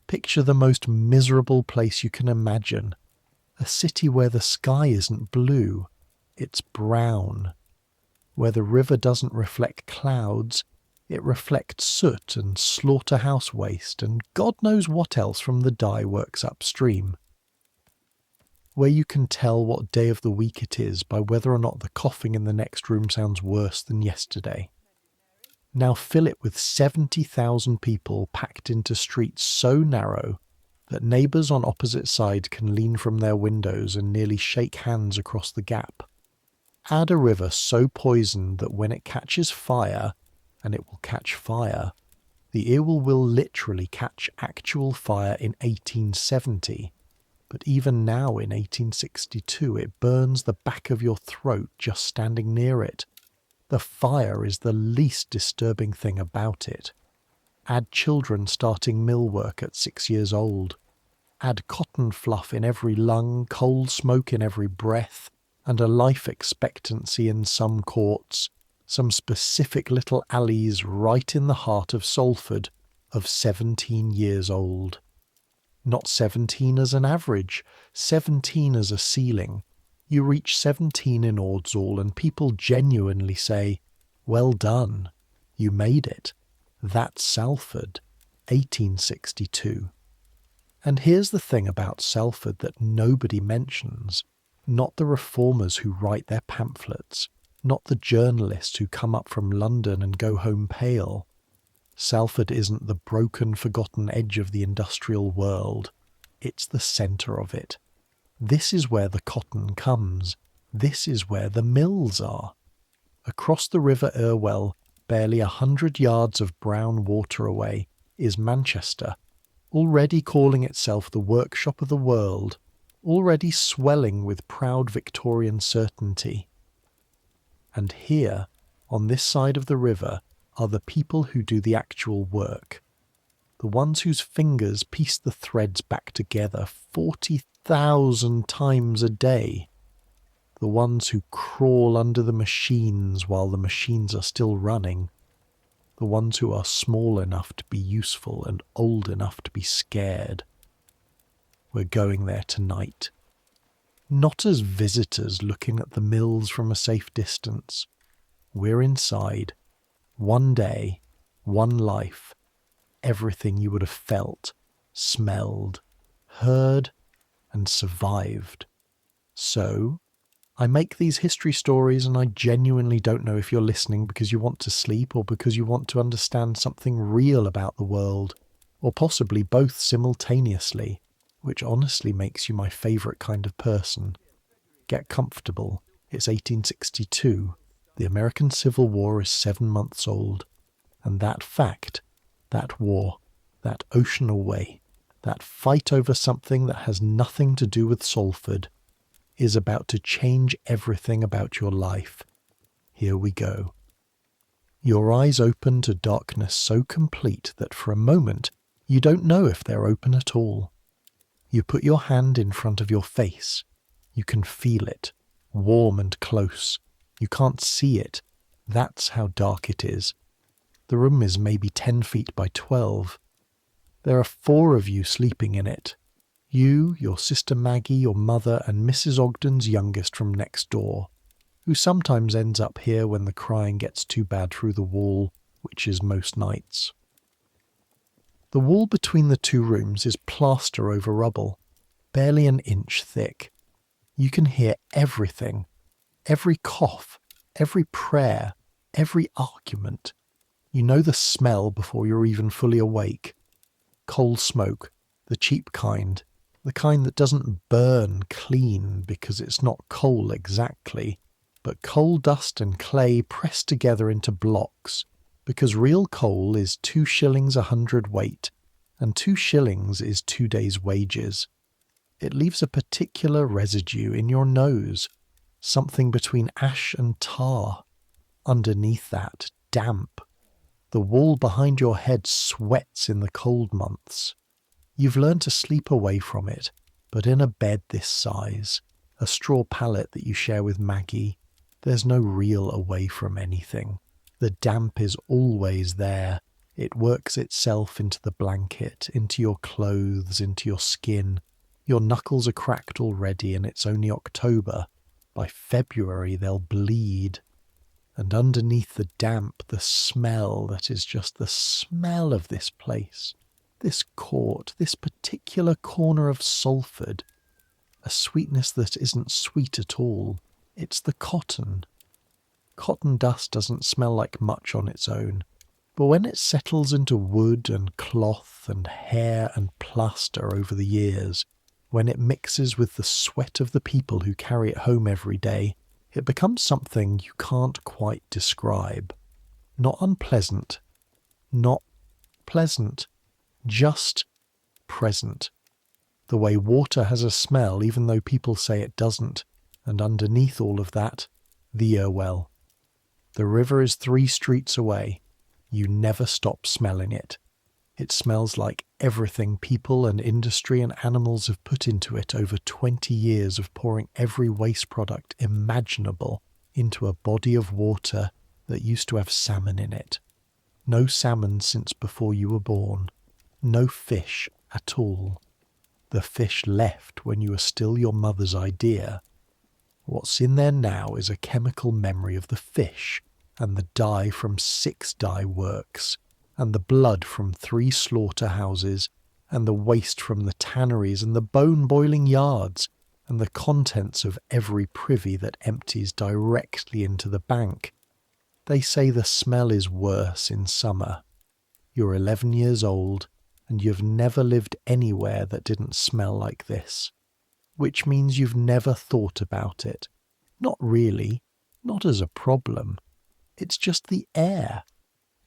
Picture the most miserable place you can imagine. A city where the sky isn't blue, it's brown. Where the river doesn't reflect clouds, it reflects soot and slaughterhouse waste and God knows what else from the dye works upstream. Where you can tell what day of the week it is by whether or not the coughing in the next room sounds worse than yesterday. Now fill it with 70,000 people packed into streets so narrow that neighbours on opposite sides can lean from their windows and nearly shake hands across the gap. Add a river so poisoned that when it catches fire, and it will catch fire, the Irwell will literally catch actual fire in 1870, but even now in 1862 it burns the back of your throat just standing near it. The fire is the least disturbing thing about it. Add children starting mill work at 6 years old. Add cotton fluff in every lung, coal smoke in every breath, and a life expectancy in some courts, some specific little alleys right in the heart of Salford, of 17 years old. Not 17 as an average, 17 as a ceiling. You reach 17 in Ordsall and people genuinely say, "Well done, you made it. That's Salford, 1862. And here's the thing about Salford that nobody mentions. Not the reformers who write their pamphlets, not the journalists who come up from London and go home pale. Salford isn't the broken, forgotten edge of the industrial world. It's the centre of it. This is where the cotton comes. This is where the mills are. Across the River Irwell, barely 100 yards of brown water away, is Manchester, already calling itself the workshop of the world, already swelling with proud Victorian certainty. And here, on this side of the river, are the people who do the actual work. The ones whose fingers piece the threads back together 40,000 times a day. The ones who crawl under the machines while the machines are still running. The ones who are small enough to be useful and old enough to be scared. We're going there tonight. Not as visitors looking at the mills from a safe distance. We're inside. One day, one life. Everything you would have felt, smelled, heard, and survived. So, I make these history stories and I genuinely don't know if you're listening because you want to sleep or because you want to understand something real about the world, or possibly both simultaneously, which honestly makes you my favourite kind of person. Get comfortable. It's 1862. The American Civil War is 7 months old. And that fact, that war, that ocean away, that fight over something that has nothing to do with Salford, is about to change everything about your life. Here we go. Your eyes open to darkness so complete that for a moment you don't know if they're open at all. You put your hand in front of your face. You can feel it, warm and close. You can't see it. That's how dark it is. The room is maybe 10 feet by 12. There are 4 of you sleeping in it. You, your sister Maggie, your mother, and Mrs. Ogden's youngest from next door, who sometimes ends up here when the crying gets too bad through the wall, which is most nights. The wall between the 2 rooms is plaster over rubble, barely an inch thick. You can hear everything, every cough, every prayer, every argument. You know the smell before you're even fully awake. Coal smoke, the cheap kind, the kind that doesn't burn clean because it's not coal exactly, but coal dust and clay pressed together into blocks, because real coal is 2 shillings a hundredweight, and 2 shillings is 2 days' wages. It leaves a particular residue in your nose, something between ash and tar. Underneath that, damp. The wall behind your head sweats in the cold months. You've learned to sleep away from it, but in a bed this size, a straw pallet that you share with Maggie, there's no real away from anything. The damp is always there. It works itself into the blanket, into your clothes, into your skin. Your knuckles are cracked already and it's only October. By February they'll bleed. And underneath the damp, the smell that is just the smell of this place, this court, this particular corner of Salford, a sweetness that isn't sweet at all. It's the cotton. Cotton dust doesn't smell like much on its own, but when it settles into wood and cloth and hair and plaster over the years, when it mixes with the sweat of the people who carry it home every day, it becomes something you can't quite describe. Not unpleasant, not pleasant, just present. The way water has a smell even though people say it doesn't, and underneath all of that, the Irwell. The river is 3 streets away. You never stop smelling it. It smells like everything people and industry and animals have put into it over 20 years of pouring every waste product imaginable into a body of water that used to have salmon in it. No salmon since before you were born. No fish at all. The fish left when you were still your mother's idea. What's in there now is a chemical memory of the fish, and the dye from 6 dye works, and the blood from 3 slaughterhouses, and the waste from the tanneries, and the bone-boiling yards, and the contents of every privy that empties directly into the bank. They say the smell is worse in summer. You're 11 years old, and you've never lived anywhere that didn't smell like this, which means you've never thought about it. Not really, not as a problem. It's just the air.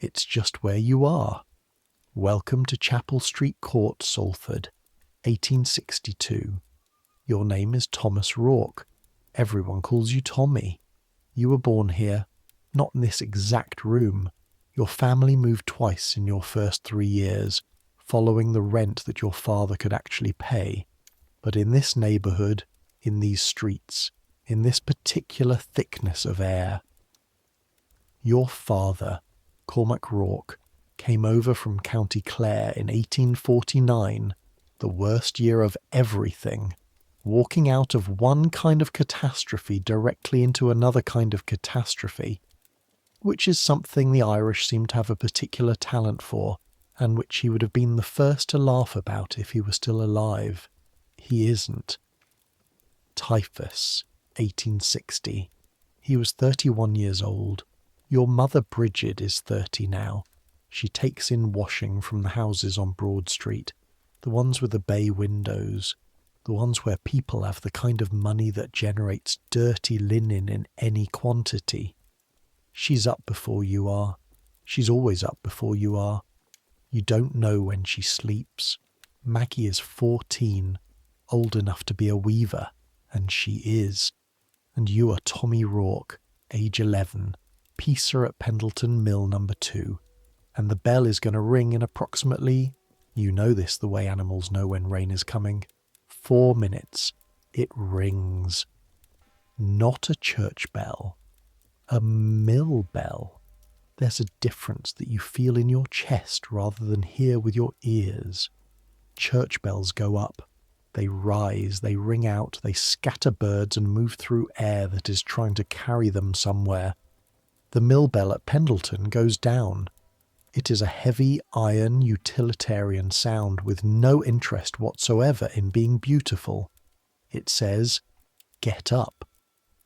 It's just where you are. Welcome to Chapel Street Court, Salford, 1862. Your name is Thomas Rourke. Everyone calls you Tommy. You were born here, not in this exact room. Your family moved twice in your first 3 years, following the rent that your father could actually pay. But in this neighbourhood, in these streets, in this particular thickness of air. Your father, Cormac Rourke, came over from County Clare in 1849, the worst year of everything, walking out of one kind of catastrophe directly into another kind of catastrophe, which is something the Irish seem to have a particular talent for, and which he would have been the first to laugh about if he were still alive. He isn't. Typhus, 1860. He was 31 years old. Your mother Bridget is 30 now. She takes in washing from the houses on Broad Street, the ones with the bay windows, the ones where people have the kind of money that generates dirty linen in any quantity. She's up before you are. She's always up before you are. You don't know when she sleeps. Maggie is 14, old enough to be a weaver, and she is. And you are Tommy Rourke, age 11, piecer at Pendleton Mill No. 2, and the bell is going to ring in approximately, you know this the way animals know when rain is coming, 4 minutes. It rings. Not a church bell, a mill bell. There's a difference that you feel in your chest rather than hear with your ears. Church bells go up. They rise, they ring out, they scatter birds and move through air that is trying to carry them somewhere. The mill bell at Pendleton goes down. It is a heavy iron utilitarian sound with no interest whatsoever in being beautiful. It says, get up.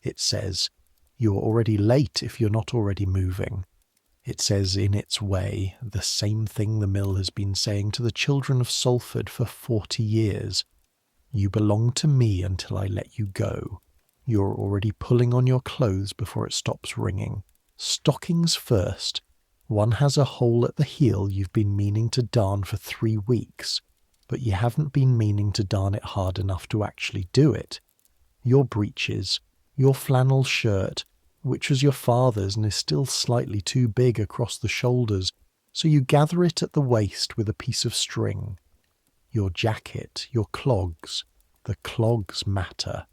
It says, you're already late if you're not already moving. It says in its way the same thing the mill has been saying to the children of Salford for 40 years. You belong to me until I let you go. You're already pulling on your clothes before it stops ringing. Stockings first. One has a hole at the heel you've been meaning to darn for 3 weeks, but you haven't been meaning to darn it hard enough to actually do it. Your breeches, your flannel shirt, which was your father's and is still slightly too big across the shoulders, so you gather it at the waist with a piece of string. Your jacket, your clogs. The clogs matter.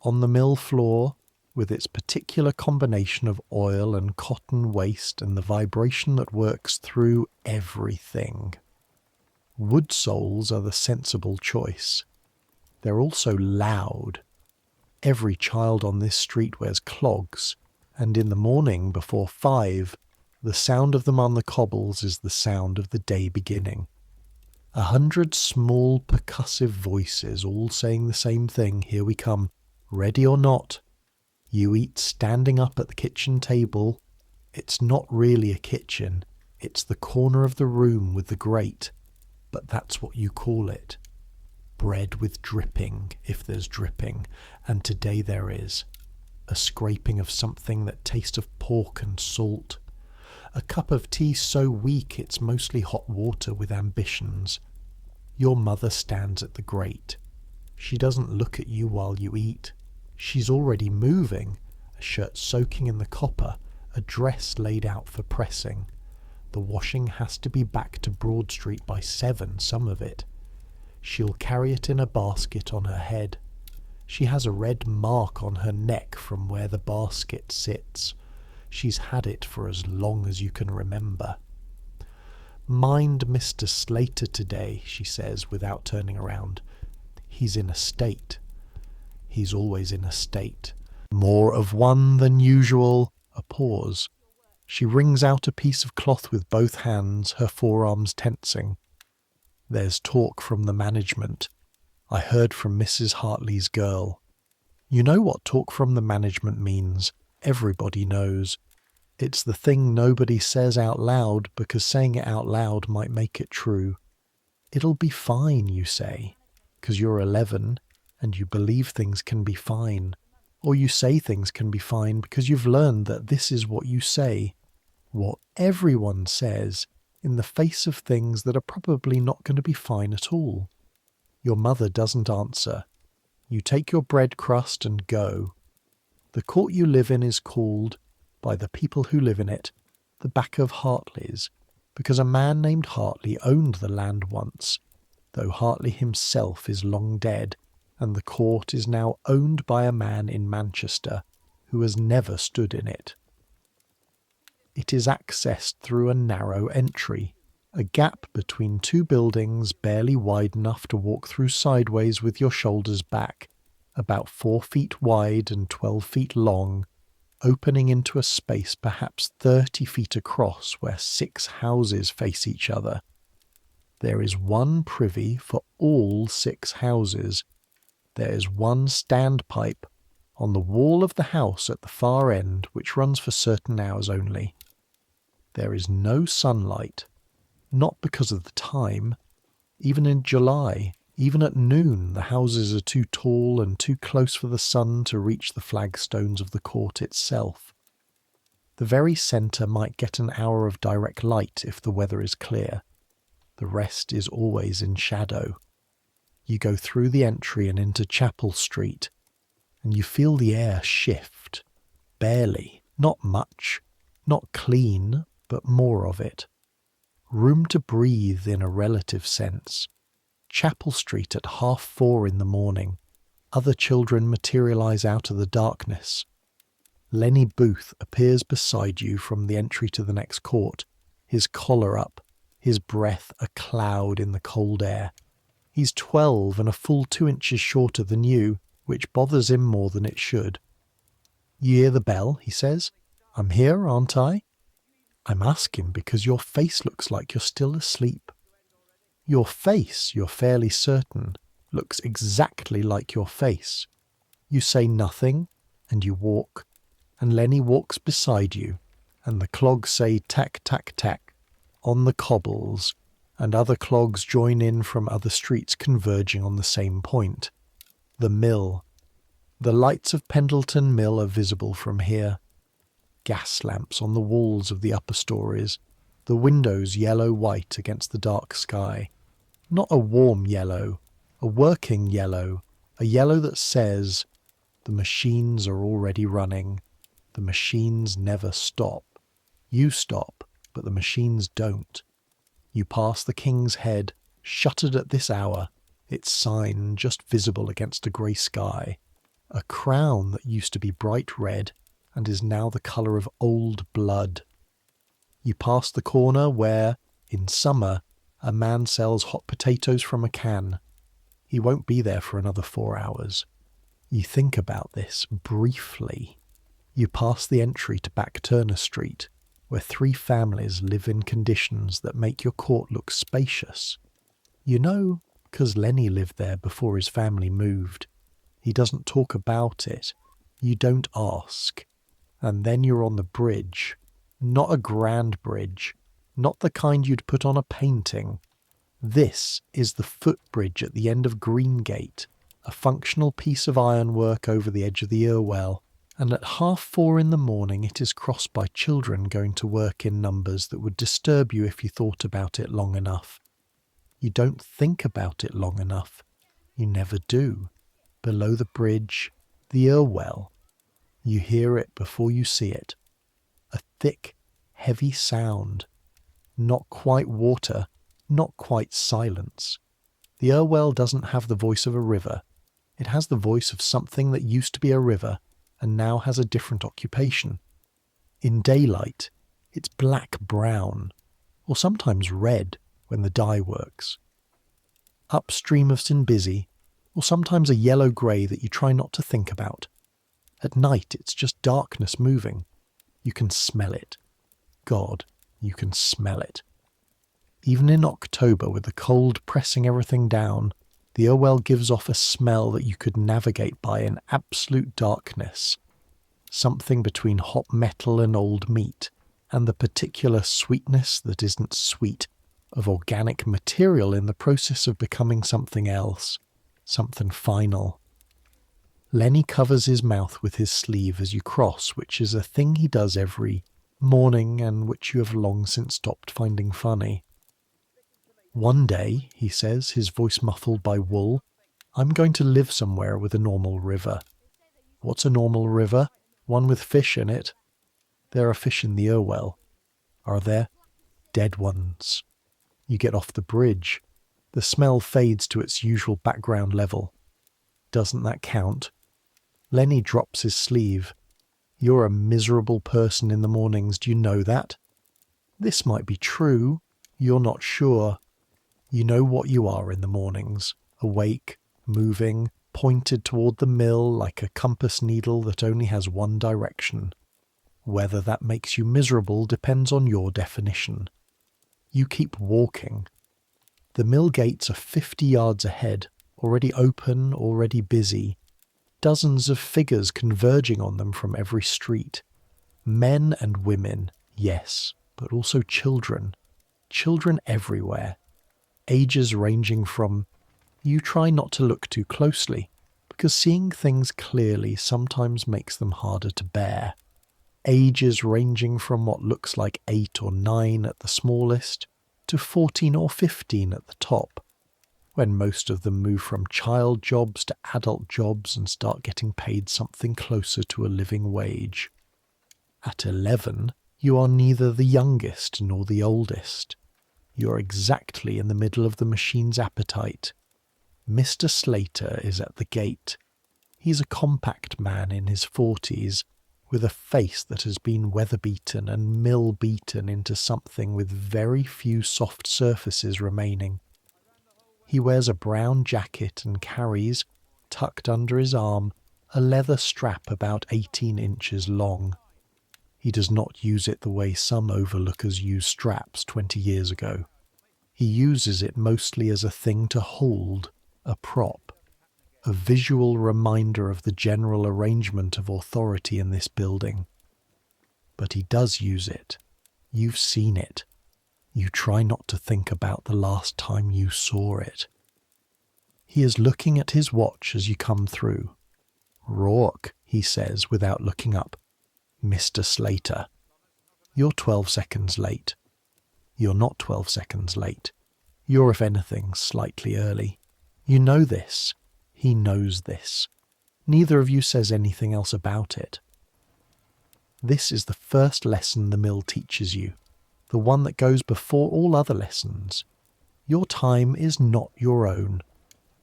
On the mill floor, with its particular combination of oil and cotton waste and the vibration that works through everything. Wood soles are the sensible choice. They're also loud. Every child on this street wears clogs, and in the morning before 5, the sound of them on the cobbles is the sound of the day beginning. 100 small percussive voices all saying the same thing. Here we come, ready or not. You eat standing up at the kitchen table. It's not really a kitchen. It's the corner of the room with the grate, but that's what you call it. Bread with dripping, if there's dripping, and today there is. A scraping of something that tastes of pork and salt. A cup of tea so weak it's mostly hot water with ambitions. Your mother stands at the grate. She doesn't look at you while you eat. She's already moving, a shirt soaking in the copper, a dress laid out for pressing. The washing has to be back to Broad Street by 7, some of it. She'll carry it in a basket on her head. She has a red mark on her neck from where the basket sits. She's had it for as long as you can remember. Mind Mr. Slater today, she says without turning around. He's in a state. He's always in a state. More of one than usual. A pause. She wrings out a piece of cloth with both hands, her forearms tensing. There's talk from the management. I heard from Mrs. Hartley's girl. You know what talk from the management means. Everybody knows. It's the thing nobody says out loud because saying it out loud might make it true. It'll be fine, you say, because you're 11 and you believe things can be fine. Or you say things can be fine because you've learned that this is what you say, what everyone says, in the face of things that are probably not going to be fine at all. Your mother doesn't answer. You take your bread crust and go. The court you live in is called, by the people who live in it, the back of Hartley's, because a man named Hartley owned the land once, though Hartley himself is long dead, and the court is now owned by a man in Manchester who has never stood in it. It is accessed through a narrow entry, a gap between 2 buildings barely wide enough to walk through sideways with your shoulders back, about 4 feet wide and 12 feet long, opening into a space perhaps 30 feet across where 6 houses face each other. There is one privy for all 6 houses. There is one standpipe on the wall of the house at the far end, which runs for certain hours only. There is no sunlight, not because of the time. Even in July, even at noon, the houses are too tall and too close for the sun to reach the flagstones of the court itself. The very centre might get an hour of direct light if the weather is clear. The rest is always in shadow. You go through the entry and into Chapel Street, and you feel the air shift. Barely, not much, not clean, but more of it. Room to breathe in a relative sense. Chapel Street at 4:30 in the morning. Other children materialise out of the darkness. Lenny Booth appears beside you from the entry to the next court, his collar up, his breath a cloud in the cold air. He's 12 and a full 2 inches shorter than you, which bothers him more than it should. You hear the bell, he says. I'm here, aren't I? I'm asking because your face looks like you're still asleep. Your face, you're fairly certain, looks exactly like your face. You say nothing, and you walk, and Lenny walks beside you, and the clogs say tack, tack, tack, on the cobbles, and other clogs join in from other streets converging on the same point. The mill. The lights of Pendleton Mill are visible from here. Gas lamps on the walls of the upper stories, the windows yellow-white against the dark sky. Not a warm yellow, a working yellow, a yellow that says, the machines are already running. The machines never stop. You stop, but the machines don't. You pass the King's Head, shuttered at this hour, its sign just visible against a grey sky. a crown that used to be bright red and is now the colour of old blood. You pass the corner where, in summer, a man sells hot potatoes from a can. He won't be there for another 4 hours. You think about this briefly. You pass the entry to Back Turner Street, where 3 families live in conditions that make your court look spacious. You know, 'cause Lenny lived there before his family moved. He doesn't talk about it. You don't ask. And then you're on the bridge. Not a grand bridge. Not the kind you'd put on a painting. This is the footbridge at the end of Greengate, a functional piece of ironwork over the edge of the Irwell, and at 4:30 in the morning it is crossed by children going to work in numbers that would disturb you if you thought about it long enough. You don't think about it long enough. You never do. Below the bridge, the Irwell. You hear it before you see it. A thick, heavy sound. Not quite water, not quite silence. The Irwell doesn't have the voice of a river. It has the voice of something that used to be a river and now has a different occupation. In daylight, it's black-brown, or sometimes red when the dye works. Upstream of St. Busy, or sometimes a yellow-grey that you try not to think about. At night, it's just darkness moving. You can smell it. God, you can smell it. Even in October, with the cold pressing everything down, the Irwell gives off a smell that you could navigate by in absolute darkness. Something between hot metal and old meat, and the particular sweetness that isn't sweet, of organic material in the process of becoming something else, something final. Lenny covers his mouth with his sleeve as you cross, which is a thing he does every morning and which you have long since stopped finding funny. One day, he says, his voice muffled by wool, I'm going to live somewhere with a normal river. What's a normal river? One with fish in it. There are fish in the Irwell. Are there? Dead ones. You get off the bridge. The smell fades to its usual background level. Doesn't that count? Lenny drops his sleeve. You're a miserable person in the mornings, do you know that? This might be true. You're not sure. You know what you are in the mornings, awake, moving, pointed toward the mill like a compass needle that only has one direction. Whether that makes you miserable depends on your definition. You keep walking. The mill gates are 50 yards ahead, already open, already busy. Dozens of figures converging on them from every street. Men and women, yes, but also children. Children everywhere. Ages ranging from, you try not to look too closely, because seeing things clearly sometimes makes them harder to bear. Ages ranging from what looks like 8 or 9 at the smallest, to 14 or 15 at the top, when most of them move from child jobs to adult jobs and start getting paid something closer to a living wage. At 11, you are neither the youngest nor the oldest. You're exactly in the middle of the machine's appetite. Mr. Slater is at the gate. He's a compact man in his 40s, with a face that has been weather-beaten and mill-beaten into something with very few soft surfaces remaining. He wears a brown jacket and carries, tucked under his arm, a leather strap about 18 inches long. He does not use it the way some overlookers used straps 20 years ago. He uses it mostly as a thing to hold, a prop, a visual reminder of the general arrangement of authority in this building. But he does use it. You've seen it. You try not to think about the last time you saw it. He is looking at his watch as you come through. Rourke, he says without looking up. Mr. Slater. You're 12 seconds late. You're not 12 seconds late. You're, if anything, slightly early. You know this. He knows this. Neither of you says anything else about it. This is the first lesson the mill teaches you, the one that goes before all other lessons. Your time is not your own.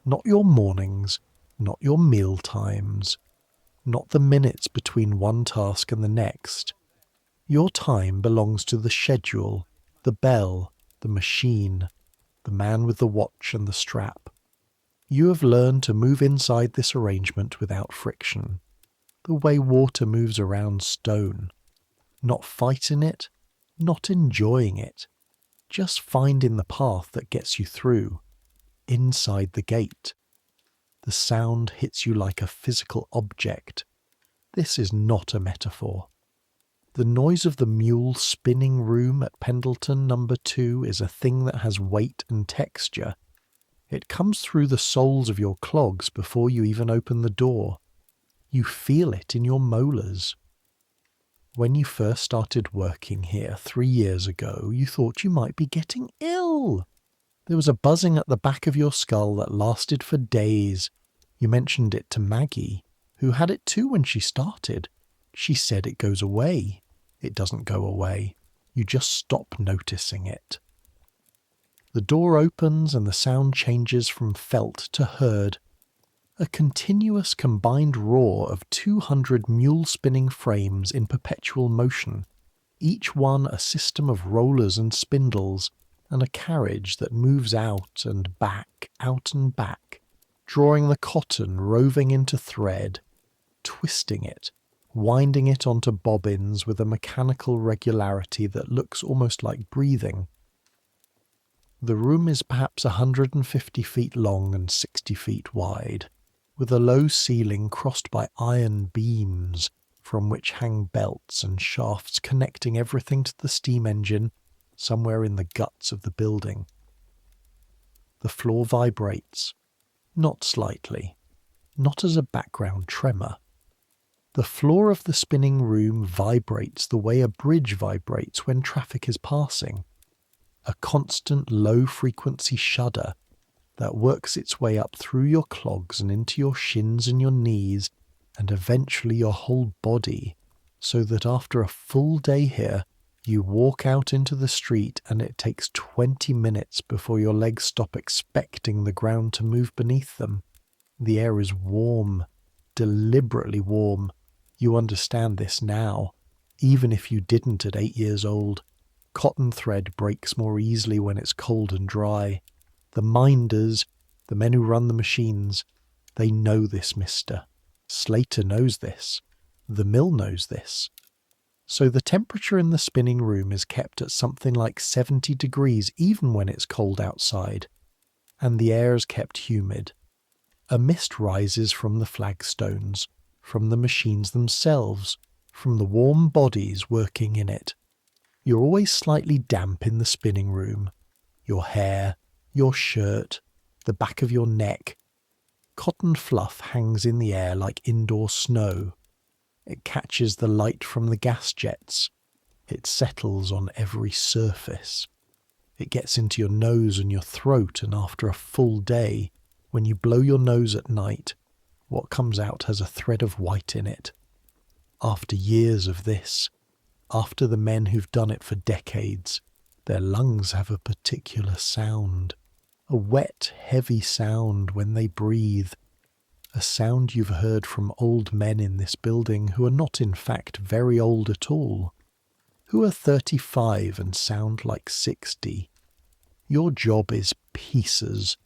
Not your mornings, not your meal times. not the minutes between one task and the next. Your time belongs to the schedule, the bell, the machine, the man with the watch and the strap. You have learned to move inside this arrangement without friction, the way water moves around stone, not fighting it, not enjoying it, just finding the path that gets you through, inside the gate. The sound hits you like a physical object. This is not a metaphor. The noise of the mule spinning room at Pendleton number 2 is a thing that has weight and texture. It comes through the soles of your clogs before you even open the door. You feel it in your molars. When you first started working here 3 years ago, you thought you might be getting ill. There was a buzzing at the back of your skull that lasted for days. You mentioned it to Maggie, who had it too when she started. She said it goes away. It doesn't go away. You just stop noticing it. The door opens and the sound changes from felt to heard. A continuous combined roar of 200 mule-spinning frames in perpetual motion, each one a system of rollers and spindles, and a carriage that moves out and back, drawing the cotton roving into thread, twisting it, winding it onto bobbins with a mechanical regularity that looks almost like breathing. The room is perhaps 150 feet long and 60 feet wide, with a low ceiling crossed by iron beams from which hang belts and shafts connecting everything to the steam engine somewhere in the guts of the building. The floor vibrates, not slightly, not as a background tremor. The floor of the spinning room vibrates the way a bridge vibrates when traffic is passing, a constant low-frequency shudder that works its way up through your clogs and into your shins and your knees and eventually your whole body, so that after a full day here, you walk out into the street and it takes 20 minutes before your legs stop expecting the ground to move beneath them. The air is warm, deliberately warm. You understand this now, even if you didn't at 8 years old. Cotton thread breaks more easily when it's cold and dry. The minders, the men who run the machines, they know this, mister. Slater knows this. The mill knows this. So the temperature in the spinning room is kept at something like 70 degrees even when it's cold outside, and the air is kept humid. A mist rises from the flagstones, from the machines themselves, from the warm bodies working in it. You're always slightly damp in the spinning room. Your hair, your shirt, the back of your neck. Cotton fluff hangs in the air like indoor snow. It catches the light from the gas jets. It settles on every surface. It gets into your nose and your throat, and after a full day, when you blow your nose at night, what comes out has a thread of white in it. After years of this, after the men who've done it for decades, their lungs have a particular sound, a wet, heavy sound when they breathe, a sound you've heard from old men in this building who are not in fact very old at all, who are 35 and sound like 60. Your job is pieces.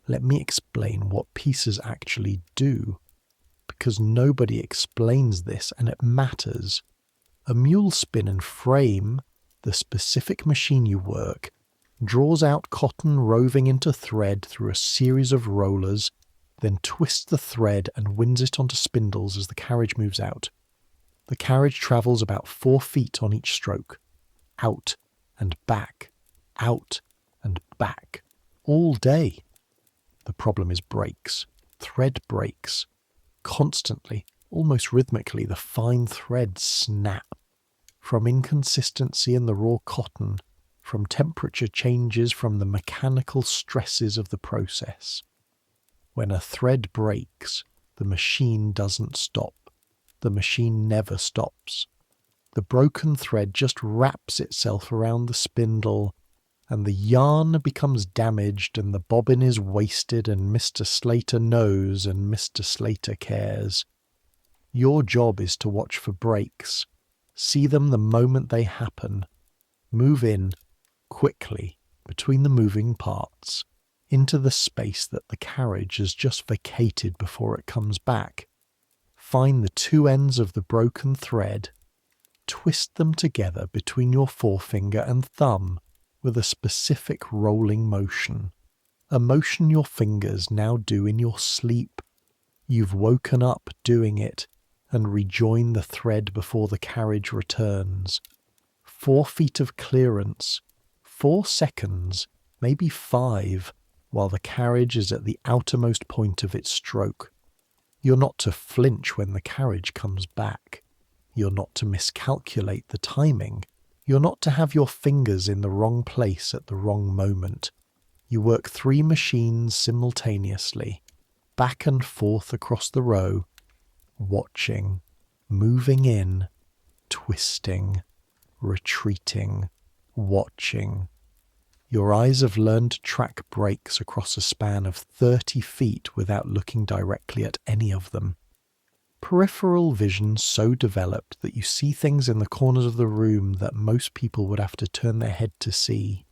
Let me explain what pieces actually do, because nobody explains this and it matters. A mule spin and frame, the specific machine you work, draws out cotton roving into thread through a series of rollers, then twists the thread and winds it onto spindles as the carriage moves out. The carriage travels about 4 feet on each stroke, out and back, all day. The problem is breaks, thread breaks. Constantly, almost rhythmically, the fine threads snap. From inconsistency in the raw cotton, from temperature changes, from the mechanical stresses of the process. When a thread breaks, the machine doesn't stop. The machine never stops. The broken thread just wraps itself around the spindle, and the yarn becomes damaged, and the bobbin is wasted, and Mr. Slater knows, and Mr. Slater cares. Your job is to watch for breaks. See them the moment they happen. Move in, quickly, between the moving parts, into the space that the carriage has just vacated before it comes back. Find the two ends of the broken thread. Twist them together between your forefinger and thumb with a specific rolling motion. A motion your fingers now do in your sleep. You've woken up doing it and rejoin the thread before the carriage returns. 4 feet of clearance, 4 seconds, maybe 5, while the carriage is at the outermost point of its stroke. You're not to flinch when the carriage comes back. You're not to miscalculate the timing. You're not to have your fingers in the wrong place at the wrong moment. You work 3 machines simultaneously, back and forth across the row, watching, moving in, twisting, retreating, watching. Your eyes have learned to track breaks across a span of 30 feet without looking directly at any of them. Peripheral vision so developed that you see things in the corners of the room that most people would have to turn their head to see.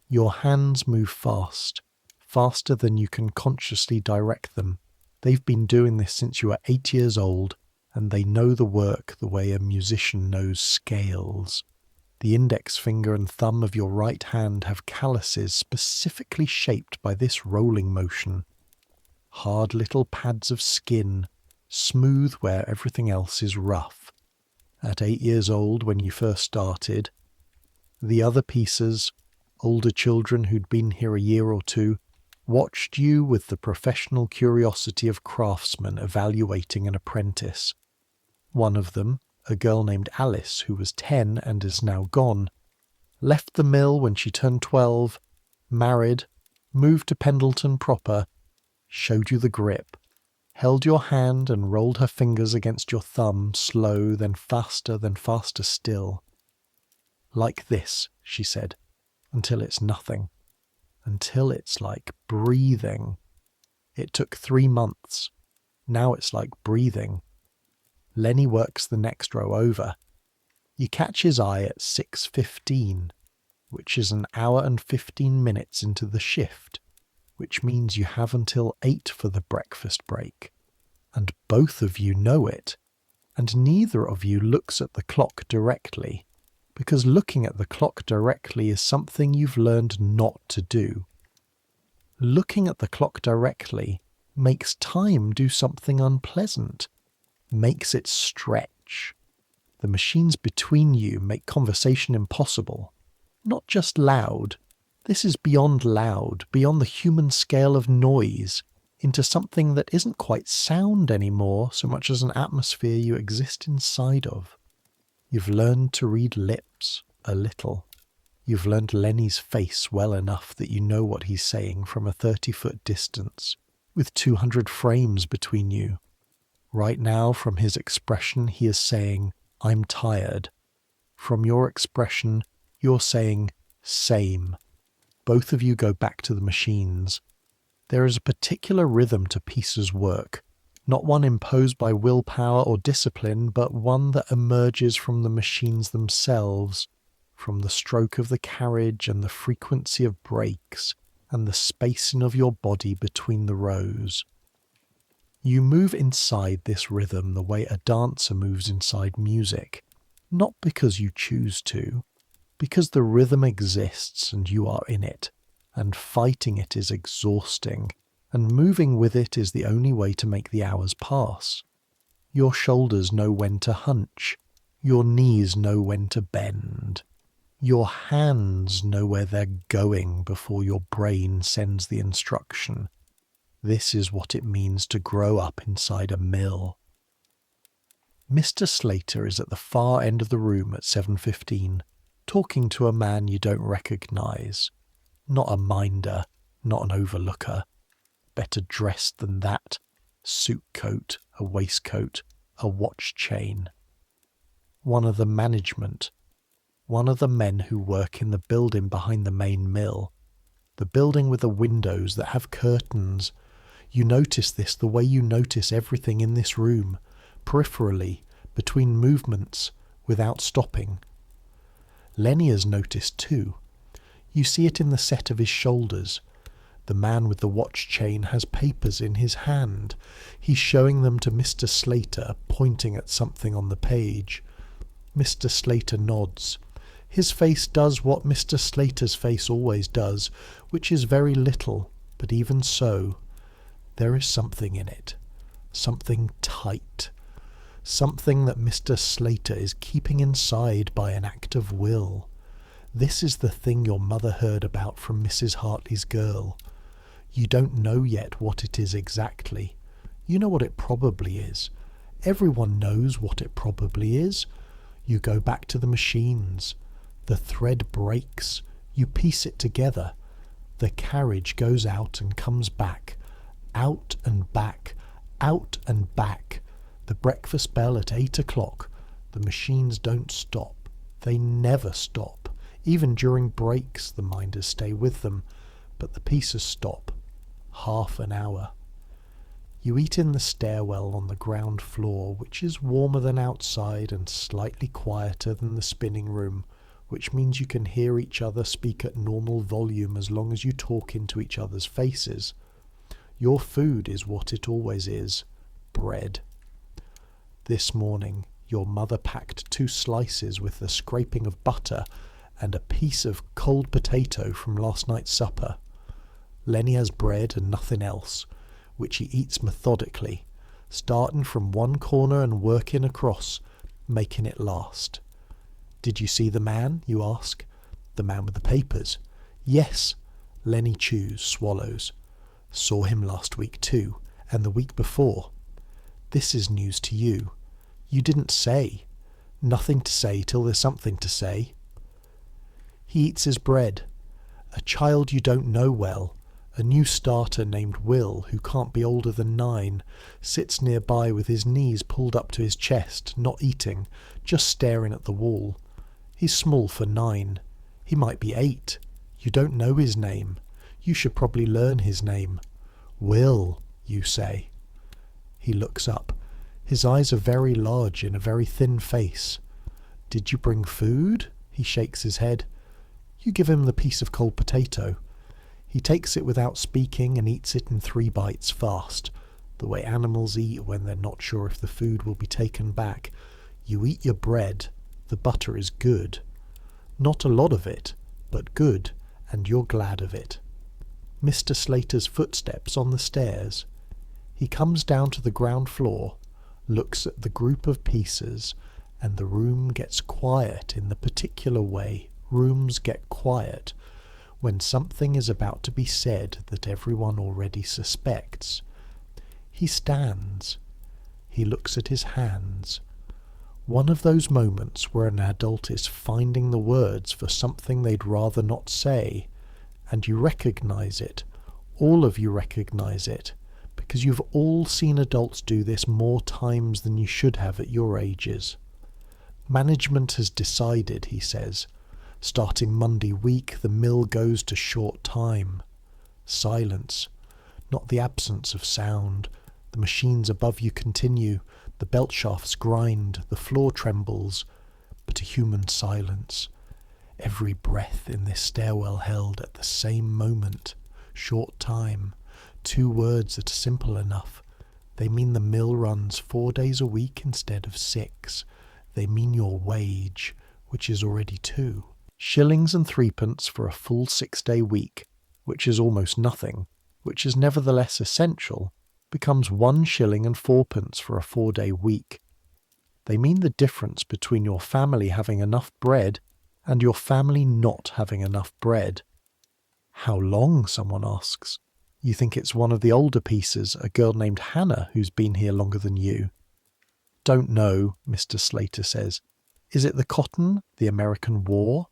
Your hands move fast, faster than you can consciously direct them. They've been doing this since you were 8 years old, and they know the work the way a musician knows scales. The index finger and thumb of your right hand have calluses specifically shaped by this rolling motion. Hard little pads of skin, smooth where everything else is rough. At 8 years old, when you first started, the other pieces, older children who'd been here a year or two, watched you with the professional curiosity of craftsmen evaluating an apprentice. One of them, a girl named Alice, who was 10 and is now gone, left the mill when she turned 12, married, moved to Pendleton proper, showed you the grip, held your hand and rolled her fingers against your thumb, slow, then faster still. Like this, she said, until it's nothing. Until it's like breathing. It took 3 months. Now it's like breathing. Lenny works the next row over. You catch his eye at 6:15, which is an hour and 15 minutes into the shift, which means you have until 8 for the breakfast break. And both of you know it, and neither of you looks at the clock directly, because looking at the clock directly is something you've learned not to do. Looking at the clock directly makes time do something unpleasant, makes it stretch. The machines between you make conversation impossible. Not just loud. This is beyond loud, beyond the human scale of noise, into something that isn't quite sound anymore so much as an atmosphere you exist inside of. You've learned to read lips a little. You've learned Lenny's face well enough that you know what he's saying from a 30-foot distance, with 200 frames between you. Right now, from his expression, he is saying, "I'm tired." From your expression, you're saying, "Same." Both of you go back to the machines. There is a particular rhythm to Peace's work, not one imposed by willpower or discipline, but one that emerges from the machines themselves, from the stroke of the carriage and the frequency of breaks, and the spacing of your body between the rows. You move inside this rhythm the way a dancer moves inside music, not because you choose to, because the rhythm exists and you are in it, and fighting it is exhausting, and moving with it is the only way to make the hours pass. Your shoulders know when to hunch, your knees know when to bend, your hands know where they're going before your brain sends the instruction. This is what it means to grow up inside a mill. Mr. Slater is at the far end of the room at 7:15, talking to a man you don't recognise. Not a minder, not an overlooker. Better dressed than that. Suit coat, a waistcoat, a watch chain. One of the management. One of the men who work in the building behind the main mill. The building with the windows that have curtains. You notice this the way you notice everything in this room. peripherally, between movements, without stopping. Lenny has noticed too. You see it in the set of his shoulders. The man with the watch chain has papers in his hand. He's showing them to Mr. Slater, pointing at something on the page. Mr. Slater nods. His face does what Mr. Slater's face always does, which is very little, but even so, there is something in it. Something tight. Something that Mr. Slater is keeping inside by an act of will. This is the thing your mother heard about from Mrs. Hartley's girl. You don't know yet what it is exactly. You know what it probably is. Everyone knows what it probably is. You go back to the machines. The thread breaks. You piece it together. The carriage goes out and comes back. Out and back. Out and back. The breakfast bell at 8 o'clock. The machines don't stop. They never stop. Even during breaks the minders stay with them, but the pieces stop. Half an hour. You eat in the stairwell on the ground floor, which is warmer than outside and slightly quieter than the spinning room, which means you can hear each other speak at normal volume as long as you talk into each other's faces. Your food is what it always is, bread. This morning your mother packed 2 slices with the scraping of butter and a piece of cold potato from last night's supper. Lenny has bread and nothing else, which he eats methodically, starting from one corner and working across, making it last. Did you see the man, you ask? The man with the papers? Yes. Lenny chews, swallows. Saw him last week too, and the week before. This is news to you. You didn't say. Nothing to say till there's something to say. He eats his bread. A child you don't know well, a new starter named Will, who can't be older than 9, sits nearby with his knees pulled up to his chest, not eating, just staring at the wall. He's small for 9. He might be 8. You don't know his name. You should probably learn his name. Will, you say. He looks up. His eyes are very large in a very thin face. Did you bring food? He shakes his head. You give him the piece of cold potato. He takes it without speaking and eats it in 3 bites fast, the way animals eat when they're not sure if the food will be taken back. You eat your bread. The butter is good. Not a lot of it, but good, and you're glad of it. Mr. Slater's footsteps on the stairs. He comes down to the ground floor, looks at the group of pieces, and the room gets quiet in the particular way rooms get quiet when something is about to be said that everyone already suspects. He stands. He looks at his hands. One of those moments where an adult is finding the words for something they'd rather not say, and you recognize it. All of you recognize it, because you've all seen adults do this more times than you should have at your ages. Management has decided, he says. Starting Monday week, the mill goes to short time. Silence. Not the absence of sound. The machines above you continue. The belt shafts grind. The floor trembles. But a human silence. Every breath in this stairwell held at the same moment. Short time. 2 words that are simple enough. They mean the mill runs 4 days a week instead of 6. They mean your wage, which is already 2. Shillings and 3pence for a full 6-day week, which is almost nothing, which is nevertheless essential, becomes 1 shilling and 4pence for a 4-day week. They mean the difference between your family having enough bread and your family not having enough bread. How long, someone asks. You think it's one of the older pieces, a girl named Hannah who's been here longer than you. Don't know, Mr. Slater says. Is it the cotton, the American War?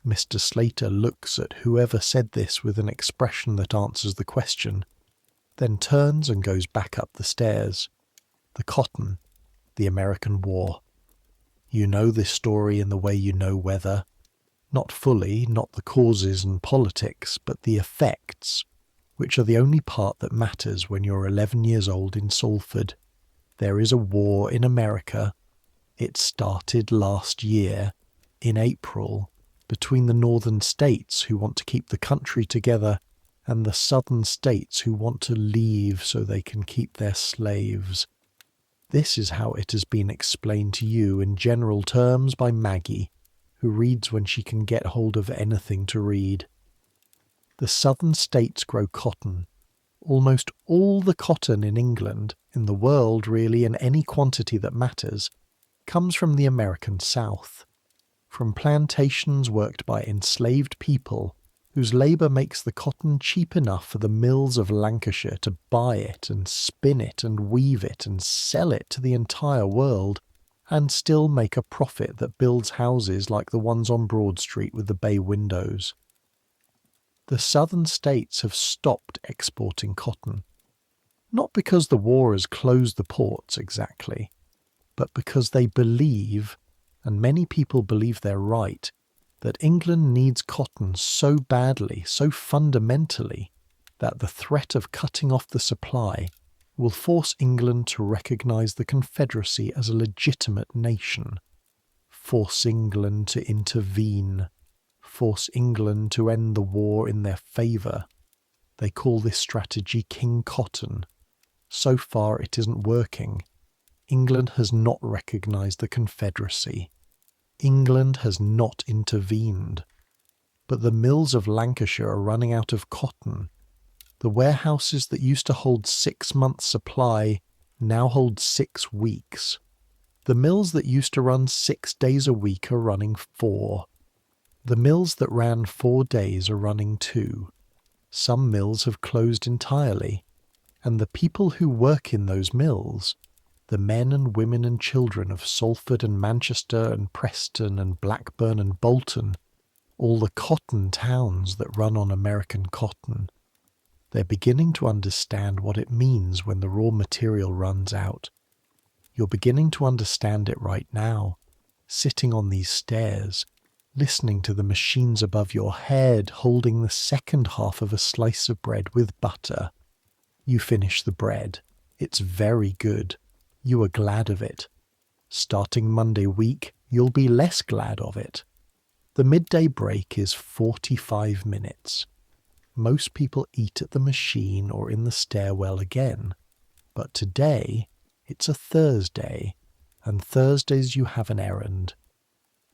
Mr. Slater looks at whoever said this with an expression that answers the question, then turns and goes back up the stairs. The cotton, the American War. You know this story in the way you know weather. Not fully, not the causes and politics, but the effects, which are the only part that matters when you're 11 years old in Salford. There is a war in America. It started last year, in April, between the northern states who want to keep the country together and the southern states who want to leave so they can keep their slaves. This is how it has been explained to you in general terms by Maggie, who reads when she can get hold of anything to read. The southern states grow cotton. Almost all the cotton in England, in the world really, in any quantity that matters, comes from the American South, from plantations worked by enslaved people whose labour makes the cotton cheap enough for the mills of Lancashire to buy it and spin it and weave it and sell it to the entire world, and still make a profit that builds houses like the ones on Broad Street with the bay windows. The southern states have stopped exporting cotton, not because the war has closed the ports exactly, but because they believe, and many people believe they're right, that England needs cotton so badly, so fundamentally, that the threat of cutting off the supply will force England to recognise the Confederacy as a legitimate nation, force England to intervene, force England to end the war in their favour. They call this strategy King Cotton. So far it isn't working. England has not recognised the Confederacy. England has not intervened. But the mills of Lancashire are running out of cotton. The warehouses that used to hold 6 months' supply now hold 6 weeks. The mills that used to run 6 days a week are running 4. The mills that ran 4 days are running 2. Some mills have closed entirely, and the people who work in those mills, the men and women and children of Salford and Manchester and Preston and Blackburn and Bolton, all the cotton towns that run on American cotton, they're beginning to understand what it means when the raw material runs out. You're beginning to understand it right now, sitting on these stairs, listening to the machines above your head holding the second half of a slice of bread with butter. You finish the bread. It's very good. You are glad of it. Starting Monday week, you'll be less glad of it. The midday break is 45 minutes. Most people eat at the machine or in the stairwell again. But today, it's a Thursday, and Thursdays you have an errand.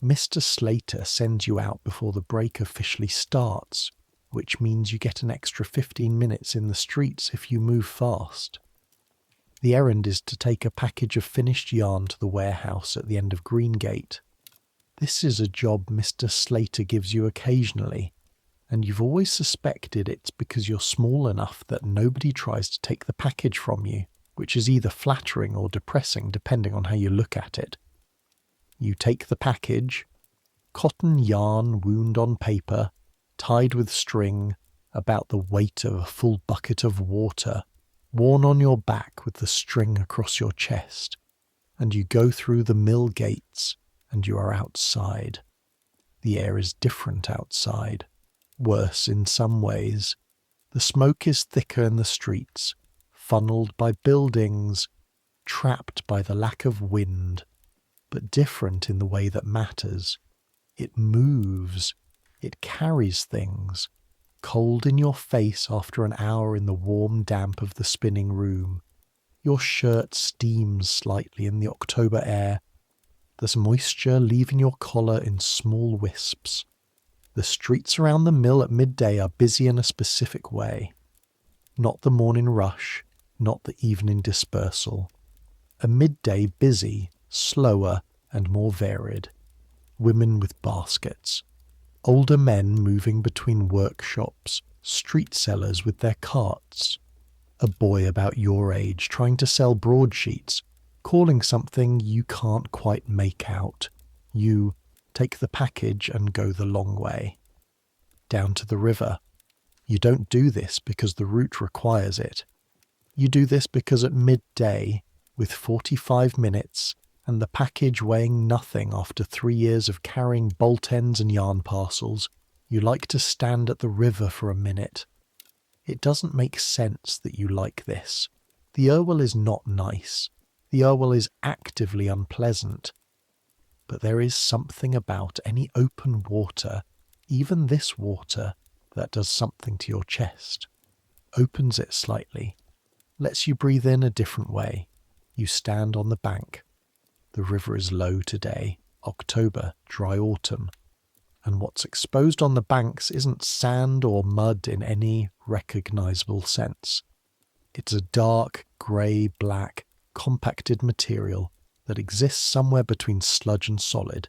Mr. Slater sends you out before the break officially starts, which means you get an extra 15 minutes in the streets if you move fast. The errand is to take a package of finished yarn to the warehouse at the end of Greengate. This is a job Mr. Slater gives you occasionally, and you've always suspected it's because you're small enough that nobody tries to take the package from you, which is either flattering or depressing depending on how you look at it. You take the package, cotton yarn wound on paper, tied with string, about the weight of a full bucket of water, worn on your back with the string across your chest, and you go through the mill gates, and you are outside. The air is different outside, worse in some ways. The smoke is thicker in the streets, funneled by buildings, trapped by the lack of wind, but different in the way that matters. It moves, it carries things, cold in your face after an hour in the warm damp of the spinning room. Your shirt steams slightly in the October air. There's moisture leaving your collar in small wisps. The streets around the mill at midday are busy in a specific way. Not the morning rush, not the evening dispersal. A midday busy, slower and more varied. Women with baskets. Older men moving between workshops, street sellers with their carts. A boy about your age trying to sell broadsheets, calling something you can't quite make out. You take the package and go the long way. Down to the river. You don't do this because the route requires it. You do this because at midday, with 45 minutes, and the package weighing nothing after 3 years of carrying bolt ends and yarn parcels, you like to stand at the river for a minute. It doesn't make sense that you like this. The Irwell is not nice. The Irwell is actively unpleasant. But there is something about any open water, even this water, that does something to your chest. Opens it slightly, lets you breathe in a different way. You stand on the bank. The river is low today, October, dry autumn. And what's exposed on the banks isn't sand or mud in any recognisable sense. It's a dark, grey-black, compacted material that exists somewhere between sludge and solid,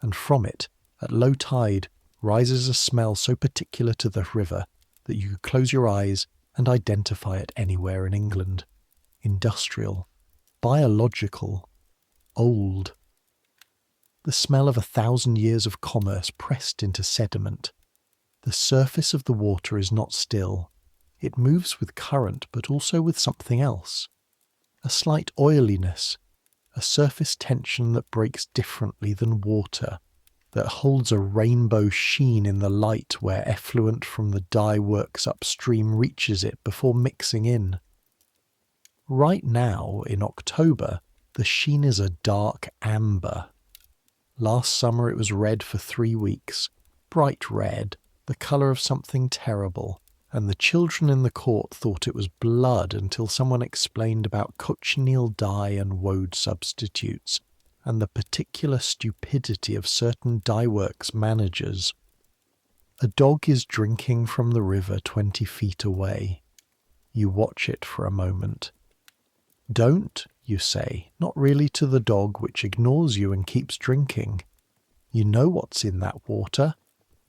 and from it, at low tide, rises a smell so particular to the river that you could close your eyes and identify it anywhere in England. Industrial, biological, old. The smell of 1,000 years of commerce pressed into sediment. The surface of the water is not still. It moves with current, but also with something else. A slight oiliness, a surface tension that breaks differently than water, that holds a rainbow sheen in the light where effluent from the dye works upstream reaches it before mixing in. Right now, in October, the sheen is a dark amber. Last summer it was red for 3 weeks, bright red, the colour of something terrible, and the children in the court thought it was blood until someone explained about cochineal dye and woad substitutes, and the particular stupidity of certain dye works managers. A dog is drinking from the river 20 feet away. You watch it for a moment. Don't, you say, not really to the dog which ignores you and keeps drinking. You know what's in that water,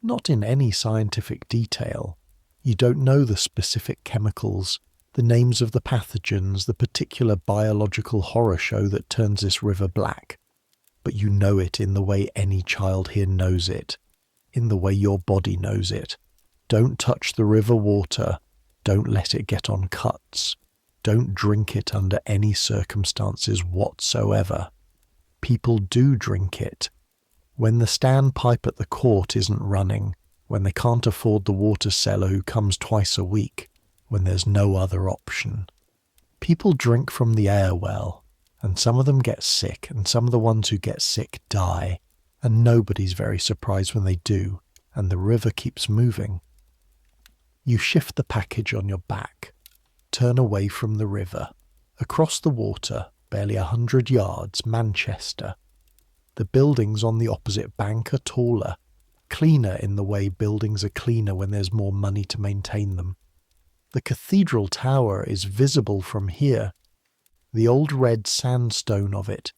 not in any scientific detail. You don't know the specific chemicals, the names of the pathogens, the particular biological horror show that turns this river black. But you know it in the way any child here knows it, in the way your body knows it. Don't touch the river water. Don't let it get on cuts. Don't drink it under any circumstances whatsoever. People do drink it. When the standpipe at the court isn't running, when they can't afford the water seller who comes twice a week, when there's no other option. People drink from the Irwell, and some of them get sick, and some of the ones who get sick die, and nobody's very surprised when they do, and the river keeps moving. You shift the package on your back. Turn away from the river. Across the water, barely 100 yards, Manchester. The buildings on the opposite bank are taller, cleaner in the way buildings are cleaner when there's more money to maintain them. The cathedral tower is visible from here. The old red sandstone of it,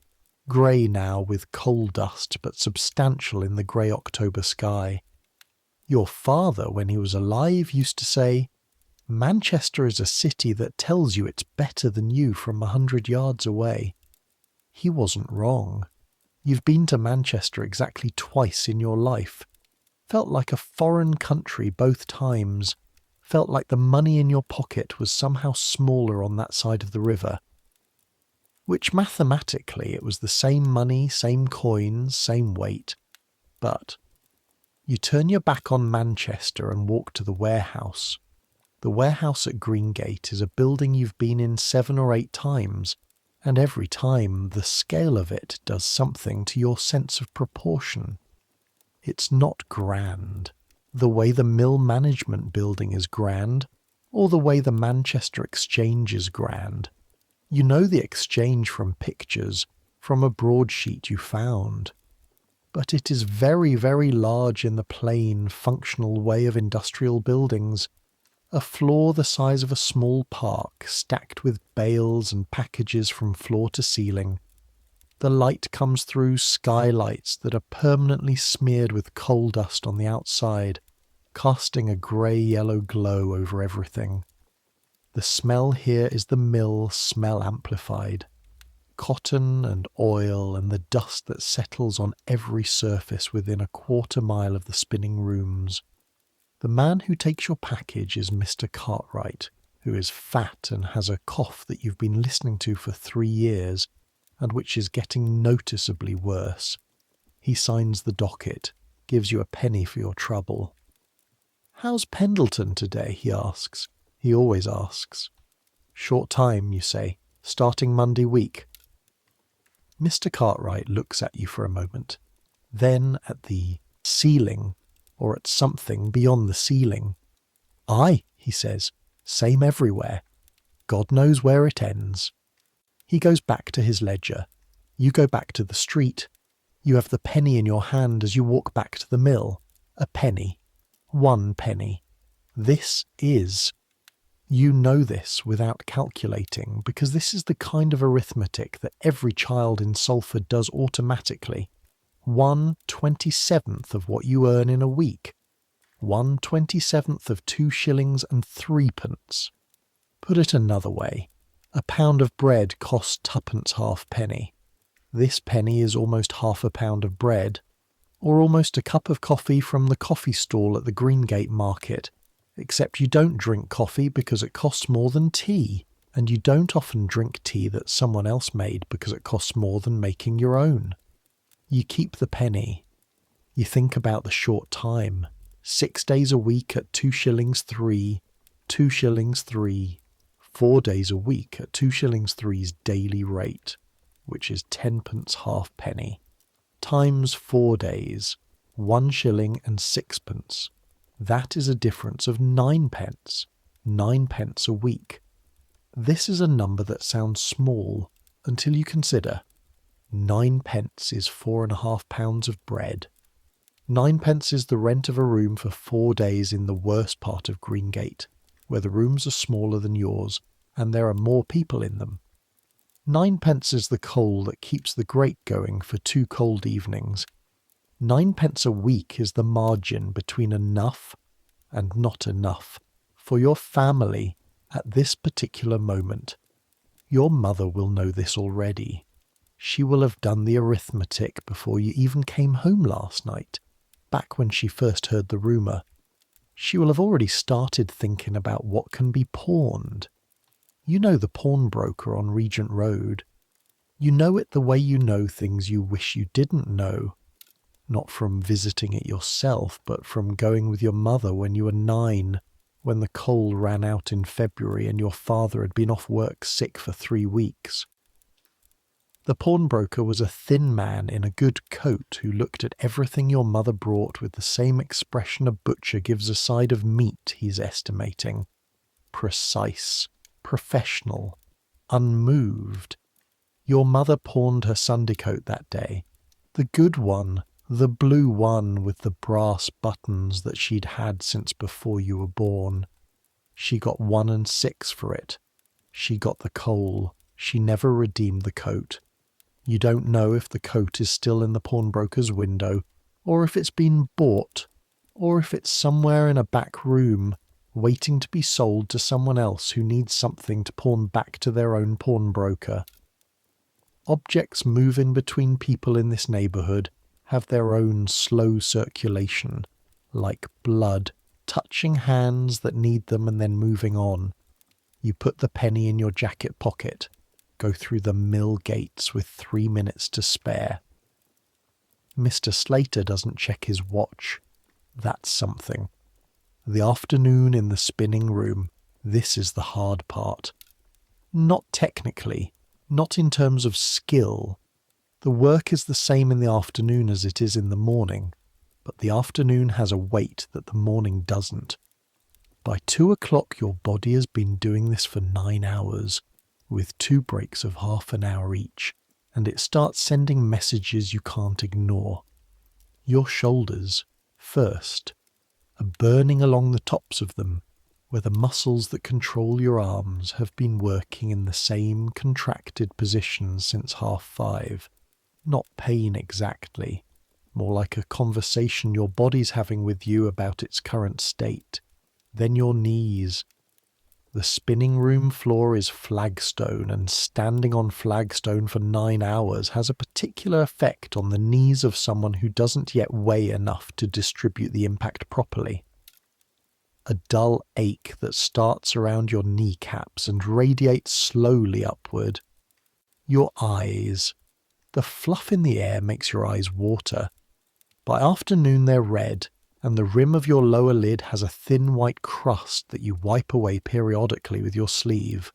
grey now with coal dust but substantial in the grey October sky. Your father, when he was alive, used to say, Manchester is a city that tells you it's better than you from 100 yards away. He wasn't wrong. You've been to Manchester exactly twice in your life. Felt like a foreign country both times. Felt like the money in your pocket was somehow smaller on that side of the river. Which mathematically it was the same money, same coins, same weight. But you turn your back on Manchester and walk to the warehouse. The warehouse at Greengate is a building you've been in 7 or 8 times, and every time the scale of it does something to your sense of proportion. It's not grand, the way the mill management building is grand, or the way the Manchester Exchange is grand. You know the Exchange from pictures, from a broadsheet you found. But it is very, very large in the plain, functional way of industrial buildings. A floor the size of a small park, stacked with bales and packages from floor to ceiling. The light comes through skylights that are permanently smeared with coal dust on the outside, casting a grey-yellow glow over everything. The smell here is the mill smell amplified. Cotton and oil and the dust that settles on every surface within a quarter mile of the spinning rooms. The man who takes your package is Mr. Cartwright, who is fat and has a cough that you've been listening to for 3 years, and which is getting noticeably worse. He signs the docket, gives you a penny for your trouble. "How's Pendleton today?" he asks. He always asks. "Short time," you say. "Starting Monday week." Mr. Cartwright looks at you for a moment, then at the ceiling, or at something beyond the ceiling. "Aye," he says, "same everywhere. God knows where it ends." He goes back to his ledger. You go back to the street. You have the penny in your hand as you walk back to the mill. A penny. 1 penny. This is. You know this without calculating, because this is the kind of arithmetic that every child in Salford does automatically. 1/27th of what you earn in a week. 1/27th of 2 shillings and 3 pence. Put it another way. A pound of bread costs 2pence halfpenny. This penny is almost half a pound of bread, or almost a cup of coffee from the coffee stall at the Greengate market, except you don't drink coffee because it costs more than tea, and you don't often drink tea that someone else made because it costs more than making your own. You keep the penny. You think about the short time. 6 days a week at 2 shillings 3, 2 shillings 3, 4 days a week at 2 shillings 3's daily rate, which is 10pence halfpenny, times 4 days, 1 shilling and 6pence. That is a difference of 9pence, 9pence a week. This is a number that sounds small until you consider 9pence is 4.5 pounds of bread. 9pence is the rent of a room for 4 days in the worst part of Greengate, where the rooms are smaller than yours and there are more people in them. 9pence is the coal that keeps the grate going for 2 cold evenings. 9pence a week is the margin between enough and not enough for your family at this particular moment. Your mother will know this already. She will have done the arithmetic before you even came home last night, back when she first heard the rumour. She will have already started thinking about what can be pawned. You know the pawnbroker on Regent Road. You know it the way you know things you wish you didn't know. Not from visiting it yourself, but from going with your mother when you were 9, when the coal ran out in February and your father had been off work sick for 3 weeks. The pawnbroker was a thin man in a good coat who looked at everything your mother brought with the same expression a butcher gives a side of meat he's estimating. Precise, professional, unmoved. Your mother pawned her Sunday coat that day. The good one, the blue one with the brass buttons that she'd had since before you were born. She got 1 6 for it. She got the coal. She never redeemed the coat. You don't know if the coat is still in the pawnbroker's window, or if it's been bought, or if it's somewhere in a back room, waiting to be sold to someone else who needs something to pawn back to their own pawnbroker. Objects moving between people in this neighbourhood have their own slow circulation, like blood, touching hands that need them and then moving on. You put the penny in your jacket pocket, go through the mill gates with 3 minutes to spare. Mr. Slater doesn't check his watch. That's something. The afternoon in the spinning room, this is the hard part. Not technically, not in terms of skill. The work is the same in the afternoon as it is in the morning, but the afternoon has a weight that the morning doesn't. By 2 o'clock your body has been doing this for 9 hours, with 2 breaks of half an hour each, and it starts sending messages you can't ignore. Your shoulders, first, are burning along the tops of them, where the muscles that control your arms have been working in the same contracted positions since 5:30. Not pain exactly, more like a conversation your body's having with you about its current state. Then your knees. The spinning room floor is flagstone, and standing on flagstone for 9 hours has a particular effect on the knees of someone who doesn't yet weigh enough to distribute the impact properly. A dull ache that starts around your kneecaps and radiates slowly upward. Your eyes. The fluff in the air makes your eyes water. By afternoon they're red, and the rim of your lower lid has a thin white crust that you wipe away periodically with your sleeve.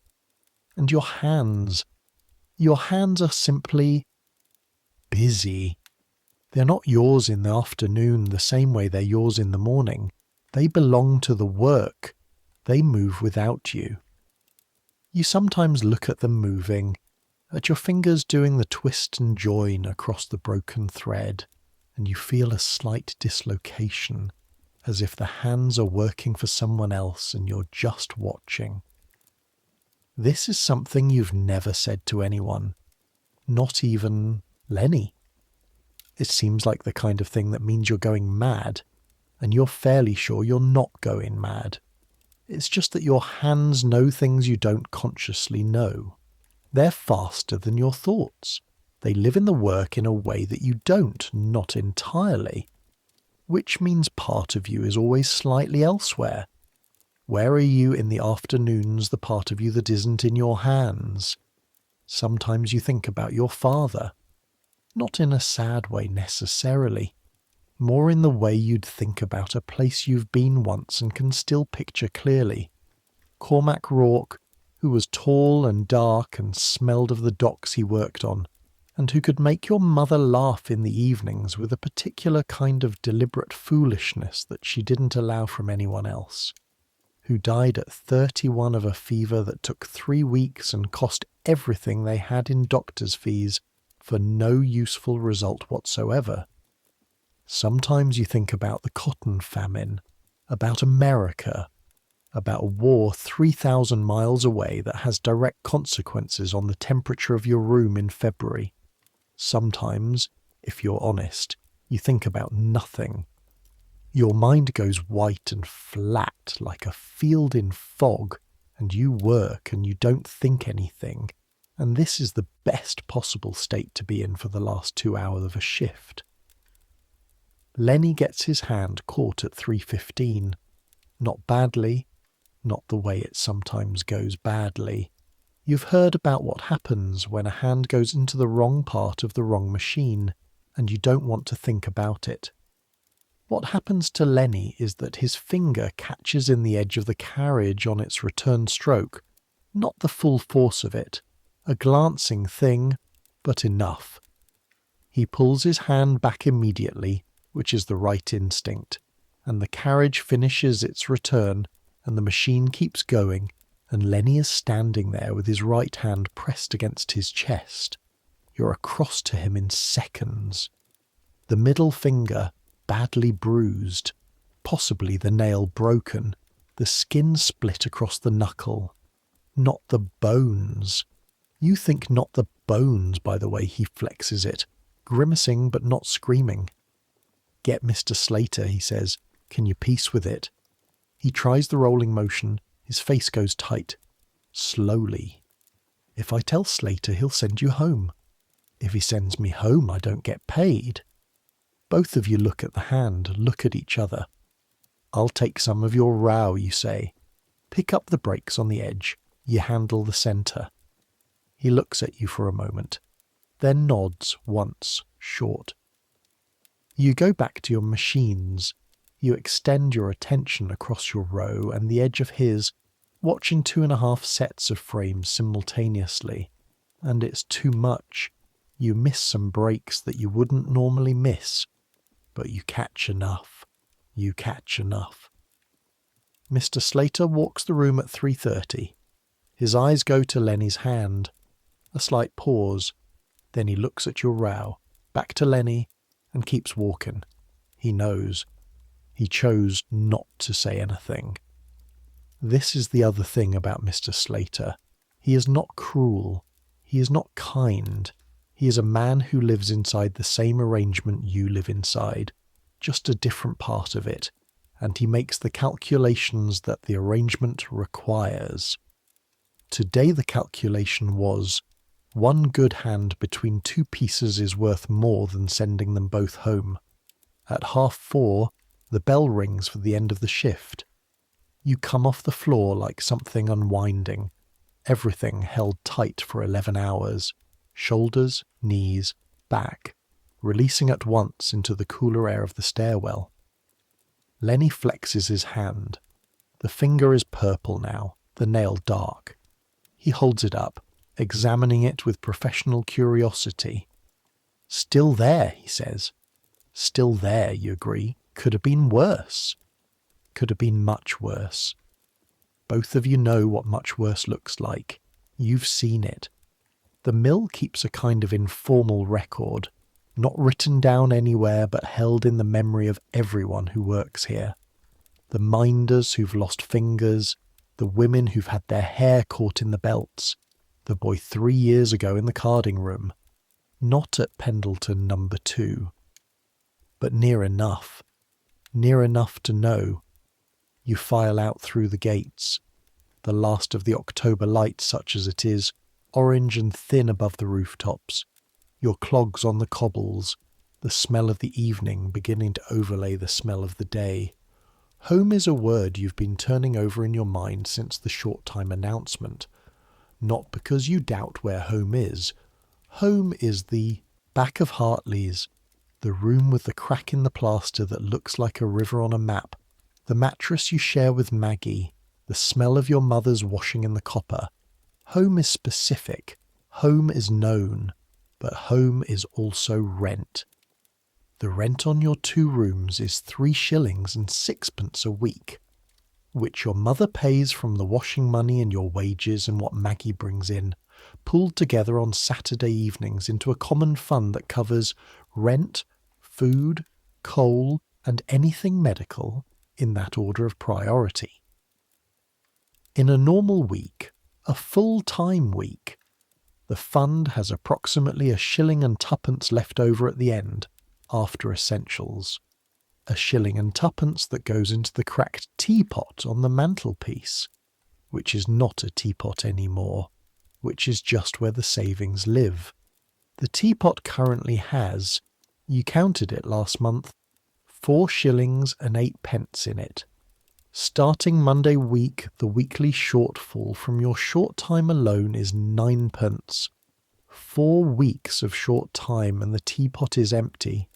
And your hands. Your hands are simply busy. They're not yours in the afternoon the same way they're yours in the morning. They belong to the work. They move without you. You sometimes look at them moving, at your fingers doing the twist and join across the broken thread, and you feel a slight dislocation, as if the hands are working for someone else and you're just watching. This is something you've never said to anyone, not even Lenny. It seems like the kind of thing that means you're going mad, and you're fairly sure you're not going mad. It's just that your hands know things you don't consciously know. They're faster than your thoughts. They live in the work in a way that you don't, not entirely. Which means part of you is always slightly elsewhere. Where are you in the afternoons, the part of you that isn't in your hands? Sometimes you think about your father. Not in a sad way necessarily. More in the way you'd think about a place you've been once and can still picture clearly. Cormac Rourke, who was tall and dark and smelled of the docks he worked on, and who could make your mother laugh in the evenings with a particular kind of deliberate foolishness that she didn't allow from anyone else, who died at 31 of a fever that took 3 weeks and cost everything they had in doctor's fees for no useful result whatsoever. Sometimes you think about the Cotton Famine, about America, about a war 3,000 miles away that has direct consequences on the temperature of your room in February. Sometimes, if you're honest, you think about nothing. Your mind goes white and flat like a field in fog, and you work and you don't think anything, and this is the best possible state to be in for the last 2 hours of a shift. Lenny gets his hand caught at 3:15. Not badly, not the way it sometimes goes badly. You've heard about what happens when a hand goes into the wrong part of the wrong machine, and you don't want to think about it. What happens to Lenny is that his finger catches in the edge of the carriage on its return stroke, not the full force of it, a glancing thing, but enough. He pulls his hand back immediately, which is the right instinct, and the carriage finishes its return, and the machine keeps going, and Lenny is standing there with his right hand pressed against his chest. You're across to him in seconds. The middle finger, badly bruised, possibly the nail broken, the skin split across the knuckle. Not the bones. You think not the bones by the way he flexes it, grimacing but not screaming. "Get Mr. Slater," he says. "Can you piece with it?" He tries the rolling motion. His face goes tight. Slowly. "If I tell Slater, he'll send you home. If he sends me home, I don't get paid." Both of you look at the hand, look at each other. "I'll take some of your row," you say. "Pick up the brakes on the edge. You handle the centre." He looks at you for a moment, then nods once, short. You go back to your machines. You extend your attention across your row and the edge of his, watching 2.5 sets of frames simultaneously. And it's too much. You miss some breaks that you wouldn't normally miss. But you catch enough. You catch enough. Mr. Slater walks the room at 3:30. His eyes go to Lenny's hand. A slight pause. Then he looks at your row, back to Lenny, and keeps walking. He knows. He chose not to say anything. This is the other thing about Mr. Slater. He is not cruel. He is not kind. He is a man who lives inside the same arrangement you live inside, just a different part of it, and he makes the calculations that the arrangement requires. Today the calculation was, 1 good hand between 2 pieces is worth more than sending them both home. At 4:30, the bell rings for the end of the shift. You come off the floor like something unwinding, everything held tight for 11 hours, shoulders, knees, back, releasing at once into the cooler air of the stairwell. Lenny flexes his hand. The finger is purple now, the nail dark. He holds it up, examining it with professional curiosity. Still there, he says. Still there, you agree. Could have been worse. Could have been much worse. Both of you know what much worse looks like. You've seen it. The mill keeps a kind of informal record, not written down anywhere but held in the memory of everyone who works here. The minders who've lost fingers, the women who've had their hair caught in the belts, the boy 3 years ago in the carding room, not at Pendleton number 2, but near enough to know. You file out through the gates, the last of the October light such as it is, orange and thin above the rooftops, your clogs on the cobbles, the smell of the evening beginning to overlay the smell of the day. Home is a word you've been turning over in your mind since the short-time announcement. Not because you doubt where home is. Home is the back of Hartley's, the room with the crack in the plaster that looks like a river on a map, the mattress you share with Maggie, the smell of your mother's washing in the copper. Home is specific. Home is known. But home is also rent. The rent on your 2 rooms is 3 shillings and 6pence a week, which your mother pays from the washing money and your wages and what Maggie brings in, pooled together on Saturday evenings into a common fund that covers rent, food, coal, and anything medical in that order of priority. In a normal week, a full-time week, the fund has approximately 1 shilling and 2pence left over at the end, after essentials. 1 shilling and 2pence that goes into the cracked teapot on the mantelpiece, which is not a teapot anymore, which is just where the savings live. The teapot currently has, you counted it last month, 4 shillings and 8pence in it. Starting Monday week, the weekly shortfall from your short time alone is 9pence. 4 weeks of short time and the teapot is empty.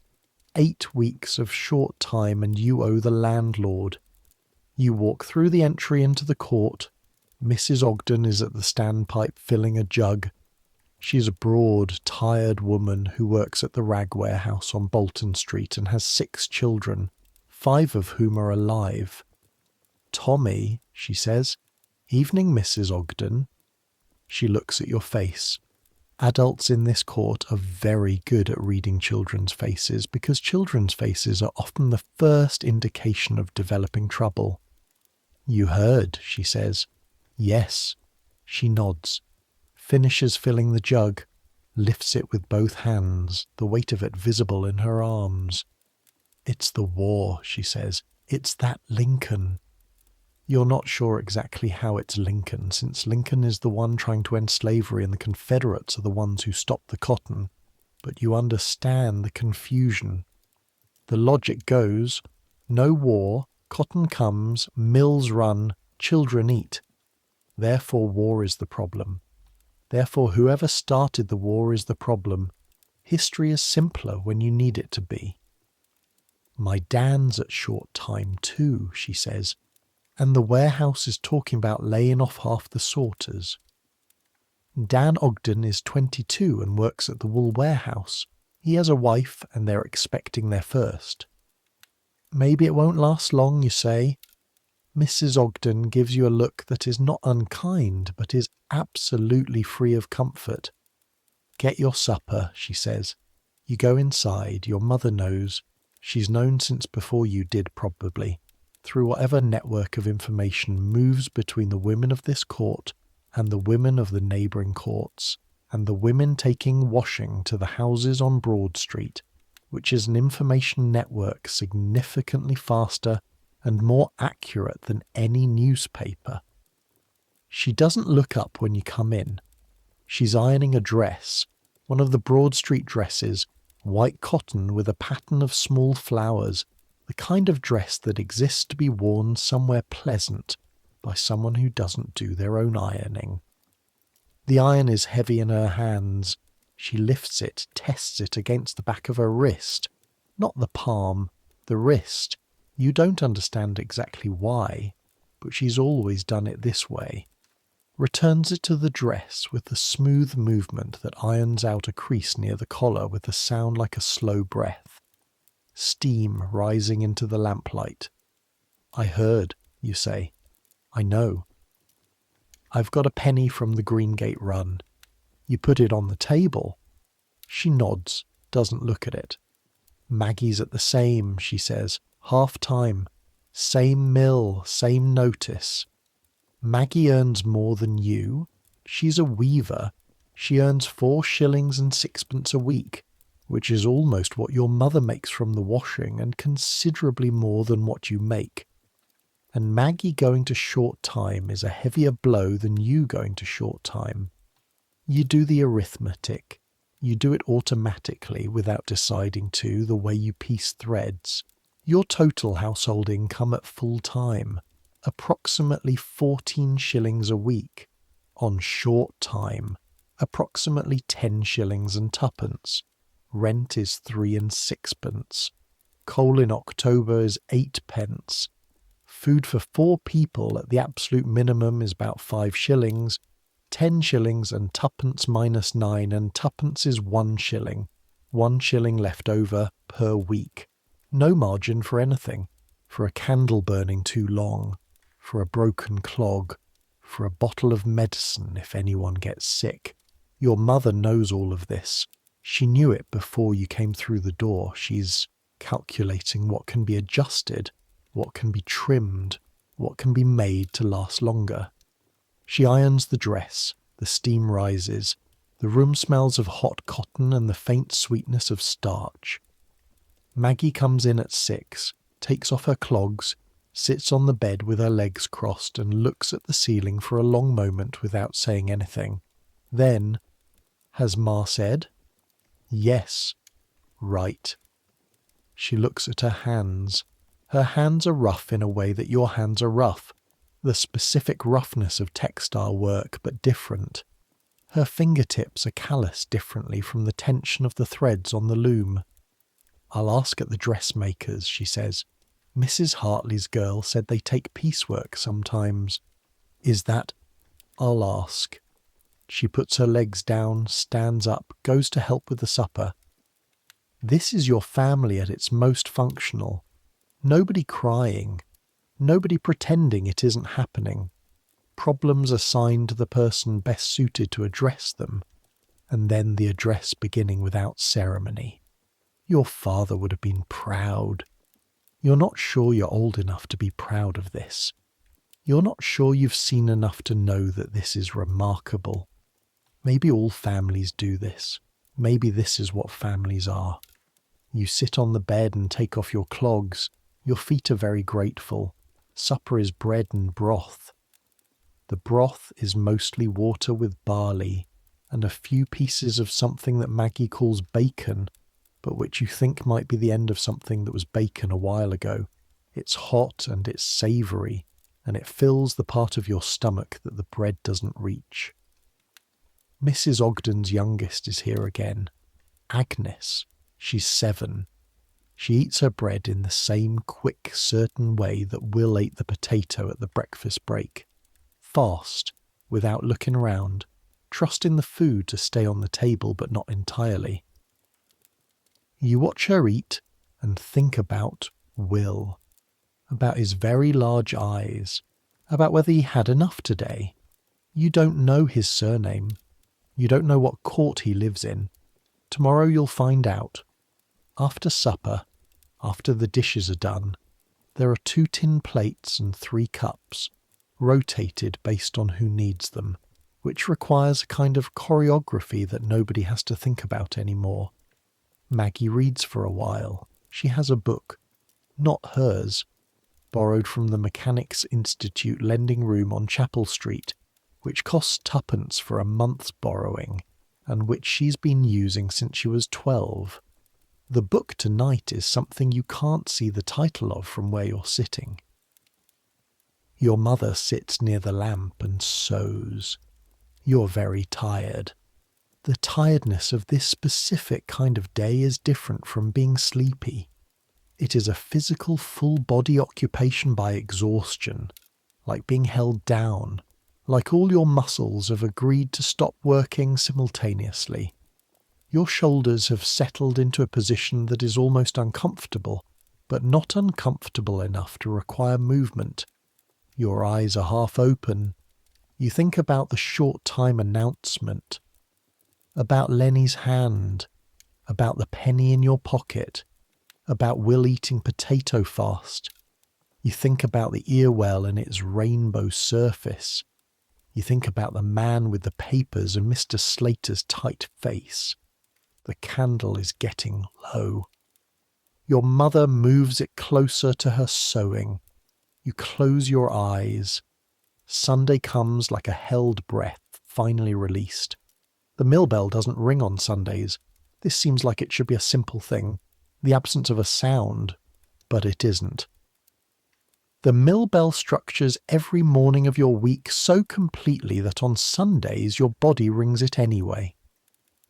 8 weeks of short time and you owe the landlord. You walk through the entry into the court. Mrs. Ogden is at the standpipe filling a jug. She's a broad, tired woman who works at the rag warehouse on Bolton Street and has 6 children, 5 of whom are alive. Tommy, she says. Evening, Mrs. Ogden. She looks at your face. Adults in this court are very good at reading children's faces because children's faces are often the first indication of developing trouble. You heard, she says. Yes. She nods, finishes filling the jug, lifts it with both hands, the weight of it visible in her arms. It's the war, she says. It's that Lincoln. You're not sure exactly how it's Lincoln, since Lincoln is the one trying to end slavery and the Confederates are the ones who stopped the cotton, but you understand the confusion. The logic goes, no war, cotton comes, mills run, children eat. Therefore war is the problem. Therefore whoever started the war is the problem. History is simpler when you need it to be. My Dan's at short time too, she says. And the warehouse is talking about laying off half the sorters. Dan Ogden is 22 and works at the wool warehouse. He has a wife and they're expecting their first. Maybe it won't last long, you say. Mrs. Ogden gives you a look that is not unkind, but is absolutely free of comfort. Get your supper, she says. You go inside, your mother knows. She's known since before you did, probably. Through whatever network of information moves between the women of this court and the women of the neighbouring courts, and the women taking washing to the houses on Broad Street, which is an information network significantly faster and more accurate than any newspaper. She doesn't look up when you come in. She's ironing a dress, one of the Broad Street dresses, white cotton with a pattern of small flowers, the kind of dress that exists to be worn somewhere pleasant by someone who doesn't do their own ironing. The iron is heavy in her hands. She lifts it, tests it against the back of her wrist. Not the palm, the wrist. You don't understand exactly why, but she's always done it this way. returns it to the dress with the smooth movement that irons out a crease near the collar with a sound like a slow breath. Steam rising into the lamplight. I heard, you say. I know. I've got a penny from the Greengate run. You put it on the table. She nods, doesn't look at it. Maggie's at the same, she says, half time. Same mill, same notice. Maggie earns more than you. She's a weaver. She earns 4 shillings and 6pence a week, which is almost what your mother makes from the washing and considerably more than what you make. And Maggie going to short time is a heavier blow than you going to short time. You do the arithmetic. You do it automatically without deciding to, the way you piece threads. Your total household income at full time, approximately 14 shillings a week. On short time, approximately 10 shillings and 2pence. Rent is 3 and 6pence. Coal in October is 8pence. Food for 4 people at the absolute minimum is about 5 shillings. 10 shillings and 2pence minus 9, and 2pence is 1 shilling. 1 shilling left over per week. No margin for anything. For a candle burning too long. For a broken clog. For a bottle of medicine if anyone gets sick. Your mother knows all of this. She knew it before you came through the door. She's calculating what can be adjusted, what can be trimmed, what can be made to last longer. She irons the dress, the steam rises, the room smells of hot cotton and the faint sweetness of starch. Maggie comes in at 6, takes off her clogs, sits on the bed with her legs crossed and looks at the ceiling for a long moment without saying anything. Then, has Ma said? Yes. Right. She looks at her hands. Her hands are rough in a way that your hands are rough. The specific roughness of textile work, but different. Her fingertips are calloused differently from the tension of the threads on the loom. I'll ask at the dressmaker's, she says. Mrs. Hartley's girl said they take piecework sometimes. Is that? I'll ask. She puts her legs down, stands up, goes to help with the supper. This is your family at its most functional. Nobody crying. Nobody pretending it isn't happening. Problems assigned to the person best suited to address them, and then the address beginning without ceremony. Your father would have been proud. You're not sure you're old enough to be proud of this. You're not sure you've seen enough to know that this is remarkable. Maybe all families do this. Maybe this is what families are. You sit on the bed and take off your clogs. Your feet are very grateful. Supper is bread and broth. The broth is mostly water with barley and a few pieces of something that Maggie calls bacon, but which you think might be the end of something that was bacon a while ago. It's hot and it's savoury, and it fills the part of your stomach that the bread doesn't reach. Mrs. Ogden's youngest is here again. Agnes. She's 7. She eats her bread in the same quick, certain way that Will ate the potato at the breakfast break. Fast, without looking round, trusting the food to stay on the table but not entirely. You watch her eat and think about Will, about his very large eyes, about whether he had enough today. You don't know his surname. You don't know what court he lives in. Tomorrow you'll find out. After supper, after the dishes are done, there are 2 tin plates and 3 cups, rotated based on who needs them, which requires a kind of choreography that nobody has to think about anymore. Maggie reads for a while. She has a book, not hers, borrowed from the Mechanics' Institute lending room on Chapel Street, which costs 2pence for a month's borrowing, and which she's been using since she was 12. The book tonight is something you can't see the title of from where you're sitting. Your mother sits near the lamp and sews. You're very tired. The tiredness of this specific kind of day is different from being sleepy. It is a physical full-body occupation by exhaustion, like being held down, like all your muscles have agreed to stop working simultaneously. Your shoulders have settled into a position that is almost uncomfortable, but not uncomfortable enough to require movement. Your eyes are half open. You think about the short time announcement, about Lenny's hand, about the penny in your pocket, about Will eating potato fast. You think about the Irwell and its rainbow surface. You think about the man with the papers and Mr. Slater's tight face. The candle is getting low. Your mother moves it closer to her sewing. You close your eyes. Sunday comes like a held breath, finally released. The mill bell doesn't ring on Sundays. This seems like it should be a simple thing, the absence of a sound, but it isn't. The mill bell structures every morning of your week so completely that on Sundays your body rings it anyway.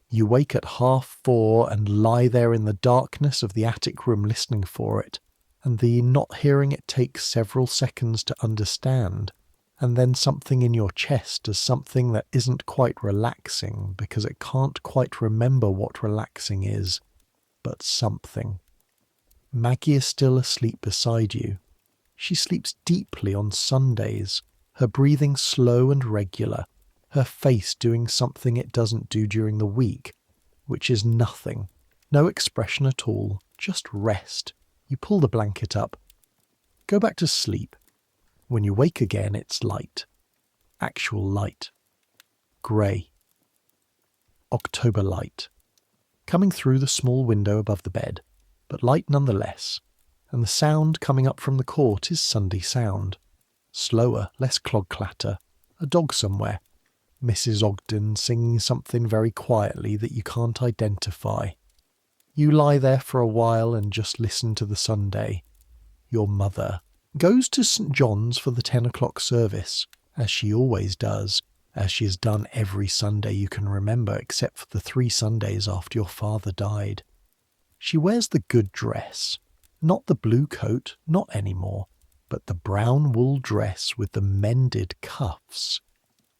You wake at 4:30 and lie there in the darkness of the attic room listening for it, and the not hearing it takes several seconds to understand, and then something in your chest does something that isn't quite relaxing because it can't quite remember what relaxing is, but something. Maggie is still asleep beside you. She sleeps deeply on Sundays, her breathing slow and regular, her face doing something it doesn't do during the week, which is nothing, no expression at all, just rest. You pull the blanket up. Go back to sleep. When you wake again, it's light. Actual light. Grey. October light. Coming through the small window above the bed, but light nonetheless, and the sound coming up from the court is Sunday sound. Slower, less clog clatter, a dog somewhere. Mrs. Ogden singing something very quietly that you can't identify. You lie there for a while and just listen to the Sunday. Your mother goes to St. John's for the 10 o'clock service, as she always does, as she has done every Sunday you can remember except for the 3 Sundays after your father died. She wears the good dress, not the blue coat, not anymore, but the brown wool dress with the mended cuffs.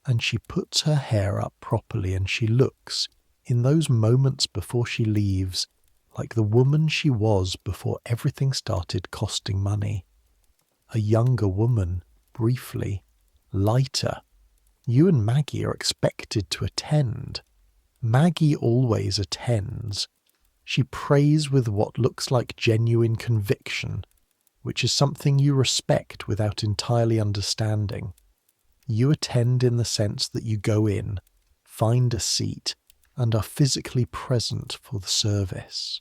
And she puts her hair up properly and she looks, in those moments before she leaves, like the woman she was before everything started costing money. A younger woman, briefly, lighter. You and Maggie are expected to attend. Maggie always attends. She prays with what looks like genuine conviction, which is something you respect without entirely understanding. You attend in the sense that you go in, find a seat, and are physically present for the service.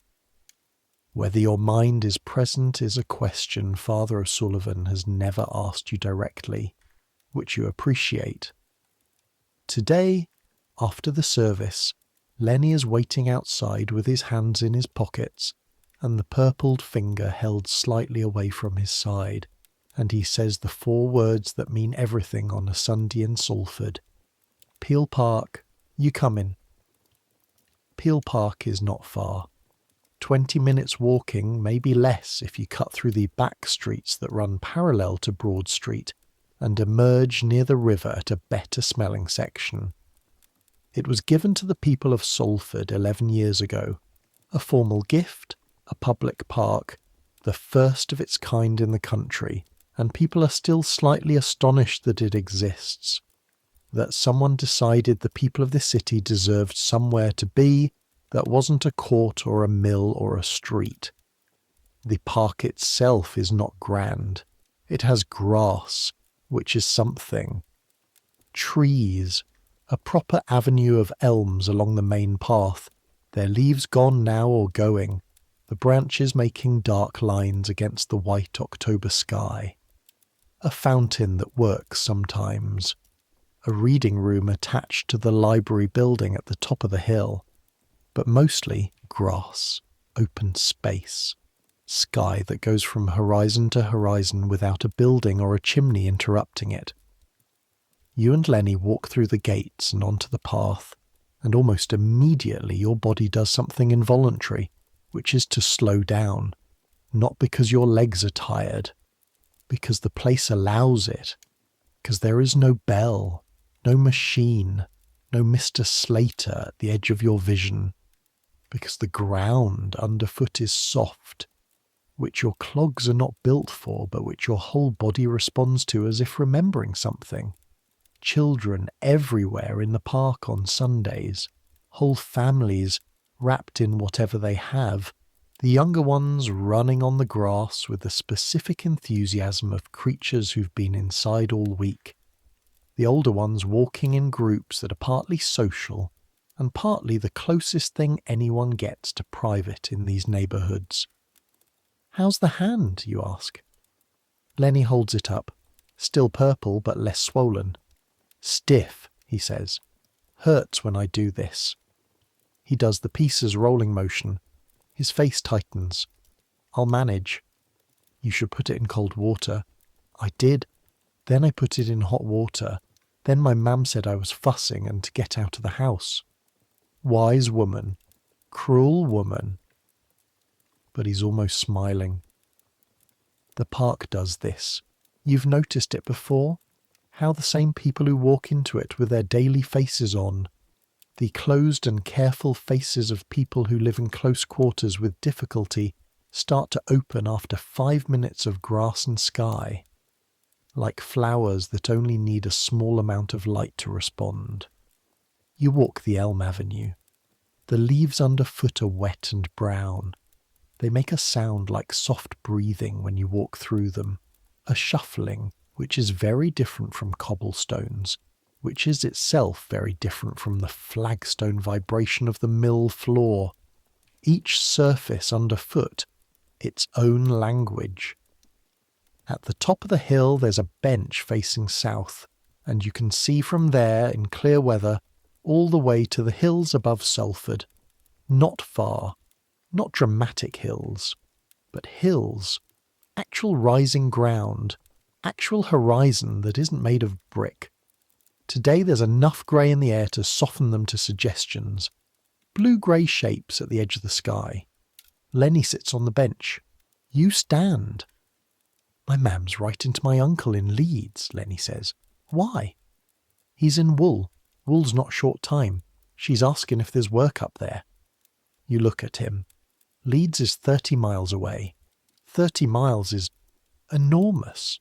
Whether your mind is present is a question Father O'Sullivan has never asked you directly, which you appreciate. Today, after the service, Lenny is waiting outside with his hands in his pockets and the purpled finger held slightly away from his side, and he says the 4 words that mean everything on a Sunday in Salford. Peel Park, you coming? Peel Park is not far. 20 minutes walking, maybe less if you cut through the back streets that run parallel to Broad Street and emerge near the river at a better smelling section. It was given to the people of Salford 11 years ago. A formal gift, a public park, the first of its kind in the country, and people are still slightly astonished that it exists. That someone decided the people of this city deserved somewhere to be that wasn't a court or a mill or a street. The park itself is not grand. It has grass, which is something. Trees, a proper avenue of elms along the main path, their leaves gone now or going, the branches making dark lines against the white October sky. A fountain that works sometimes. A reading room attached to the library building at the top of the hill. But mostly grass, open space, sky that goes from horizon to horizon without a building or a chimney interrupting it. You and Lenny walk through the gates and onto the path, and almost immediately your body does something involuntary, which is to slow down, not because your legs are tired, because the place allows it, because there is no bell, No machine, no Mr. Slater at the edge of your vision, because the ground underfoot is soft, which your clogs are not built for, but which your whole body responds to as if remembering something. Children everywhere in the park on Sundays, whole families wrapped in whatever they have, the younger ones running on the grass with the specific enthusiasm of creatures who've been inside all week, the older ones walking in groups that are partly social and partly the closest thing anyone gets to private in these neighbourhoods. "How's the hand?" you ask. Lenny holds it up, still purple but less swollen. "Stiff," he says. "Hurts when I do this." He does the pieces rolling motion. His face tightens. "I'll manage." "You should put it in cold water." "I did. Then I put it in hot water. Then my mum said I was fussing and to get out of the house." Wise woman. Cruel woman. But he's almost smiling. The park does this. You've noticed it before? How the same people who walk into it with their daily faces on, the closed and careful faces of people who live in close quarters with difficulty, start to open after 5 minutes of grass and sky, like flowers that only need a small amount of light to respond. You walk the elm avenue. The leaves underfoot are wet and brown. They make a sound like soft breathing when you walk through them, a shuffling which is very different from cobblestones, which is itself very different from the flagstone vibration of the mill floor. Each surface underfoot, its own language. At the top of the hill there's a bench facing south, and you can see from there, in clear weather, all the way to the hills above Salford. Not far, not dramatic hills, but hills, actual rising ground, actual horizon that isn't made of brick. Today there's enough grey in the air to soften them to suggestions. Blue-grey shapes at the edge of the sky. Lenny sits on the bench. You stand. "My mam's writing to my uncle in Leeds," Lenny says. "Why?" "He's in Wool. Wool's not short time. She's asking if there's work up there." You look at him. Leeds is 30 miles away. 30 miles is enormous.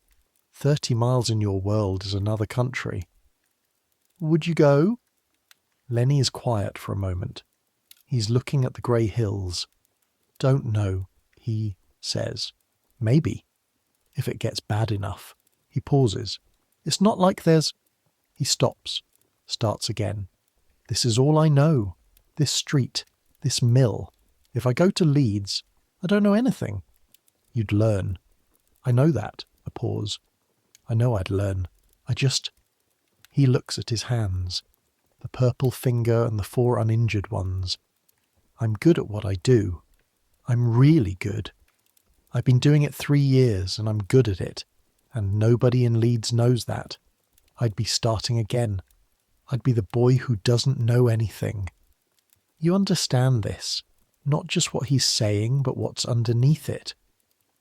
30 miles in your world is another country. "Would you go?" Lenny is quiet for a moment. He's looking at the grey hills. "Don't know," he says. "Maybe. If it gets bad enough." He pauses. "It's not like there's—" He stops, starts again. "This is all I know. This street, this mill. If I go to Leeds, I don't know anything." "You'd learn." "I know that." A pause. "I know I'd learn. I just—" He looks at his hands, the purple finger and the 4 uninjured ones. "I'm good at what I do. I'm really good. I've been doing it 3 years and I'm good at it, and nobody in Leeds knows that. I'd be starting again. I'd be the boy who doesn't know anything." You understand this, not just what he's saying, but what's underneath it,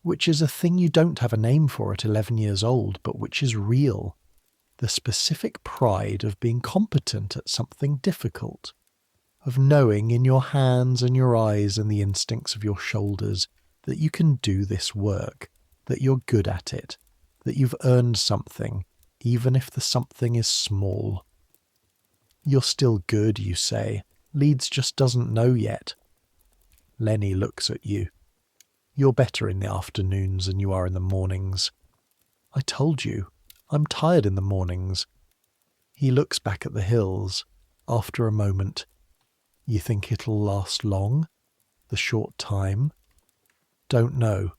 which is a thing you don't have a name for at 11 years old, but which is real. The specific pride of being competent at something difficult, of knowing in your hands and your eyes and the instincts of your shoulders that you can do this work, that you're good at it, that you've earned something, even if the something is small. "You're still good," you say. "Leeds just doesn't know yet." Lenny looks at you. "You're better in the afternoons than you are in the mornings." "I told you, I'm tired in the mornings." He looks back at the hills. After a moment, "You think it'll last long? The short time?" "Don't know.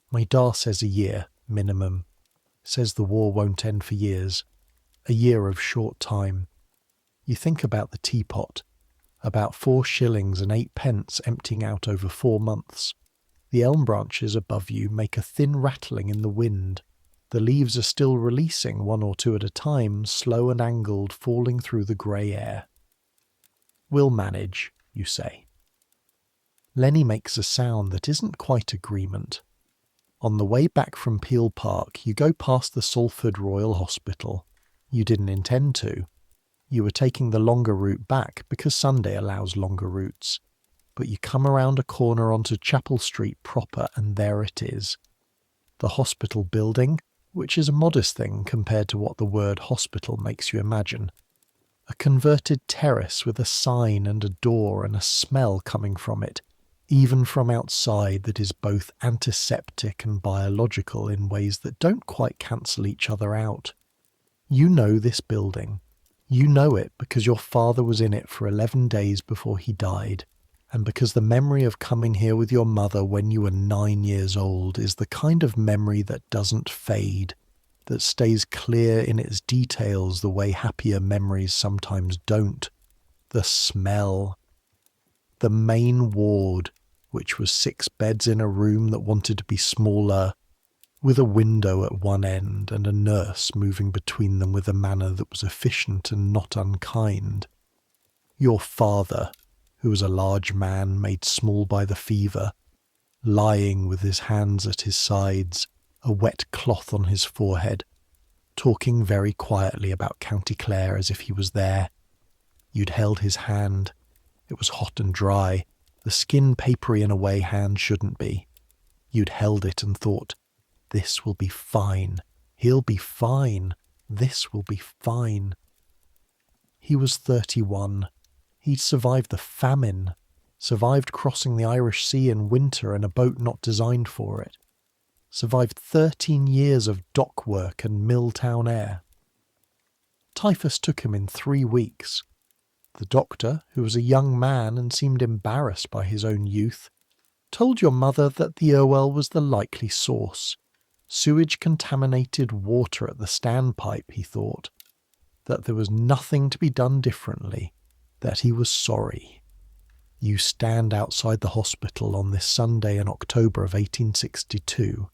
My da says a year, minimum. Says the war won't end for years. A year of short time." You think about the teapot, about 4 shillings and 8 pence emptying out over 4 months. The elm branches above you make a thin rattling in the wind. The leaves are still releasing 1 or 2 at a time, slow and angled, falling through the grey air. "We'll manage," you say. Lenny makes a sound that isn't quite agreement. On the way back from Peel Park, you go past the Salford Royal Hospital. You didn't intend to. You were taking the longer route back because Sunday allows longer routes. But you come around a corner onto Chapel Street proper, and there it is. The hospital building, which is a modest thing compared to what the word hospital makes you imagine. A converted terrace with a sign and a door and a smell coming from it, even from outside, that is both antiseptic and biological in ways that don't quite cancel each other out. You know this building. You know it because your father was in it for 11 days before he died, and because the memory of coming here with your mother when you were 9 years old is the kind of memory that doesn't fade, that stays clear in its details the way happier memories sometimes don't. The smell. The main ward, which was 6 beds in a room that wanted to be smaller, with a window at one end and a nurse moving between them with a manner that was efficient and not unkind. Your father, who was a large man made small by the fever, lying with his hands at his sides, a wet cloth on his forehead, talking very quietly about County Clare as if he was there. You'd held his hand. It was hot and dry, the skin papery in a way hands shouldn't be. You'd held it and thought, this will be fine. He'll be fine. This will be fine. He was 31. He'd survived the famine, survived crossing the Irish Sea in winter in a boat not designed for it, survived 13 years of dock work and mill-town air. Typhus took him in 3 weeks. The doctor, who was a young man and seemed embarrassed by his own youth, told your mother that the Irwell was the likely source. Sewage-contaminated water at the standpipe, he thought. That there was nothing to be done differently. That he was sorry. You stand outside the hospital on this Sunday in October of 1862,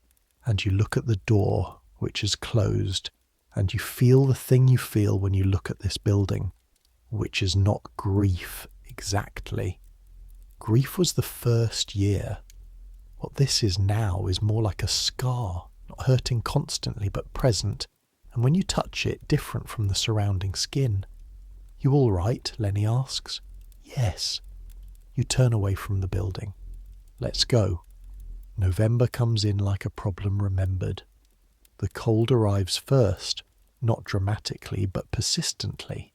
and you look at the door, which is closed, and you feel the thing you feel when you look at this building, which is not grief exactly. Grief was the first year. What this is now is more like a scar, not hurting constantly but present, and when you touch it, different from the surrounding skin. You all right? Lenny asks. Yes. You turn away from the building. Let's go. November comes in like a problem remembered. The cold arrives first, not dramatically but persistently.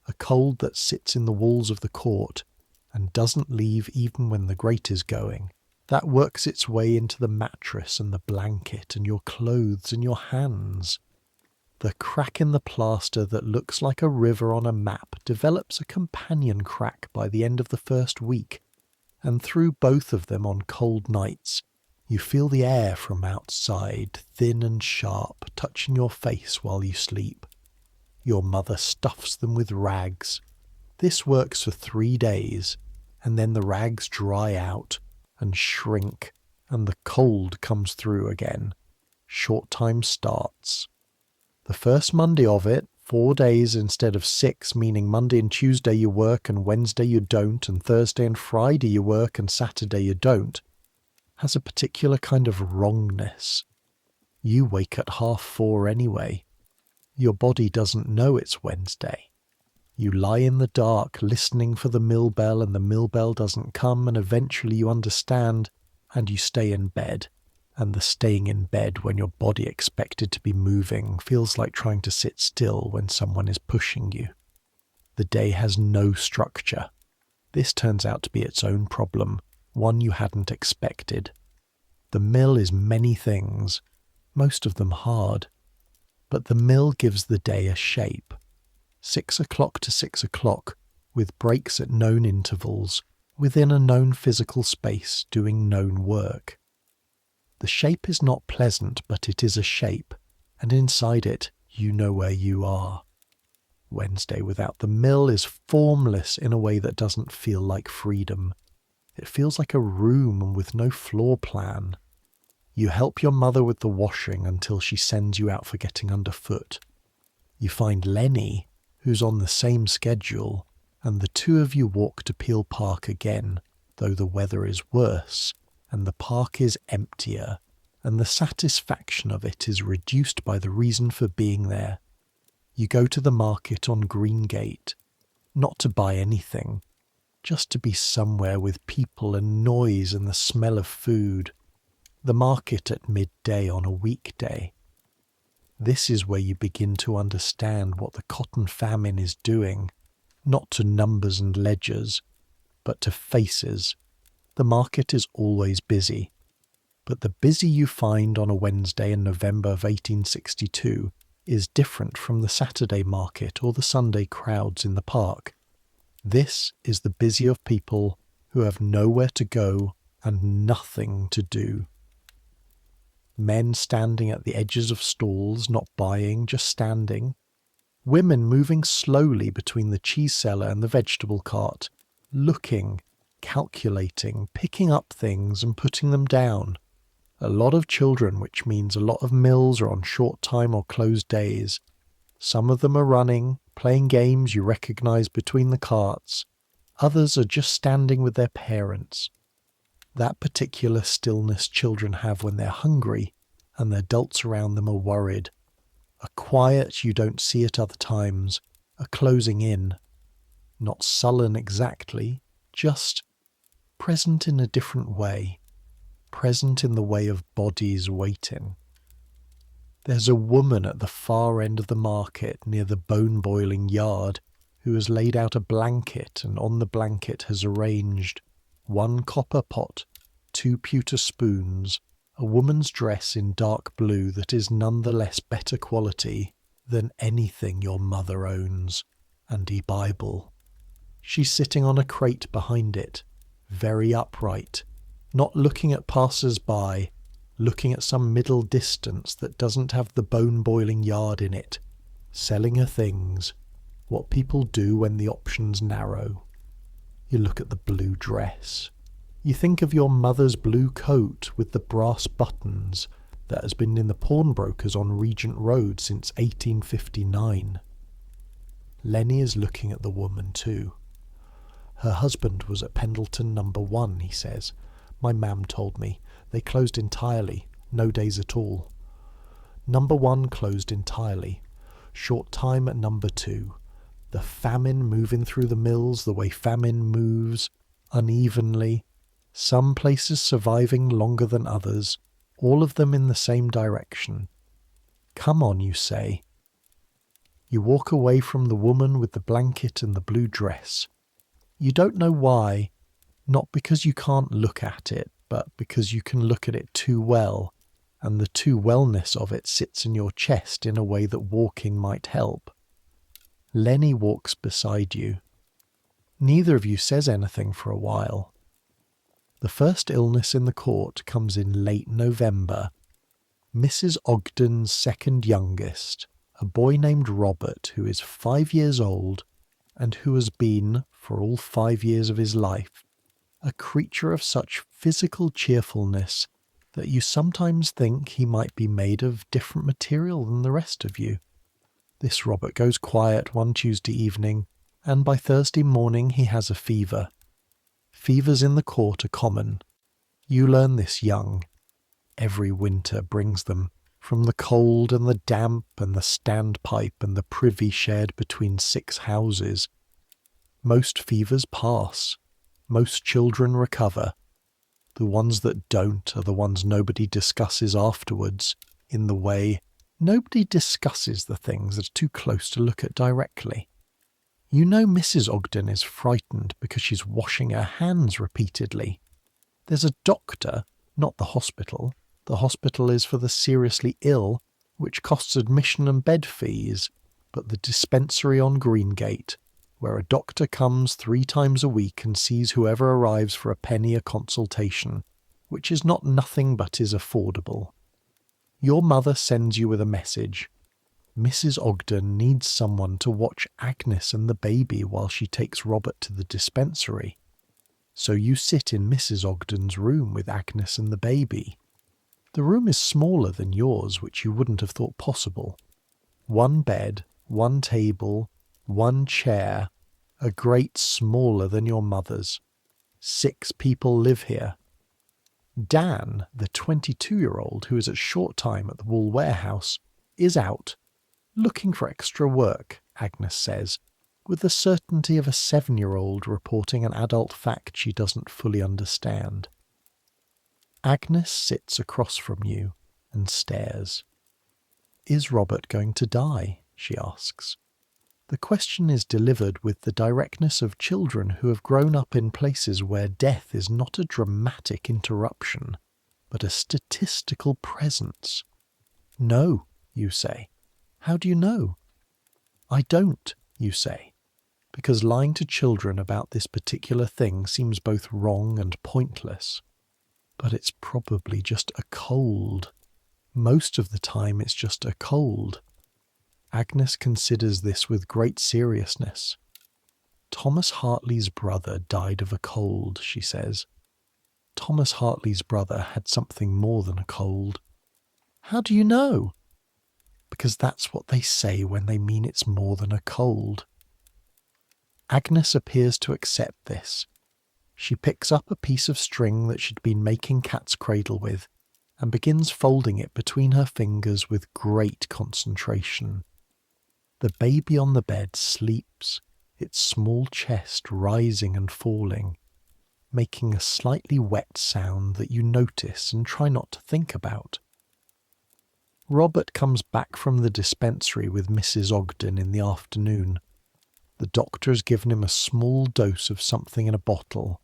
A cold that sits in the walls of the court and doesn't leave even when the grate is going. That works its way into the mattress and the blanket and your clothes and your hands. The crack in the plaster that looks like a river on a map develops a companion crack by the end of the first week, and through both of them on cold nights, you feel the air from outside, thin and sharp, touching your face while you sleep. Your mother stuffs them with rags. This works for 3 days, and then the rags dry out and shrink, and the cold comes through again. Short time starts. The first Monday of it, 4 days instead of 6, meaning Monday and Tuesday you work and Wednesday you don't, and Thursday and Friday you work and Saturday you don't, has a particular kind of wrongness. You wake at 4:30 anyway. Your body doesn't know it's Wednesday. You lie in the dark listening for the mill bell, and the mill bell doesn't come, and eventually you understand and you stay in bed. And the staying in bed when your body expected to be moving feels like trying to sit still when someone is pushing you. The day has no structure. This turns out to be its own problem, one you hadn't expected. The mill is many things, most of them hard. But the mill gives the day a shape. 6 o'clock to 6 o'clock, with breaks at known intervals, within a known physical space, doing known work. The shape is not pleasant, but it is a shape, and inside it, you know where you are. Wednesday without the mill is formless in a way that doesn't feel like freedom. It feels like a room with no floor plan. You help your mother with the washing until she sends you out for getting underfoot. You find Lenny, who's on the same schedule, and the two of you walk to Peel Park again, though the weather is worse, and the park is emptier, and the satisfaction of it is reduced by the reason for being there. You go to the market on Greengate, not to buy anything, just to be somewhere with people and noise and the smell of food. The market at midday on a weekday. This is where you begin to understand what the cotton famine is doing, not to numbers and ledgers, but to faces. The market is always busy, but the busy you find on a Wednesday in November of 1862 is different from the Saturday market or the Sunday crowds in the park. This is the busy of people who have nowhere to go and nothing to do. Men standing at the edges of stalls, not buying, just standing. Women moving slowly between the cheese seller and the vegetable cart, looking, calculating, picking up things and putting them down. A lot of children, which means a lot of mills are on short time or closed days. Some of them are running, playing games you recognise between the carts. Others are just standing with their parents. That particular stillness children have when they're hungry and the adults around them are worried. A quiet you don't see at other times, a closing in. Not sullen exactly, just present in a different way. Present in the way of bodies waiting. There's a woman at the far end of the market near the bone-boiling yard who has laid out a blanket and on the blanket has arranged 1 copper pot, 2 pewter spoons, a woman's dress in dark blue that is nonetheless better quality than anything your mother owns, and a Bible. She's sitting on a crate behind it, very upright, not looking at passers-by, looking at some middle distance that doesn't have the bone-boiling yard in it, selling her things, what people do when the options narrow. You look at the blue dress. You think of your mother's blue coat with the brass buttons that has been in the pawnbrokers on Regent Road since 1859. Lenny is looking at the woman too. Her husband was at Pendleton number 1, he says. My mam told me. They closed entirely, no days at all. Number 1 closed entirely. Short time at number 2. The famine moving through the mills the way famine moves, unevenly. Some places surviving longer than others, all of them in the same direction. Come on, you say. You walk away from the woman with the blanket and the blue dress. You don't know why, not because you can't look at it, but because you can look at it too well, and the too wellness of it sits in your chest in a way that walking might help. Lenny walks beside you. Neither of you says anything for a while. The first illness in the court comes in late November. Mrs. Ogden's second youngest, a boy named Robert, who is 5 years old, and who has been, for all 5 years of his life, a creature of such physical cheerfulness that you sometimes think he might be made of different material than the rest of you. This Robert goes quiet one Tuesday evening, and by Thursday morning he has a fever. Fevers in the court are common. You learn this young. Every winter brings them, from the cold and the damp and the standpipe and the privy shared between 6 houses. Most fevers pass. Most children recover. The ones that don't are the ones nobody discusses afterwards, in the way nobody discusses the things that are too close to look at directly. You know Mrs. Ogden is frightened because she's washing her hands repeatedly. There's a doctor, not the hospital. The hospital is for the seriously ill, which costs admission and bed fees, but the dispensary on Greengate, where a doctor comes 3 times a week and sees whoever arrives for a penny a consultation, which is not nothing but is affordable. Your mother sends you with a message. Mrs. Ogden needs someone to watch Agnes and the baby while she takes Robert to the dispensary. So you sit in Mrs. Ogden's room with Agnes and the baby. The room is smaller than yours, which you wouldn't have thought possible. 1 bed, 1 table, 1 chair, a grate smaller than your mother's. 6 people live here. Dan, the 22-year-old who is at short time at the wool warehouse, is out. Looking for extra work, Agnes says, with the certainty of a 7-year-old reporting an adult fact she doesn't fully understand. Agnes sits across from you and stares. Is Robert going to die? She asks. The question is delivered with the directness of children who have grown up in places where death is not a dramatic interruption, but a statistical presence. No, you say. How do you know? I don't, you say, because lying to children about this particular thing seems both wrong and pointless. But it's probably just a cold. Most of the time it's just a cold. Agnes considers this with great seriousness. Thomas Hartley's brother died of a cold, she says. Thomas Hartley's brother had something more than a cold. How do you know? Because that's what they say when they mean it's more than a cold. Agnes appears to accept this. She picks up a piece of string that she'd been making Cat's cradle with and begins folding it between her fingers with great concentration. The baby on the bed sleeps, its small chest rising and falling, making a slightly wet sound that you notice and try not to think about. Robert comes back from the dispensary with Mrs. Ogden in the afternoon. The doctor has given him a small dose of something in a bottle,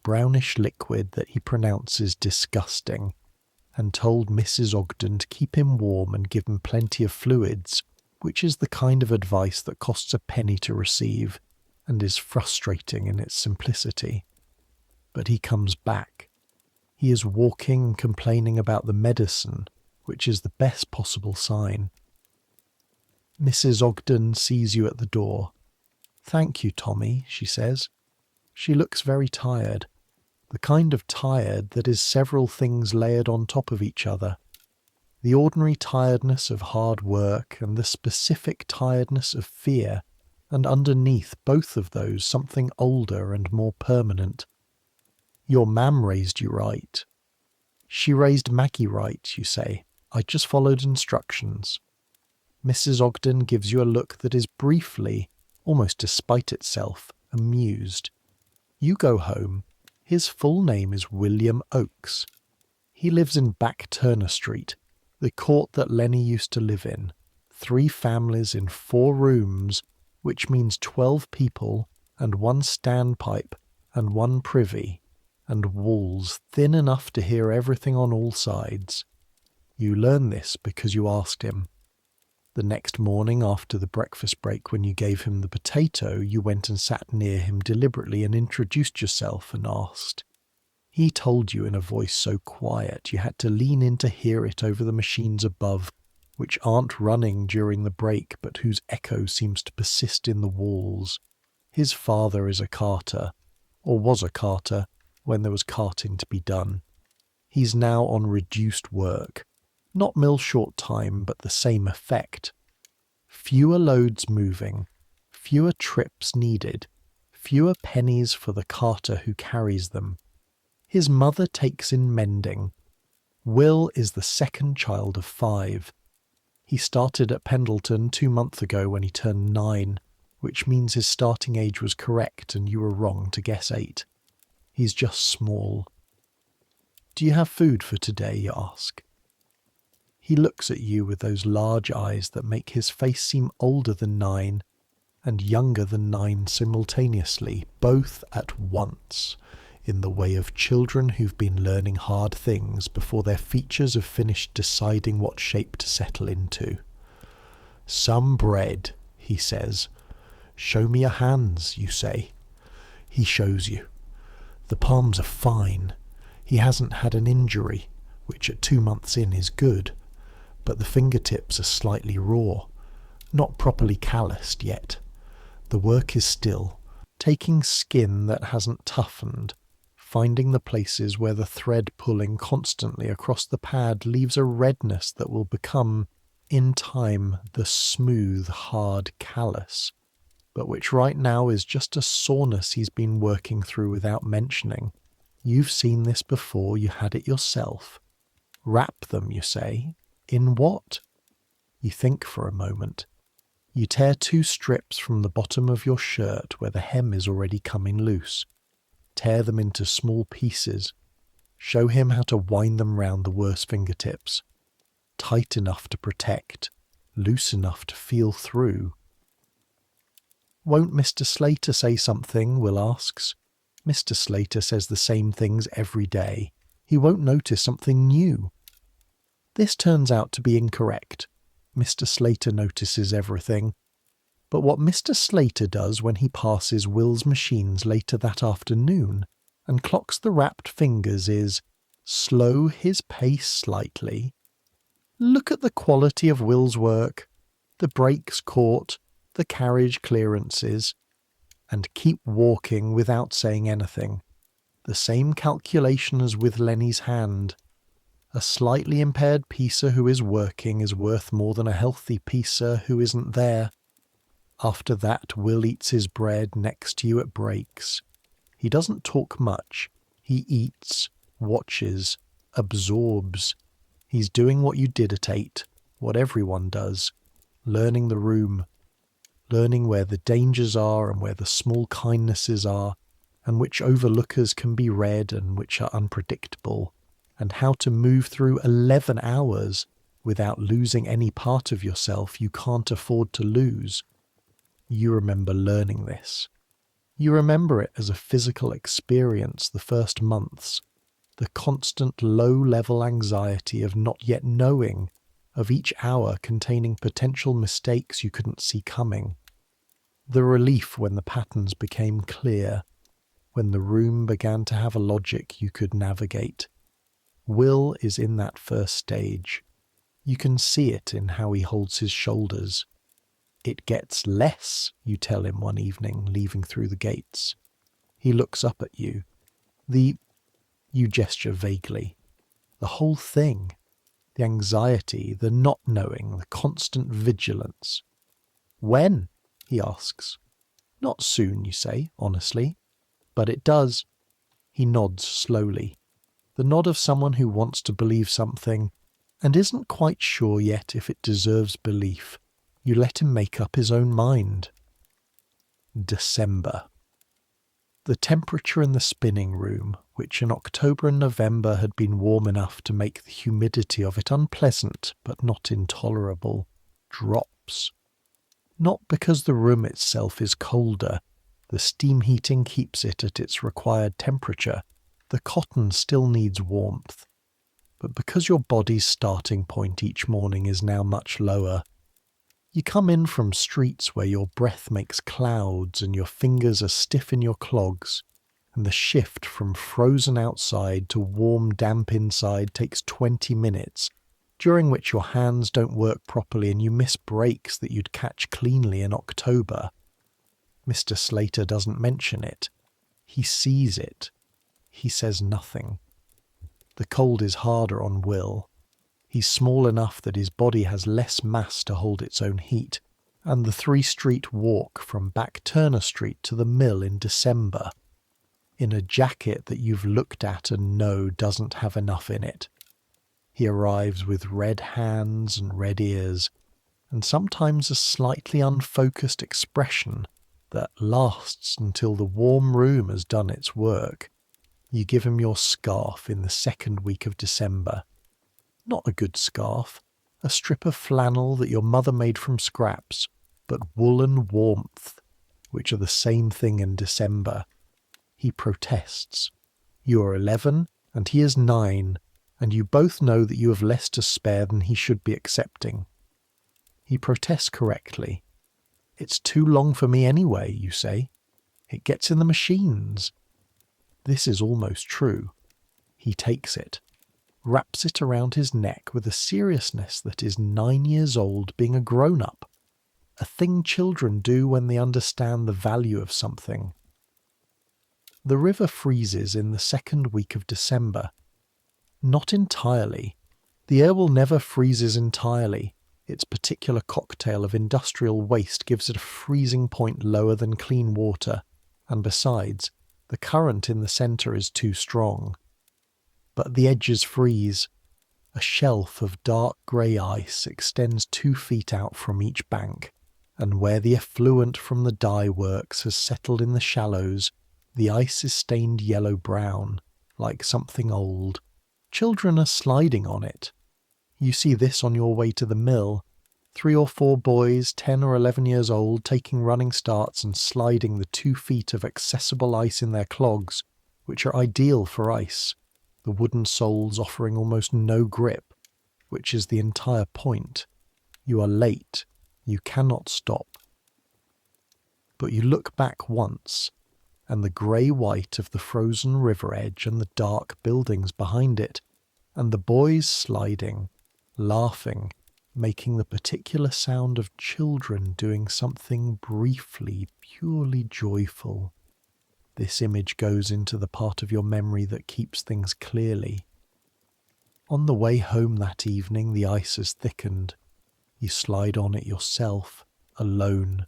brownish liquid that he pronounces disgusting, and told Mrs. Ogden to keep him warm and give him plenty of fluids, which is the kind of advice that costs a penny to receive and is frustrating in its simplicity. But he comes back. He is walking and complaining about the medicine, which is the best possible sign. Mrs. Ogden sees you at the door. Thank you, Tommy, she says. She looks very tired, the kind of tired that is several things layered on top of each other. The ordinary tiredness of hard work and the specific tiredness of fear, and underneath both of those something older and more permanent. Your mam raised you right. She raised Maggie right, you say. I just followed instructions. Mrs. Ogden gives you a look that is briefly, almost despite itself, amused. You go home. His full name is William Oakes. He lives in Back Turner Street, the court that Lenny used to live in. 3 families in 4 rooms, which means 12 people, and 1 standpipe, and 1 privy, and walls thin enough to hear everything on all sides. You learn this because you asked him. The next morning after the breakfast break, when you gave him the potato, you went and sat near him deliberately and introduced yourself and asked. He told you in a voice so quiet you had to lean in to hear it over the machines above, which aren't running during the break but whose echo seems to persist in the walls. His father is a carter, or was a carter, when there was carting to be done. He's now on reduced work. Not mill short time, but the same effect. Fewer loads moving, fewer trips needed, fewer pennies for the carter who carries them. His mother takes in mending. Will is the second child of 5. He started at Pendleton 2 months ago when he turned 9, which means his starting age was correct and you were wrong to guess 8. He's just small. Do you have food for today, you ask? He looks at you with those large eyes that make his face seem older than 9 and younger than 9 simultaneously, both at once, in the way of children who've been learning hard things before their features have finished deciding what shape to settle into. Some bread, he says. Show me your hands, you say. He shows you. The palms are fine. He hasn't had an injury, which at 2 months in is good. But the fingertips are slightly raw, not properly calloused yet. The work is still, taking skin that hasn't toughened, finding the places where the thread pulling constantly across the pad leaves a redness that will become, in time, the smooth, hard callus, but which right now is just a soreness he's been working through without mentioning. You've seen this before, you had it yourself. Wrap them, you say. In what? You think for a moment. You tear 2 strips from the bottom of your shirt where the hem is already coming loose. Tear them into small pieces. Show him how to wind them round the worst fingertips. Tight enough to protect, loose enough to feel through. "Won't Mr. Slater say something?" Will asks. Mr. Slater says the same things every day. He won't notice something new. This turns out to be incorrect. Mr. Slater notices everything. But what Mr. Slater does when he passes Will's machines later that afternoon and clocks the wrapped fingers is slow his pace slightly. Look at the quality of Will's work, the brakes caught, the carriage clearances, and keep walking without saying anything. The same calculation as with Lenny's hand. A slightly impaired piecer who is working is worth more than a healthy piecer who isn't there. After that, Will eats his bread next to you at breaks. He doesn't talk much. He eats, watches, absorbs. He's doing what you did at 8, what everyone does, learning the room, learning where the dangers are and where the small kindnesses are, and which overlookers can be read and which are unpredictable, and how to move through 11 hours without losing any part of yourself you can't afford to lose. You remember learning this. You remember it as a physical experience the first months, the constant low-level anxiety of not yet knowing, of each hour containing potential mistakes you couldn't see coming. The relief when the patterns became clear, when the room began to have a logic you could navigate. Will is in that first stage. You can see it in how he holds his shoulders. It gets less, you tell him one evening, leaving through the gates. He looks up at you. You gesture vaguely. The whole thing. The anxiety, the not knowing, the constant vigilance. "When?" he asks. "Not soon," you say, honestly. "But it does." He nods slowly. The nod of someone who wants to believe something and isn't quite sure yet if it deserves belief. You let him make up his own mind. December. The temperature in the spinning room, which in October and November had been warm enough to make the humidity of it unpleasant but not intolerable, drops. Not because the room itself is colder. The steam heating keeps it at its required temperature. The cotton still needs warmth. But because your body's starting point each morning is now much lower. You come in from streets where your breath makes clouds and your fingers are stiff in your clogs, and the shift from frozen outside to warm, damp inside takes 20 minutes, during which your hands don't work properly and you miss breaks that you'd catch cleanly in October. Mr. Slater doesn't mention it. He sees it. He says nothing. The cold is harder on Will. He's small enough that his body has less mass to hold its own heat, and the 3-street walk from back Turner Street to the mill in December, in a jacket that you've looked at and know doesn't have enough in it. He arrives with red hands and red ears, and sometimes a slightly unfocused expression that lasts until the warm room has done its work. You give him your scarf in the 2nd week of December. Not a good scarf, a strip of flannel that your mother made from scraps, but woolen warmth, which are the same thing in December. He protests. You are 11 and he is 9, and you both know that you have less to spare than he should be accepting. He protests correctly. "It's too long for me anyway," you say. "It gets in the machines." This is almost true. He takes it, wraps it around his neck with a seriousness that is 9 years old being a grown-up, a thing children do when they understand the value of something. The river freezes in the 2nd week of December. Not entirely. The Irwell never freezes entirely. Its particular cocktail of industrial waste gives it a freezing point lower than clean water, and besides, the current in the centre is too strong. But the edges freeze. A shelf of dark grey ice extends 2 feet out from each bank, and where the effluent from the dye works has settled in the shallows, the ice is stained yellow-brown, like something old. Children are sliding on it. You see this on your way to the mill. 3 or 4 boys, 10 or 11 years old, taking running starts and sliding the 2 feet of accessible ice in their clogs, which are ideal for ice, the wooden soles offering almost no grip, which is the entire point. You are late. You cannot stop. But you look back once, and the grey-white of the frozen river edge and the dark buildings behind it, and the boys sliding, laughing, making the particular sound of children doing something briefly, purely joyful. This image goes into the part of your memory that keeps things clearly. On the way home that evening, the ice has thickened. You slide on it yourself, alone.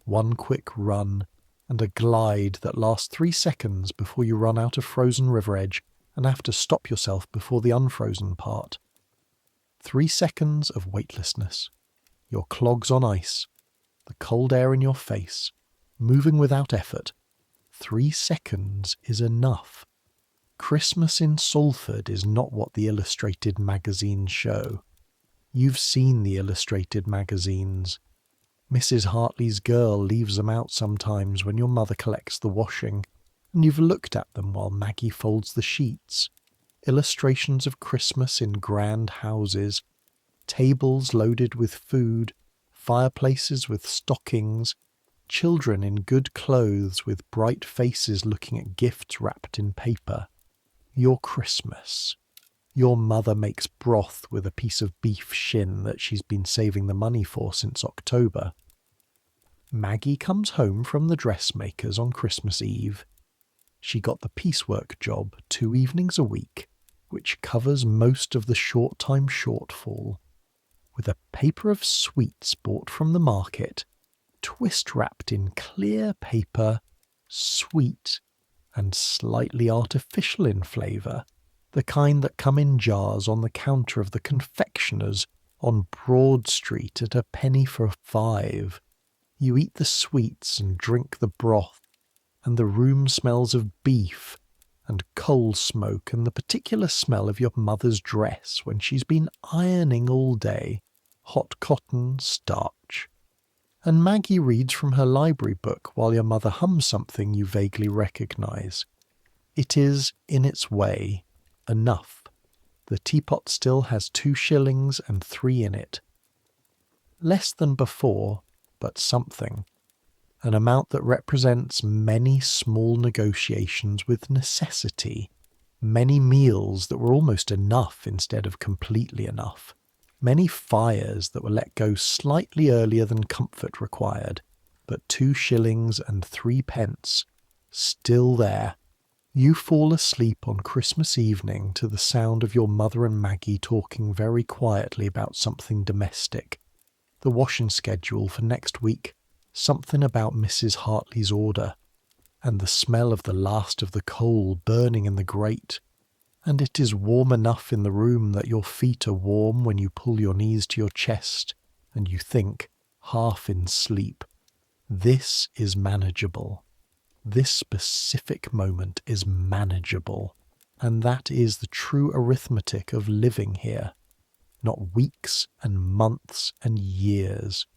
1 quick run, and a glide that lasts 3 seconds before you run out of frozen river edge and have to stop yourself before the unfrozen part. 3 seconds of weightlessness, your clogs on ice, the cold air in your face, moving without effort. 3 seconds is enough. Christmas in Salford is not what the illustrated magazines show. You've seen the illustrated magazines. Mrs. Hartley's girl leaves them out sometimes when your mother collects the washing, and you've looked at them while Maggie folds the sheets. Illustrations of Christmas in grand houses, tables loaded with food, fireplaces with stockings, children in good clothes with bright faces looking at gifts wrapped in paper. Your Christmas. Your mother makes broth with a piece of beef shin that she's been saving the money for since October. Maggie comes home from the dressmaker's on Christmas Eve. She got the piecework job 2 evenings a week, which covers most of the short-time shortfall, with a paper of sweets bought from the market, twist-wrapped in clear paper, sweet and slightly artificial in flavour, the kind that come in jars on the counter of the confectioner's on Broad Street at a penny for 5. You eat the sweets and drink the broth, and the room smells of beef and coal smoke and the particular smell of your mother's dress when she's been ironing all day, hot cotton, starch. And Maggie reads from her library book while your mother hums something you vaguely recognise. It is, in its way, enough. The teapot still has 2 shillings and 3 in it. Less than before, but something. An amount that represents many small negotiations with necessity, many meals that were almost enough instead of completely enough, many fires that were let go slightly earlier than comfort required, but 2 shillings and 3 pence, still there. You fall asleep on Christmas evening to the sound of your mother and Maggie talking very quietly about something domestic, the washing schedule for next week, something about Mrs. Hartley's order, and the smell of the last of the coal burning in the grate. And it is warm enough in the room that your feet are warm when you pull your knees to your chest, and you think, half in sleep, this is manageable. This specific moment is manageable, and that is the true arithmetic of living here. Not weeks and months and years.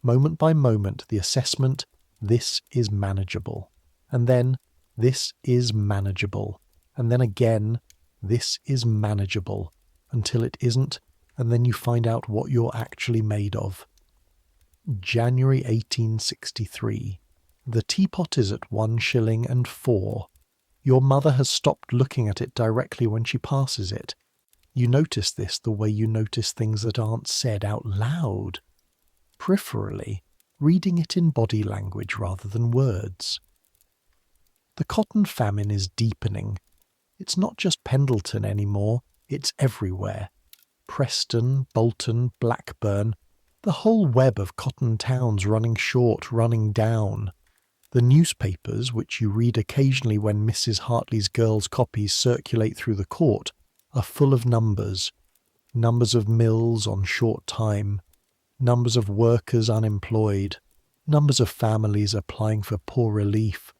Moment by moment, the assessment, this is manageable. And then, this is manageable. And then again, this is manageable. Until it isn't, and then you find out what you're actually made of. January 1863. The teapot is at 1 shilling and 4. Your mother has stopped looking at it directly when she passes it. You notice this the way you notice things that aren't said out loud. Peripherally, reading it in body language rather than words. The Cotton Famine is deepening. It's not just Pendleton anymore, it's everywhere. Preston, Bolton, Blackburn, the whole web of cotton towns running short, running down. The newspapers, which you read occasionally when Mrs. Hartley's girls' copies circulate through the court, are full of numbers. numbers of mills on short time, numbers of workers unemployed, numbers of families applying for poor relief.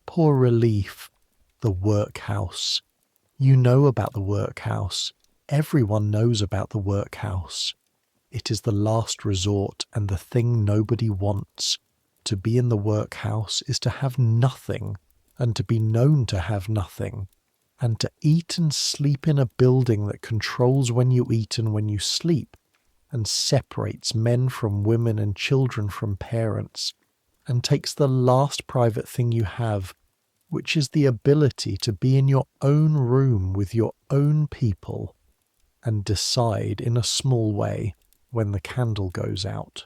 Poor relief. The workhouse. You know about the workhouse. Everyone knows about the workhouse. It is the last resort and the thing nobody wants. To be in the workhouse is to have nothing, and to be known to have nothing, and to eat and sleep in a building that controls when you eat and when you sleep, and separates men from women and children from parents, and takes the last private thing you have, which is the ability to be in your own room with your own people, and decide in a small way when the candle goes out.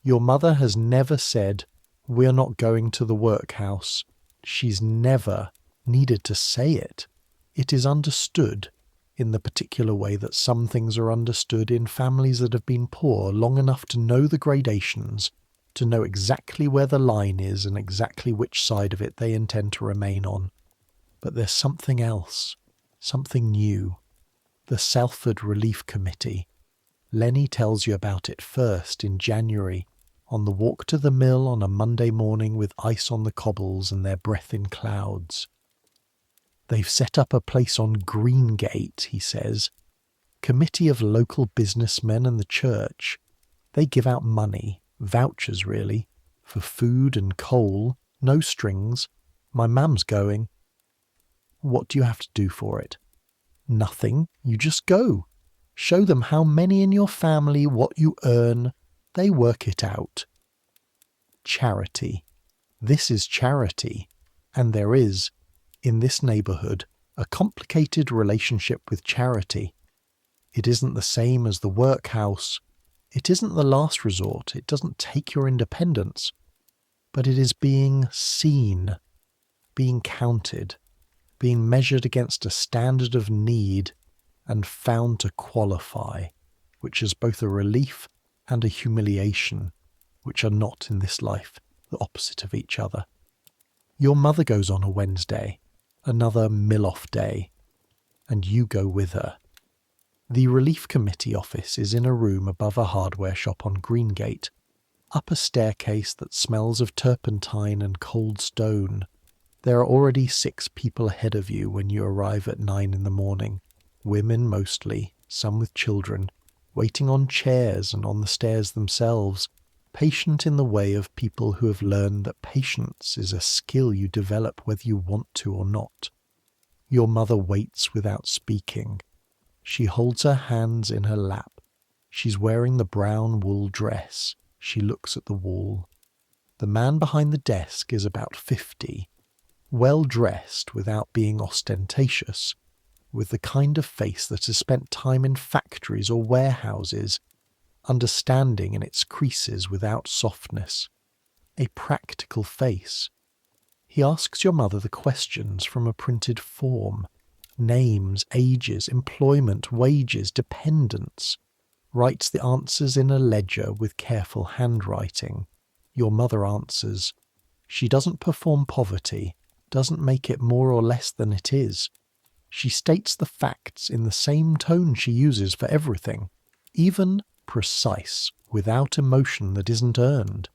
Your mother has never said, "We're not going to the workhouse." She's never needed to say it. It is understood in the particular way that some things are understood in families that have been poor long enough to know the gradations, to know exactly where the line is and exactly which side of it they intend to remain on. But there's something else, something new. The Salford Relief Committee. Lenny tells you about it first in January, on the walk to the mill on a Monday morning with ice on the cobbles and their breath in clouds. They've set up a place on Greengate, he says. Committee of local businessmen and the church. They give out money, vouchers really, for food and coal, no strings. My mum's going. What do you have to do for it? Nothing. You just go. Show them how many in your family, what you earn. They work it out. Charity. This is charity. And there is, in this neighbourhood, a complicated relationship with charity. It isn't the same as the workhouse. It isn't the last resort. It doesn't take your independence. But it is being seen, being counted, being measured against a standard of need and found to qualify, which is both a relief and a humiliation, which are not in this life the opposite of each other. Your mother goes on a Wednesday, another mill-off day, and you go with her. The Relief Committee office is in a room above a hardware shop on Greengate, up a staircase that smells of turpentine and cold stone. There are already 6 people ahead of you when you arrive at 9 in the morning, women mostly, some with children, waiting on chairs and on the stairs themselves, patient in the way of people who have learned that patience is a skill you develop whether you want to or not. Your mother waits without speaking. She holds her hands in her lap. She's wearing the brown wool dress. She looks at the wall. The man behind the desk is about 50, well dressed without being ostentatious, with the kind of face that has spent time in factories or warehouses, understanding in its creases without softness. A practical face. He asks your mother the questions from a printed form. Names, ages, employment, wages, dependents. Writes the answers in a ledger with careful handwriting. Your mother answers. She doesn't perform poverty, doesn't make it more or less than it is. She states the facts in the same tone she uses for everything, even precise, without emotion that isn't earned.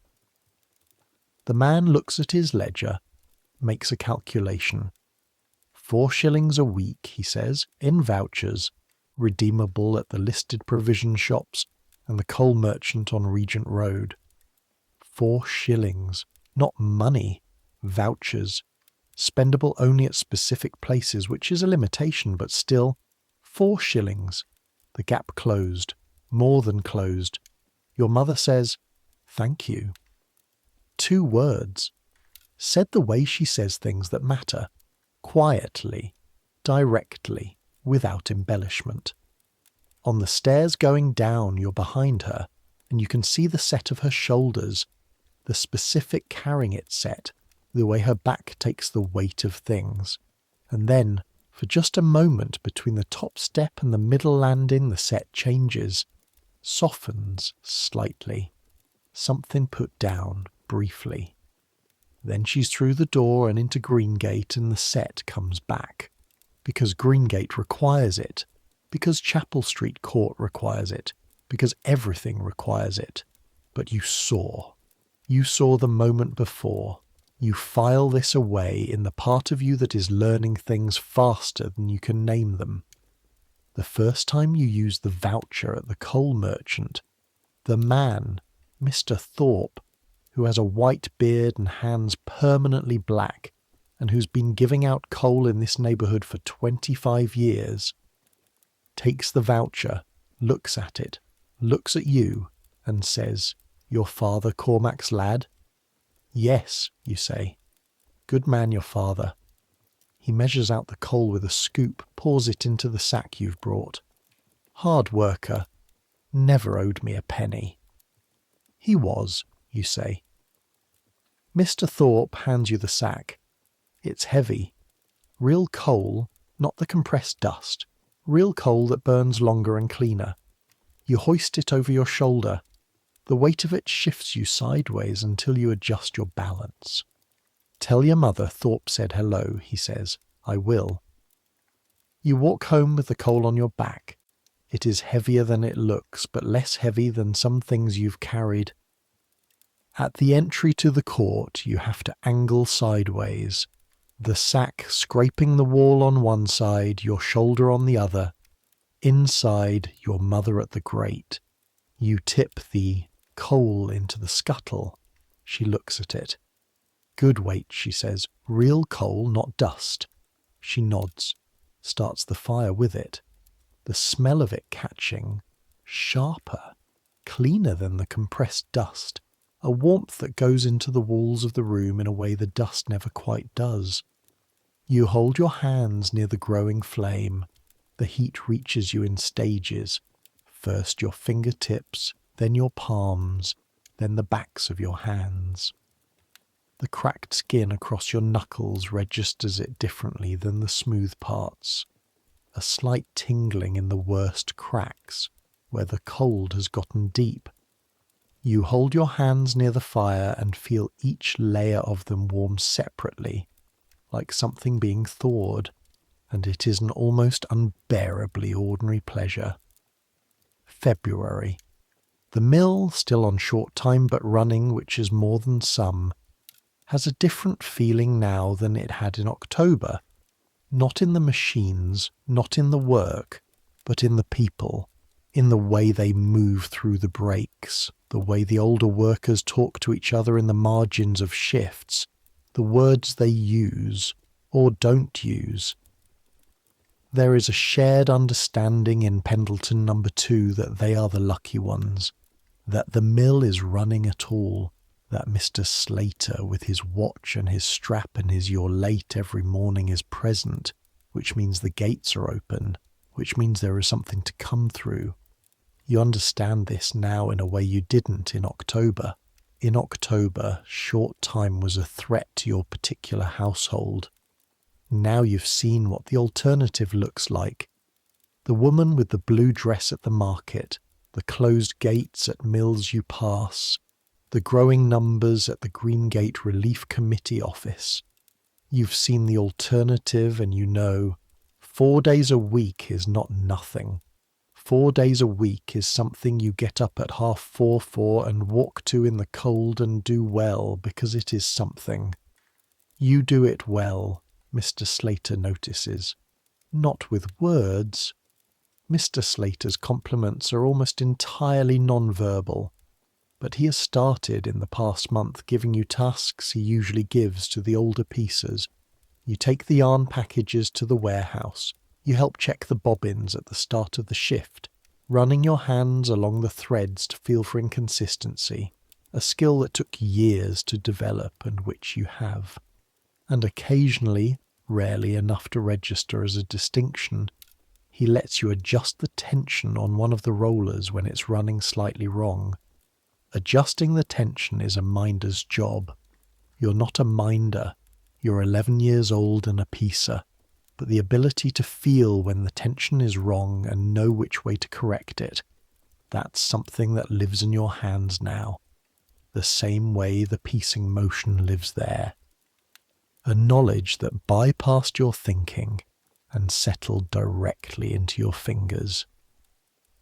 The man looks at his ledger, makes a calculation. 4 shillings a week, he says, in vouchers, redeemable at the listed provision shops and the coal merchant on Regent Road. 4 shillings, not money, vouchers, spendable only at specific places, which is a limitation, but still, 4 shillings. The gap closed, more than closed. Your mother says, "Thank you." 2 words, said the way she says things that matter, quietly, directly, without embellishment. On the stairs going down, you're behind her, and you can see the set of her shoulders, the specific carrying it set, the way her back takes the weight of things. And then, for just a moment between the top step and the middle landing, the set changes, softens slightly. Something put down, briefly. Then she's through the door and into Greengate, and the set comes back. Because Greengate requires it. because Chapel Street Court requires it, because everything requires it. But you saw. You saw the moment before. You file this away in the part of you that is learning things faster than you can name them. The first time you used the voucher at the coal merchant, the man, Mr. Thorpe, who has a white beard and hands permanently black, and who's been giving out coal in this neighbourhood for 25 years, takes the voucher, looks at it, looks at you, and says, "Your father Cormac's lad?" "Yes," you say. "Good man, your father." He measures out the coal with a scoop, pours it into the sack you've brought. "Hard worker. Never owed me a penny." "He was," you say. Mr. Thorpe hands you the sack. It's heavy. Real coal, not the compressed dust. Real coal that burns longer and cleaner. You hoist it over your shoulder. The weight of it shifts you sideways until you adjust your balance. "Tell your mother Thorpe said hello," he says. "I will." You walk home with the coal on your back. It is heavier than it looks, but less heavy than some things you've carried. At the entry to the court, you have to angle sideways, the sack scraping the wall on one side, your shoulder on the other. Inside, your mother at the grate. You tip the coal into the scuttle. She looks at it. "Good weight," she says. "Real coal, not dust." She nods, starts the fire with it. The smell of it catching, sharper, cleaner than the compressed dust, a warmth that goes into the walls of the room in a way the dust never quite does. You hold your hands near the growing flame. The heat reaches you in stages. First your fingertips, then your palms, then the backs of your hands. The cracked skin across your knuckles registers it differently than the smooth parts. A slight tingling in the worst cracks, where the cold has gotten deep. You hold your hands near the fire and feel each layer of them warm separately, like something being thawed, and it is an almost unbearably ordinary pleasure. February. The mill, still on short time but running, which is more than some, has a different feeling now than it had in October. Not in the machines, not in the work, but in the people, in the way they move through the breaks, the way the older workers talk to each other in the margins of shifts, the words they use or don't use. There is a shared understanding in Pendleton No. 2 that they are the lucky ones, that the mill is running at all, that Mr. Slater with his watch and his strap and his "you're late" every morning is present, which means the gates are open, which means there is something to come through. You understand this now in a way you didn't in October. In October, short time was a threat to your particular household. Now you've seen what the alternative looks like. The woman with the blue dress at the market, the closed gates at mills you pass, the growing numbers at the Greengate Relief Committee office. You've seen the alternative and you know 4 days a week is not nothing. 4 days a week is something you get up at 4:30 for and walk to in the cold and do well because it is something. You do it well, Mr. Slater notices. Not with words. Mr. Slater's compliments are almost entirely non-verbal, but he has started in the past month giving you tasks he usually gives to the older piecers. You take the yarn packages to the warehouse. You help check the bobbins at the start of the shift, running your hands along the threads to feel for inconsistency, a skill that took years to develop and which you have. And occasionally, rarely enough to register as a distinction, he lets you adjust the tension on one of the rollers when it's running slightly wrong. Adjusting the tension is a minder's job. You're not a minder. You're 11 years old and a piecer. But the ability to feel when the tension is wrong and know which way to correct it, that's something that lives in your hands now, the same way the piecing motion lives there. A knowledge that bypassed your thinking and settled directly into your fingers.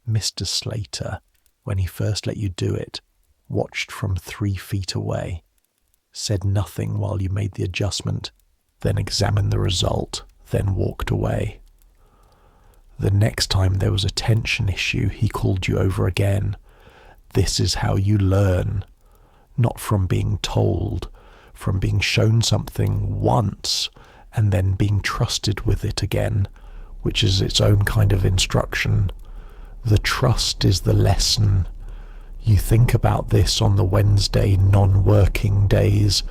Mr. Slater, when he first let you do it, watched from 3 feet away, said nothing while you made the adjustment, then examined the result, then walked away. The next time there was a tension issue, he called you over again. This is how you learn, not from being told, from being shown something once and then being trusted with it again, which is its own kind of instruction. The trust is the lesson. You think about this on the Wednesday non-working days,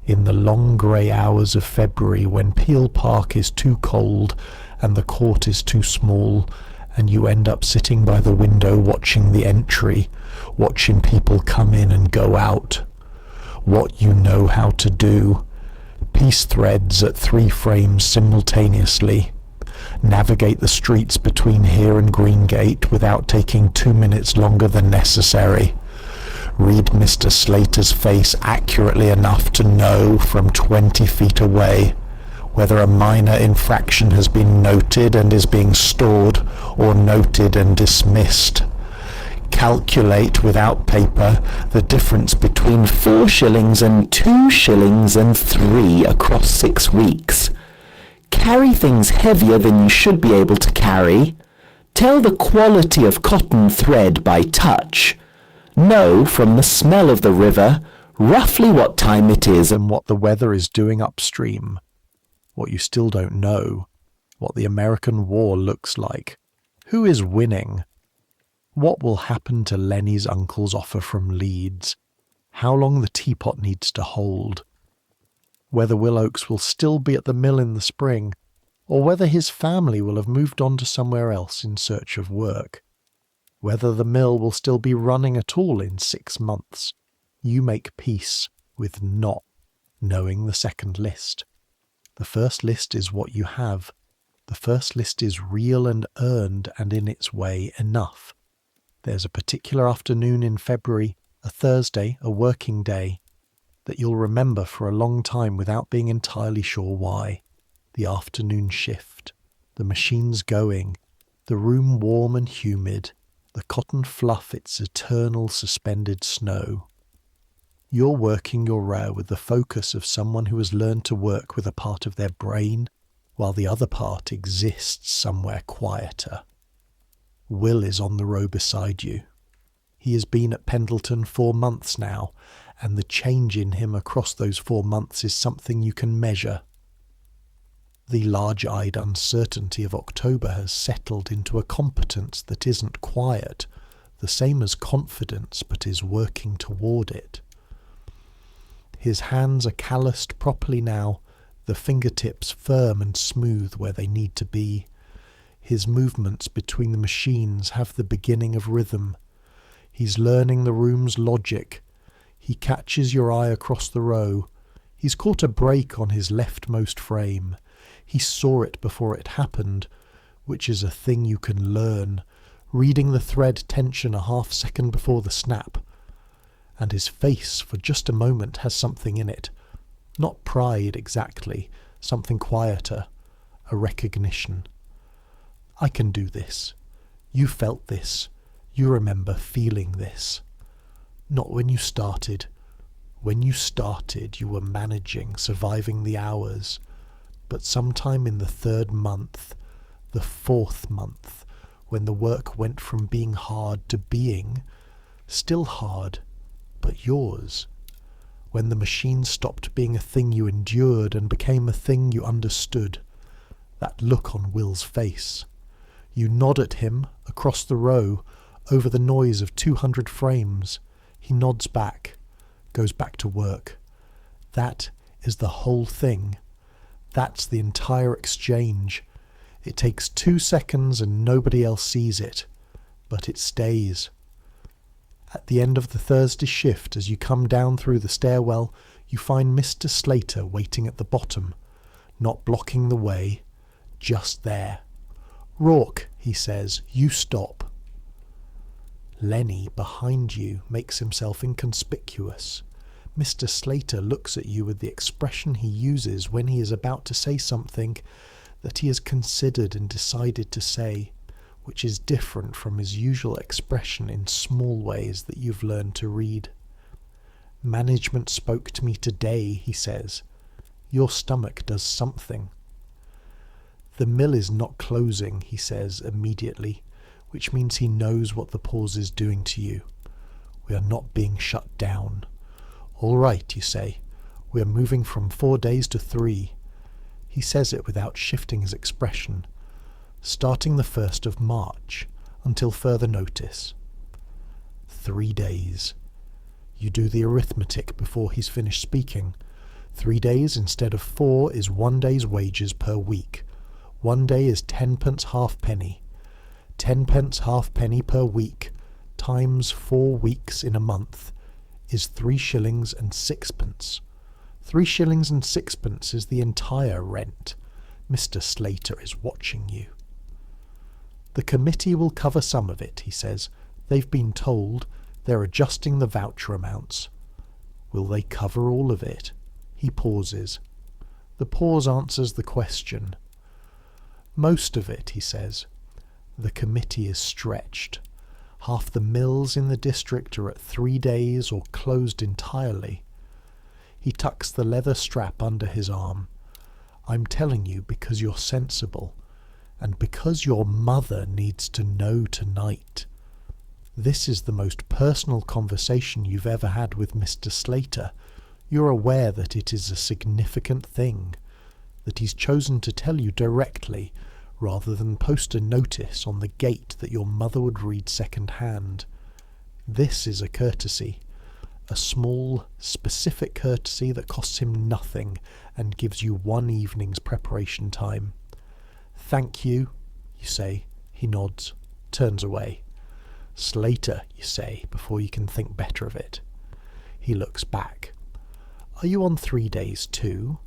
in the long grey hours of February when Peel Park is too cold and the court is too small, and you end up sitting by the window watching the entry, watching people come in and go out. What you know how to do. Piece threads at 3 frames simultaneously. Navigate the streets between here and Greengate without taking 2 minutes longer than necessary. Read Mr. Slater's face accurately enough to know from 20 feet away whether a minor infraction has been noted and is being stored, or noted and dismissed. Calculate without paper the difference between 4 shillings and 2 shillings and 3 across 6 weeks. Carry things heavier than you should be able to carry. Tell the quality of cotton thread by touch. Know from the smell of the river roughly what time it is and what the weather is doing upstream. What you still don't know, what the American war looks like, who is winning, what will happen to Lenny's uncle's offer from Leeds, how long the teapot needs to hold, whether Will Oakes will still be at the mill in the spring, or whether his family will have moved on to somewhere else in search of work, whether the mill will still be running at all in 6 months. You make peace with not knowing the second list. The first list is what you have. The first list is real and earned and in its way enough. There's a particular afternoon in February, a Thursday, a working day, that you'll remember for a long time without being entirely sure why. The afternoon shift, the machines going, the room warm and humid, the cotton fluff its eternal suspended snow. You're working your row with the focus of someone who has learned to work with a part of their brain while the other part exists somewhere quieter. Will is on the row beside you. He has been at Pendleton 4 months now, and the change in him across those 4 months is something you can measure. The large-eyed uncertainty of October has settled into a competence that isn't quiet, the same as confidence, but is working toward it. His hands are calloused properly now, the fingertips firm and smooth where they need to be. His movements between the machines have the beginning of rhythm. He's learning the room's logic. He catches your eye across the row. He's caught a break on his leftmost frame. He saw it before it happened, which is a thing you can learn, reading the thread tension a half second before the snap. And his face, for just a moment, has something in it. Not pride exactly, something quieter, a recognition. I can do this. You felt this. You remember feeling this. Not when you started. When you started, you were managing, surviving the hours. But sometime in the 3rd month, the 4th month, when the work went from being hard to being, still hard, but yours, when the machine stopped being a thing you endured and became a thing you understood, that look on Will's face. You nod at him across the row, over the noise of 200 frames. He nods back, goes back to work. That is the whole thing. That's the entire exchange. It takes 2 seconds and nobody else sees it, but it stays. At the end of the Thursday shift, as you come down through the stairwell, you find Mr. Slater waiting at the bottom, not blocking the way, just there. "Rourke," he says, "you stop." Lenny, behind you, makes himself inconspicuous. Mr. Slater looks at you with the expression he uses when he is about to say something that he has considered and decided to say, which is different from his usual expression in small ways that you've learned to read. Management spoke to me today, he says. Your stomach does something. The mill is not closing, he says immediately, which means he knows what the pause is doing to you. We are not being shut down. All right, you say. We are moving from 4 days to 3. He says it without shifting his expression. Starting the 1st of March, until further notice. 3 days. You do the arithmetic before he's finished speaking. 3 days instead of 4 is 1 day's wages per week. 1 day is 10p halfpenny. 10p halfpenny per week times 4 weeks in a month is 3 shillings and 6p. 3 shillings and 6p is the entire rent. Mr. Slater is watching you. The committee will cover some of it, he says. They've been told they're adjusting the voucher amounts. Will they cover all of it? He pauses. The pause answers the question. Most of it, he says. The committee is stretched. Half the mills in the district are at 3 days or closed entirely. He tucks the leather strap under his arm. I'm telling you because you're sensible, and because your mother needs to know tonight. This is the most personal conversation you've ever had with Mr. Slater. You're aware that it is a significant thing, that he's chosen to tell you directly, rather than post a notice on the gate that your mother would read second-hand. This is a courtesy, a small, specific courtesy that costs him nothing and gives you 1 evening's preparation time. Thank you, you say. He nods, turns away. Slater, you say, before you can think better of it. He looks back. Are you on 3 days too?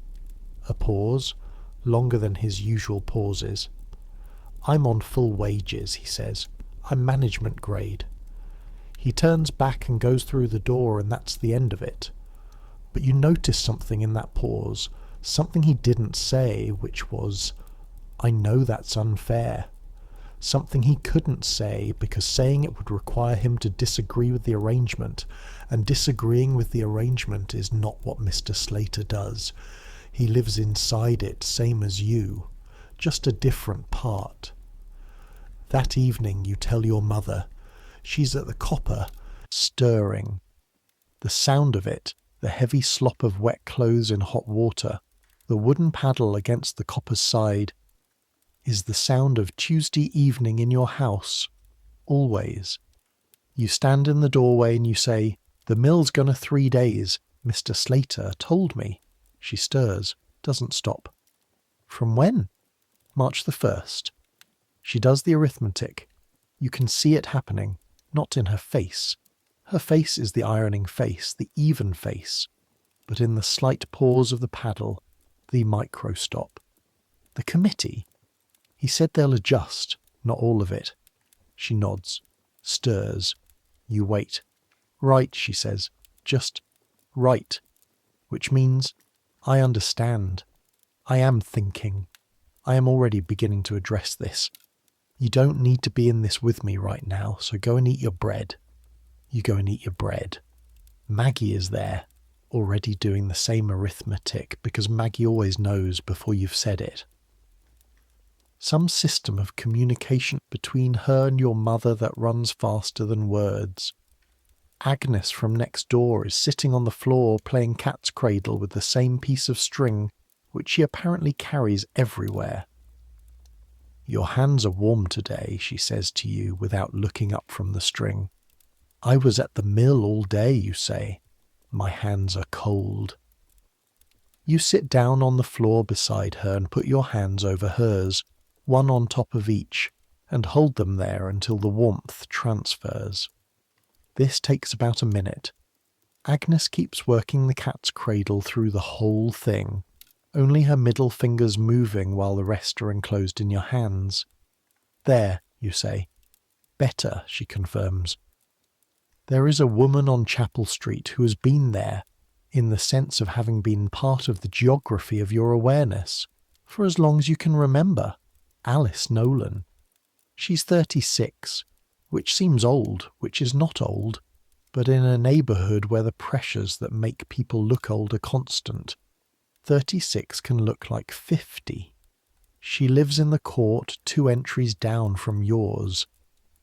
A pause, longer than his usual pauses. I'm on full wages, he says. I'm management grade. He turns back and goes through the door, and that's the end of it. But you notice something in that pause, something he didn't say, which was, I know that's unfair. Something he couldn't say, because saying it would require him to disagree with the arrangement, and disagreeing with the arrangement is not what Mr. Slater does. He lives inside it, same as you, just a different part. That evening you tell your mother. She's at the copper, stirring. The sound of it, the heavy slop of wet clothes in hot water, the wooden paddle against the copper's side, is the sound of Tuesday evening in your house, always. You stand in the doorway and you say, The mill's gonna 3 days. Mr. Slater told me. She stirs, doesn't stop. From when? March the 1st. She does the arithmetic. You can see it happening, not in her face. Her face is the ironing face, the even face, but in the slight pause of the paddle, the micro-stop. The committee? He said they'll adjust, not all of it. She nods, stirs. You wait. Right, she says. Just right. Which means, I understand. I am thinking. I am already beginning to address this. You don't need to be in this with me right now, so go and eat your bread. You go and eat your bread. Maggie is there, already doing the same arithmetic, because Maggie always knows before you've said it. Some system of communication between her and your mother that runs faster than words. Agnes from next door is sitting on the floor playing cat's cradle with the same piece of string, which she apparently carries everywhere. Your hands are warm today, she says to you without looking up from the string. I was at the mill all day, you say. My hands are cold. You sit down on the floor beside her and put your hands over hers, one on top of each, and hold them there until the warmth transfers. This takes about a minute. Agnes keeps working the cat's cradle through the whole thing, only her middle fingers moving while the rest are enclosed in your hands. There, you say. Better, she confirms. There is a woman on Chapel Street who has been there, in the sense of having been part of the geography of your awareness, For as long as you can remember. Alice Nolan. She's 36, which seems old, which is not old, but in a neighbourhood where the pressures that make people look old are constant, 36 can look like 50. She lives in the court 2 entries down from yours,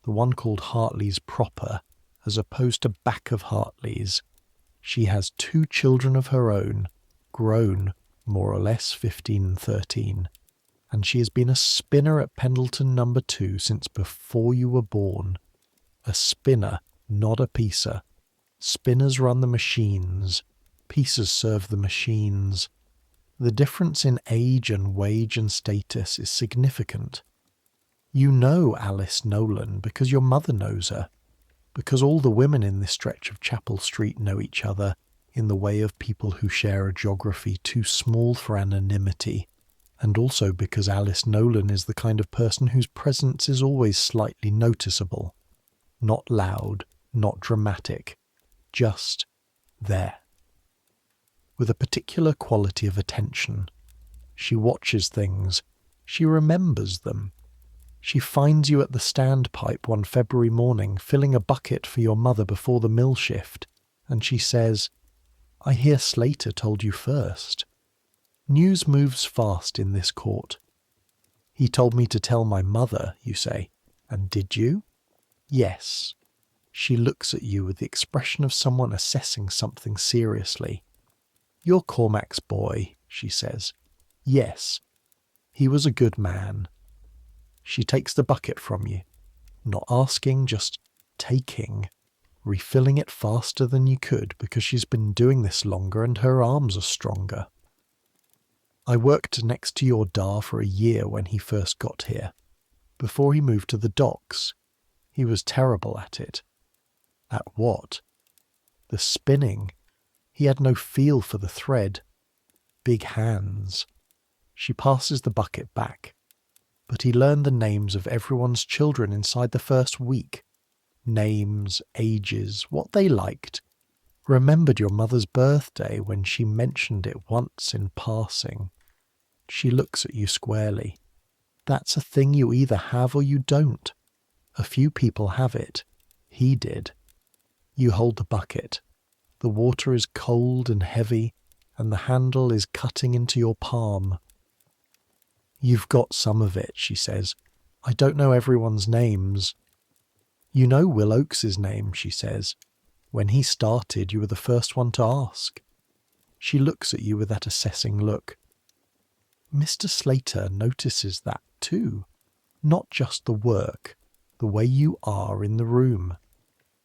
the one called Hartley's proper, as opposed to back of Hartley's. She has 2 children of her own, grown, more or less 15 and 13, and she has been a spinner at Pendleton No. 2 since before you were born. A spinner, not a piecer. Spinners run the machines, piecers serve the machines. The difference in age and wage and status is significant. You know Alice Nolan because your mother knows her, because all the women in this stretch of Chapel Street know each other in the way of people who share a geography too small for anonymity, and also because Alice Nolan is the kind of person whose presence is always slightly noticeable. Not loud, not dramatic, just there. With a particular quality of attention. She watches things. She remembers them. She finds you at the standpipe one February morning filling a bucket for your mother before the mill shift, and she says, "I hear Slater told you first." News moves fast in this court. "He told me to tell my mother," you say. "And did you?" "Yes." She looks at you with the expression of someone assessing something seriously. "You're Cormac's boy," she says. "Yes. He was a good man." She takes the bucket from you, not asking, just taking, refilling it faster than you could because she's been doing this longer and her arms are stronger. I worked next to your Da for a year when he first got here, before he moved to the docks. He was terrible at it. At what? The spinning. He had no feel for the thread. Big hands. She passes the bucket back. But he learned the names of everyone's children inside the first week. Names, ages, what they liked. Remembered your mother's birthday when she mentioned it once in passing. She looks at you squarely. That's a thing you either have or you don't. A few people have it. He did. You hold the bucket. The water is cold and heavy, and the handle is cutting into your palm. "You've got some of it," she says. "I don't know everyone's names." "You know Will Oakes's name," she says. "When he started, you were the first one to ask." She looks at you with that assessing look. Mr. Slater notices that too. Not just the work, the way you are in the room.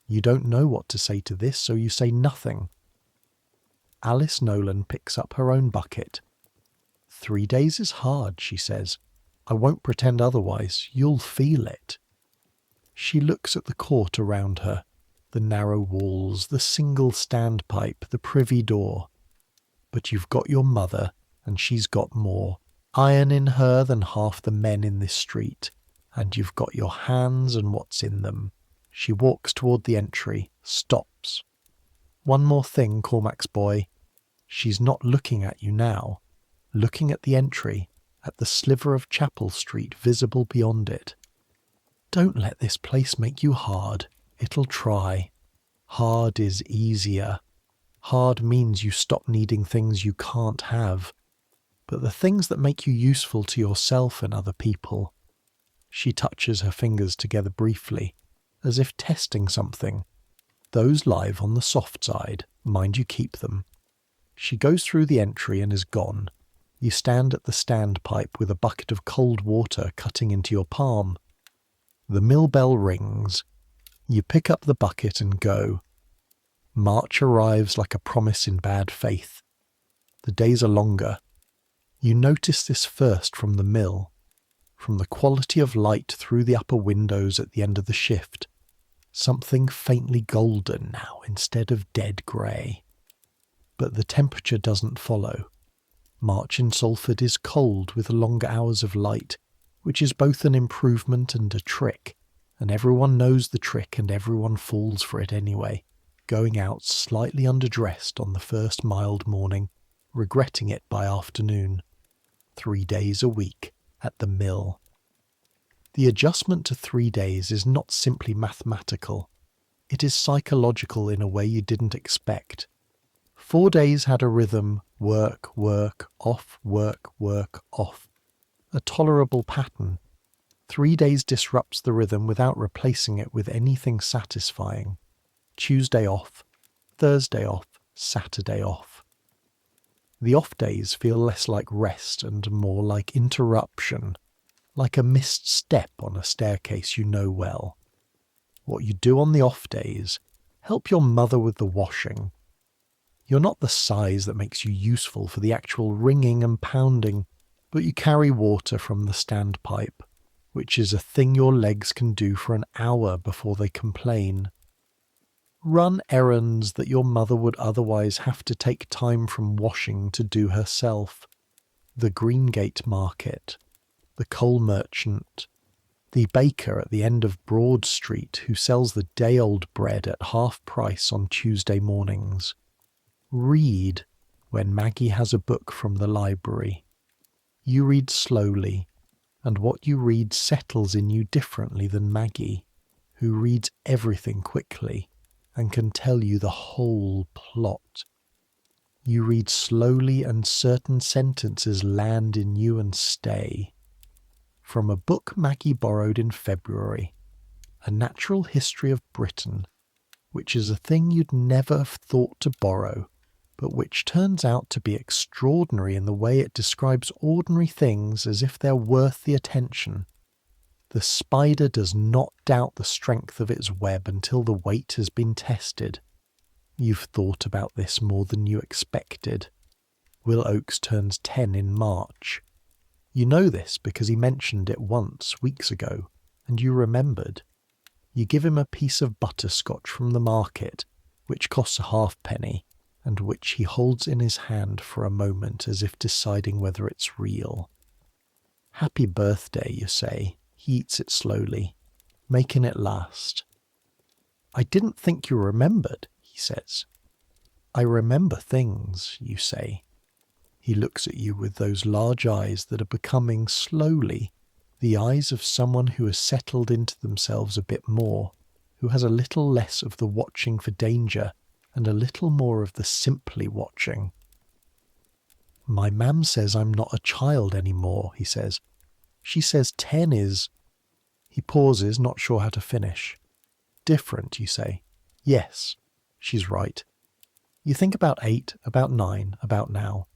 You don't know what to say to this, so you say nothing. Alice Nolan picks up her own bucket. 3 days is hard, she says. I won't pretend otherwise. You'll feel it. She looks at the court around her, the narrow walls, the single standpipe, the privy door. But you've got your mother, and she's got more. Iron in her than half the men in this street. And you've got your hands and what's in them. She walks toward the entry, stops. One more thing, Cormac's boy. She's not looking at you now. Looking at the entry, at the sliver of Chapel Street visible beyond it. Don't let this place make you hard. It'll try. Hard is easier. Hard means you stop needing things you can't have. But the things that make you useful to yourself and other people. She touches her fingers together briefly, as if testing something. Those live on the soft side, mind you keep them. She goes through the entry and is gone. You stand at the standpipe with a bucket of cold water cutting into your palm. The mill bell rings. You pick up the bucket and go. March arrives like a promise in bad faith. The days are longer. You notice this first from the mill, from the quality of light through the upper windows at the end of the shift. Something faintly golden now instead of dead grey. But the temperature doesn't follow. March in Salford is cold with longer hours of light, which is both an improvement and a trick, and everyone knows the trick and everyone falls for it anyway, going out slightly underdressed on the first mild morning, regretting it by afternoon. 3 days a week at the mill. The adjustment to 3 days is not simply mathematical. It is psychological in a way you didn't expect. 4 days had a rhythm: work, work, off, work, work, off. A tolerable pattern. 3 days disrupts the rhythm without replacing it with anything satisfying. Tuesday off, Thursday off, Saturday off. The off days feel less like rest and more like interruption, like a missed step on a staircase you know well. What you do on the off days: help your mother with the washing. You're not the size that makes you useful for the actual wringing and pounding, but you carry water from the standpipe, which is a thing your legs can do for an hour before they complain. Run errands that your mother would otherwise have to take time from washing to do herself. The Greengate market, the coal merchant, the baker at the end of Broad Street who sells the day-old bread at half price on Tuesday mornings. Read when Maggie has a book from the library. You read slowly, and what you read settles in you differently than Maggie, who reads everything quickly and can tell you the whole plot. You read slowly and certain sentences land in you and stay. From a book Maggie borrowed in February, A Natural History of Britain, which is a thing you'd never have thought to borrow, but which turns out to be extraordinary in the way it describes ordinary things as if they're worth the attention. The spider does not doubt the strength of its web until the weight has been tested. You've thought about this more than you expected. Will Oakes turns 10 in March. You know this because he mentioned it once, weeks ago, and you remembered. You give him a piece of butterscotch from the market, which costs a halfpenny, and which he holds in his hand for a moment as if deciding whether it's real. Happy birthday, you say. He eats it slowly, making it last. I didn't think you remembered, he says. I remember things, you say. He looks at you with those large eyes that are becoming, slowly, the eyes of someone who has settled into themselves a bit more, who has a little less of the watching for danger and a little more of the simply watching. My mam says I'm not a child anymore, he says. She says 10 is... He pauses, not sure how to finish. Different, you say. Yes, she's right. You think about 8, about 9, about now.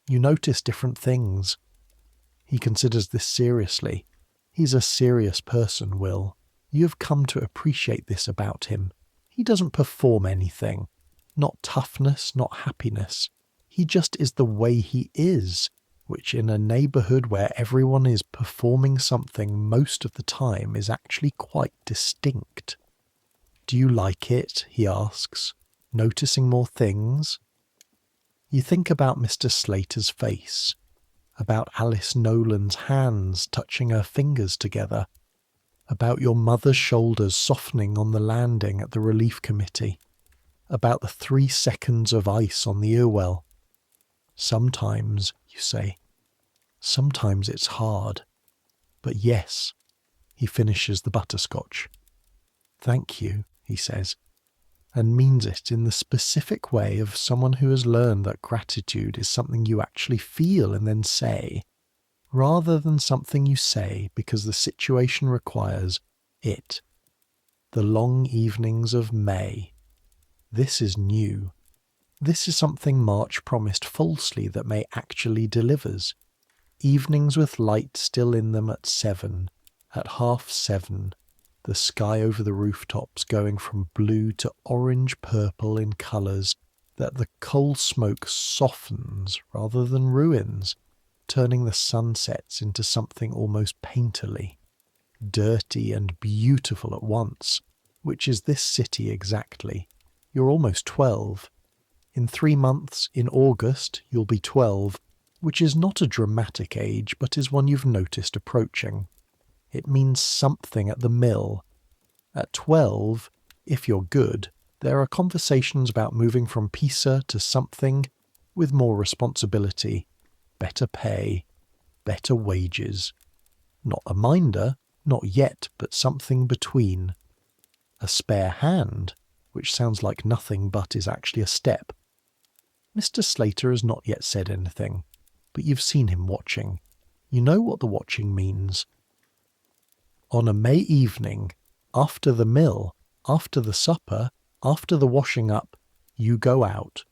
You notice different things. He considers this seriously. He's a serious person, Will. You have come to appreciate this about him. He doesn't perform anything. Not toughness, not happiness. He just is the way he is, which in a neighbourhood where everyone is performing something most of the time is actually quite distinct. Do you like it? He asks, noticing more things. You think about Mr. Slater's face, about Alice Nolan's hands touching her fingers together, about your mother's shoulders softening on the landing at the relief committee, about the 3 seconds of ice on the Irwell. Sometimes, you say, sometimes it's hard. But yes, he finishes the butterscotch. Thank you, he says, and means it in the specific way of someone who has learned that gratitude is something you actually feel and then say, rather than something you say because the situation requires it. The long evenings of May. This is new. This is something March promised falsely that May actually delivers. Evenings with light still in them at 7, at 7:30, the sky over the rooftops going from blue to orange-purple in colours that the coal smoke softens rather than ruins, turning the sunsets into something almost painterly, dirty and beautiful at once, which is this city exactly. You're almost 12. In 3 months, in August, you'll be 12, which is not a dramatic age, but is one you've noticed approaching. It means something at the mill. At 12, if you're good, there are conversations about moving from Pisa to something with more responsibility, better pay, better wages. Not a minder, not yet, but something between. A spare hand, which sounds like nothing but is actually a step. Mr. Slater has not yet said anything, but you've seen him watching. You know what the watching means. On a May evening, after the mill, after the supper, after the washing up, you go out.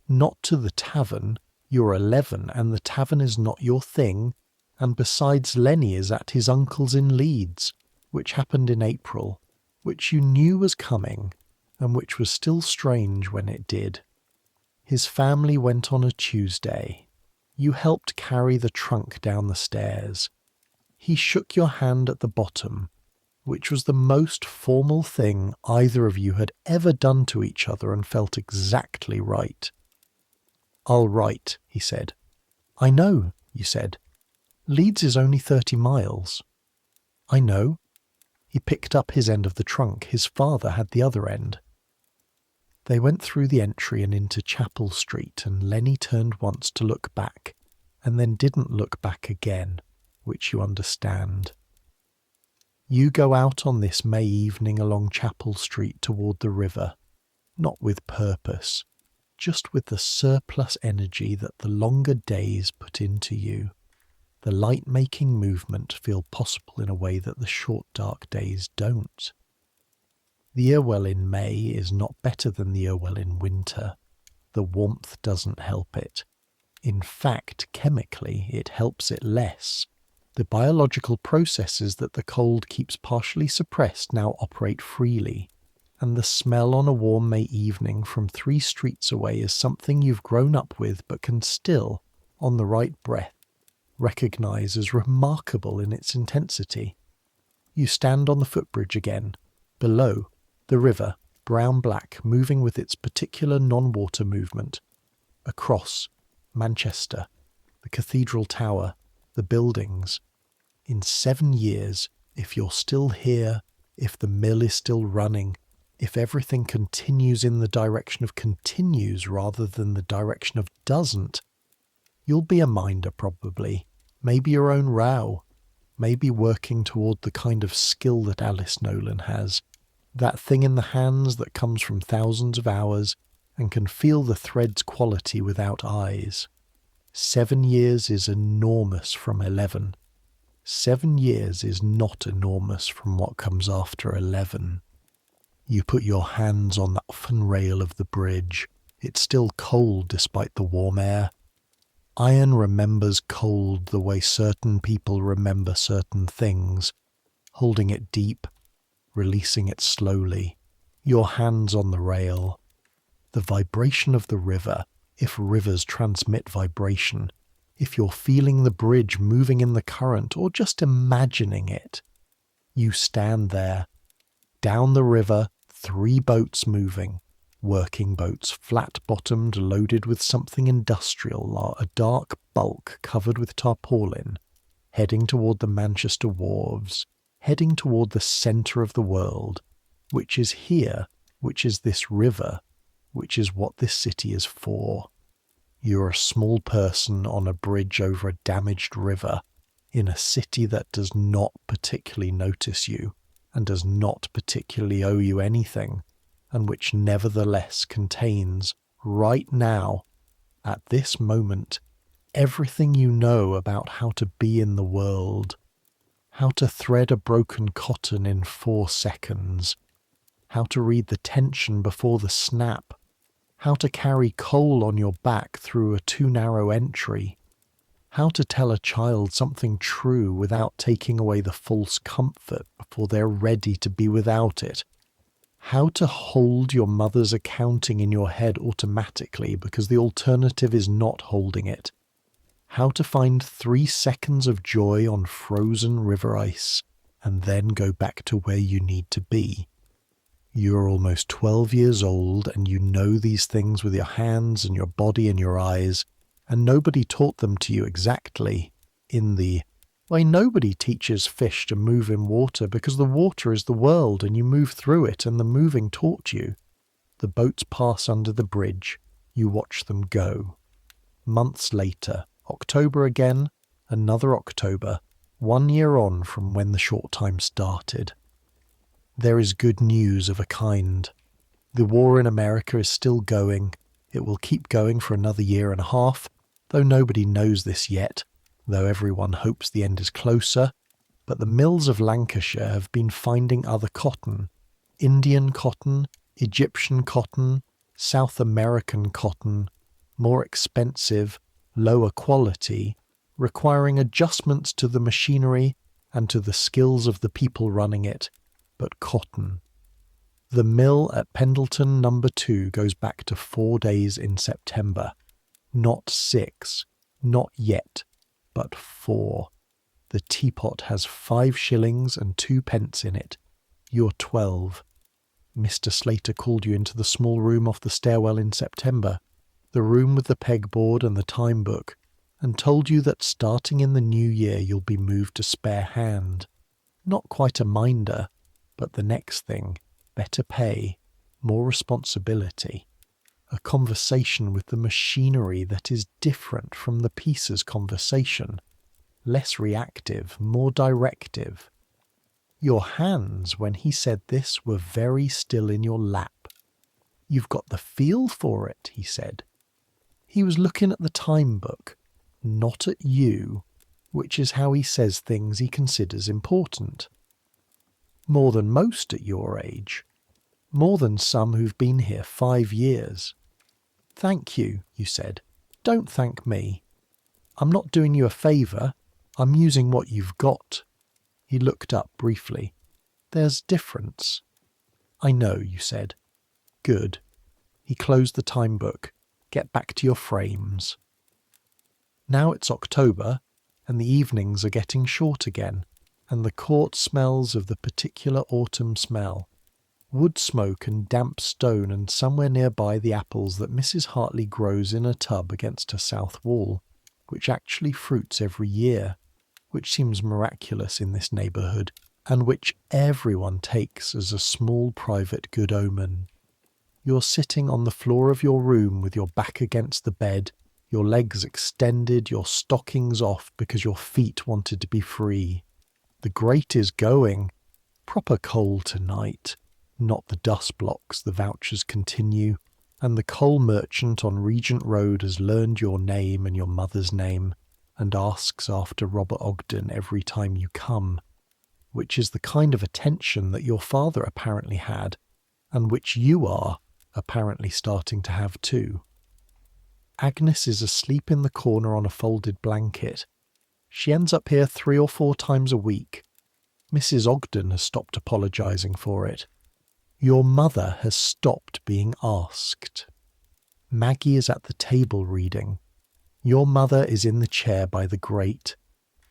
Not to the tavern. You're 11 and the tavern is not your thing, and besides Lenny is at his uncle's in Leeds, which happened in April, which you knew was coming, and which was still strange when it did. His family went on a Tuesday. You helped carry the trunk down the stairs. He shook your hand at the bottom, which was the most formal thing either of you had ever done to each other and felt exactly right. "I'll write," he said. "I know," you said. "Leeds is only 30 miles. "I know." He picked up his end of the trunk. His father had the other end. They went through the entry and into Chapel Street, and Lenny turned once to look back, and then didn't look back again, which you understand. You go out on this May evening along Chapel Street toward the river, not with purpose, just with the surplus energy that the longer days put into you. The light-making movement feel possible in a way that the short dark days don't. The Irwell in May is not better than the Irwell in winter. The warmth doesn't help it. In fact, chemically, it helps it less. The biological processes that the cold keeps partially suppressed now operate freely, and the smell on a warm May evening from 3 streets away is something you've grown up with but can still, on the right breath, recognise as remarkable in its intensity. You stand on the footbridge again. Below, the river, brown-black, moving with its particular non-water movement. Across, Manchester, the cathedral tower, the buildings. In 7 years, if you're still here, if the mill is still running, if everything continues in the direction of continues rather than the direction of doesn't, you'll be a minder probably, maybe your own row, maybe working toward the kind of skill that Alice Nolan has, that thing in the hands that comes from thousands of hours and can feel the thread's quality without eyes. 7 years is enormous from 11. 7 years is not enormous from what comes after 11. You put your hands on the offen rail of the bridge. It's still cold despite the warm air. Iron remembers cold the way certain people remember certain things, holding it deep, releasing it slowly. Your hands on the rail. The vibration of the river, if rivers transmit vibration, if you're feeling the bridge moving in the current or just imagining it. You stand there. Down the river, 3 boats moving. Working boats, flat-bottomed, loaded with something industrial, or a dark bulk covered with tarpaulin, heading toward the Manchester wharves, heading toward the centre of the world, which is here, which is this river, which is what this city is for. You're a small person on a bridge over a damaged river, in a city that does not particularly notice you, and does not particularly owe you anything, and which nevertheless contains, right now, at this moment, everything you know about how to be in the world, how to thread a broken cotton in 4 seconds, how to read the tension before the snap, how to carry coal on your back through a too narrow entry, how to tell a child something true without taking away the false comfort before they're ready to be without it, how to hold your mother's accounting in your head automatically because the alternative is not holding it, how to find 3 seconds of joy on frozen river ice and then go back to where you need to be. You're almost 12 years old and you know these things with your hands and your body and your eyes, and nobody taught them to you exactly in the, why, nobody teaches fish to move in water because the water is the world and you move through it and the moving taught you. The boats pass under the bridge. You watch them go. Months later, October again, Another October, 1 year on from when the short time started. There is good news of a kind. The war in America is still going. It will keep going for another 1.5 years, though nobody knows this yet, though everyone hopes the end is closer. But the mills of Lancashire have been finding other cotton, Indian cotton, Egyptian cotton, South American cotton, more expensive, lower quality, requiring adjustments to the machinery and to the skills of the people running it, but cotton. The mill at Pendleton No. 2 goes back to 4 days in September. Not 6, not yet, but 4. The teapot has 5 shillings and 2 pence in it. You're 12. Mr. Slater called you into the small room off the stairwell in September, the room with the pegboard and the time book, and told you that starting in the new year you'll be moved to spare hand. Not quite a minder, but the next thing, better pay, more responsibility. A conversation with the machinery that is different from the pieces conversation. Less reactive, more directive. Your hands, when he said this, were very still in your lap. You've got the feel for it, he said. He was looking at the time book, not at you, which is how he says things he considers important. More than most at your age. More than some who've been here 5 years. Thank you, you said. Don't thank me. I'm not doing you a favour. I'm using what you've got. He looked up briefly. There's difference. I know, you said. Good. He closed the time book. Get back to your frames. Now it's October, and the evenings are getting short again, and the court smells of the particular autumn smell. Wood smoke and damp stone, and somewhere nearby the apples that Mrs. Hartley grows in a tub against her south wall, which actually fruits every year, which seems miraculous in this neighbourhood, and which everyone takes as a small private good omen. You're sitting on the floor of your room with your back against the bed, your legs extended, your stockings off because your feet wanted to be free. The grate is going. Proper coal tonight. Not the dust blocks, the vouchers continue, and the coal merchant on Regent Road has learned your name and your mother's name, and asks after Robert Ogden every time you come, which is the kind of attention that your father apparently had, and which you are apparently starting to have too. Agnes is asleep in the corner on a folded blanket. She ends up here 3 or 4 times a week. Mrs. Ogden has stopped apologising for it. Your mother has stopped being asked. Maggie is at the table reading. Your mother is in the chair by the grate,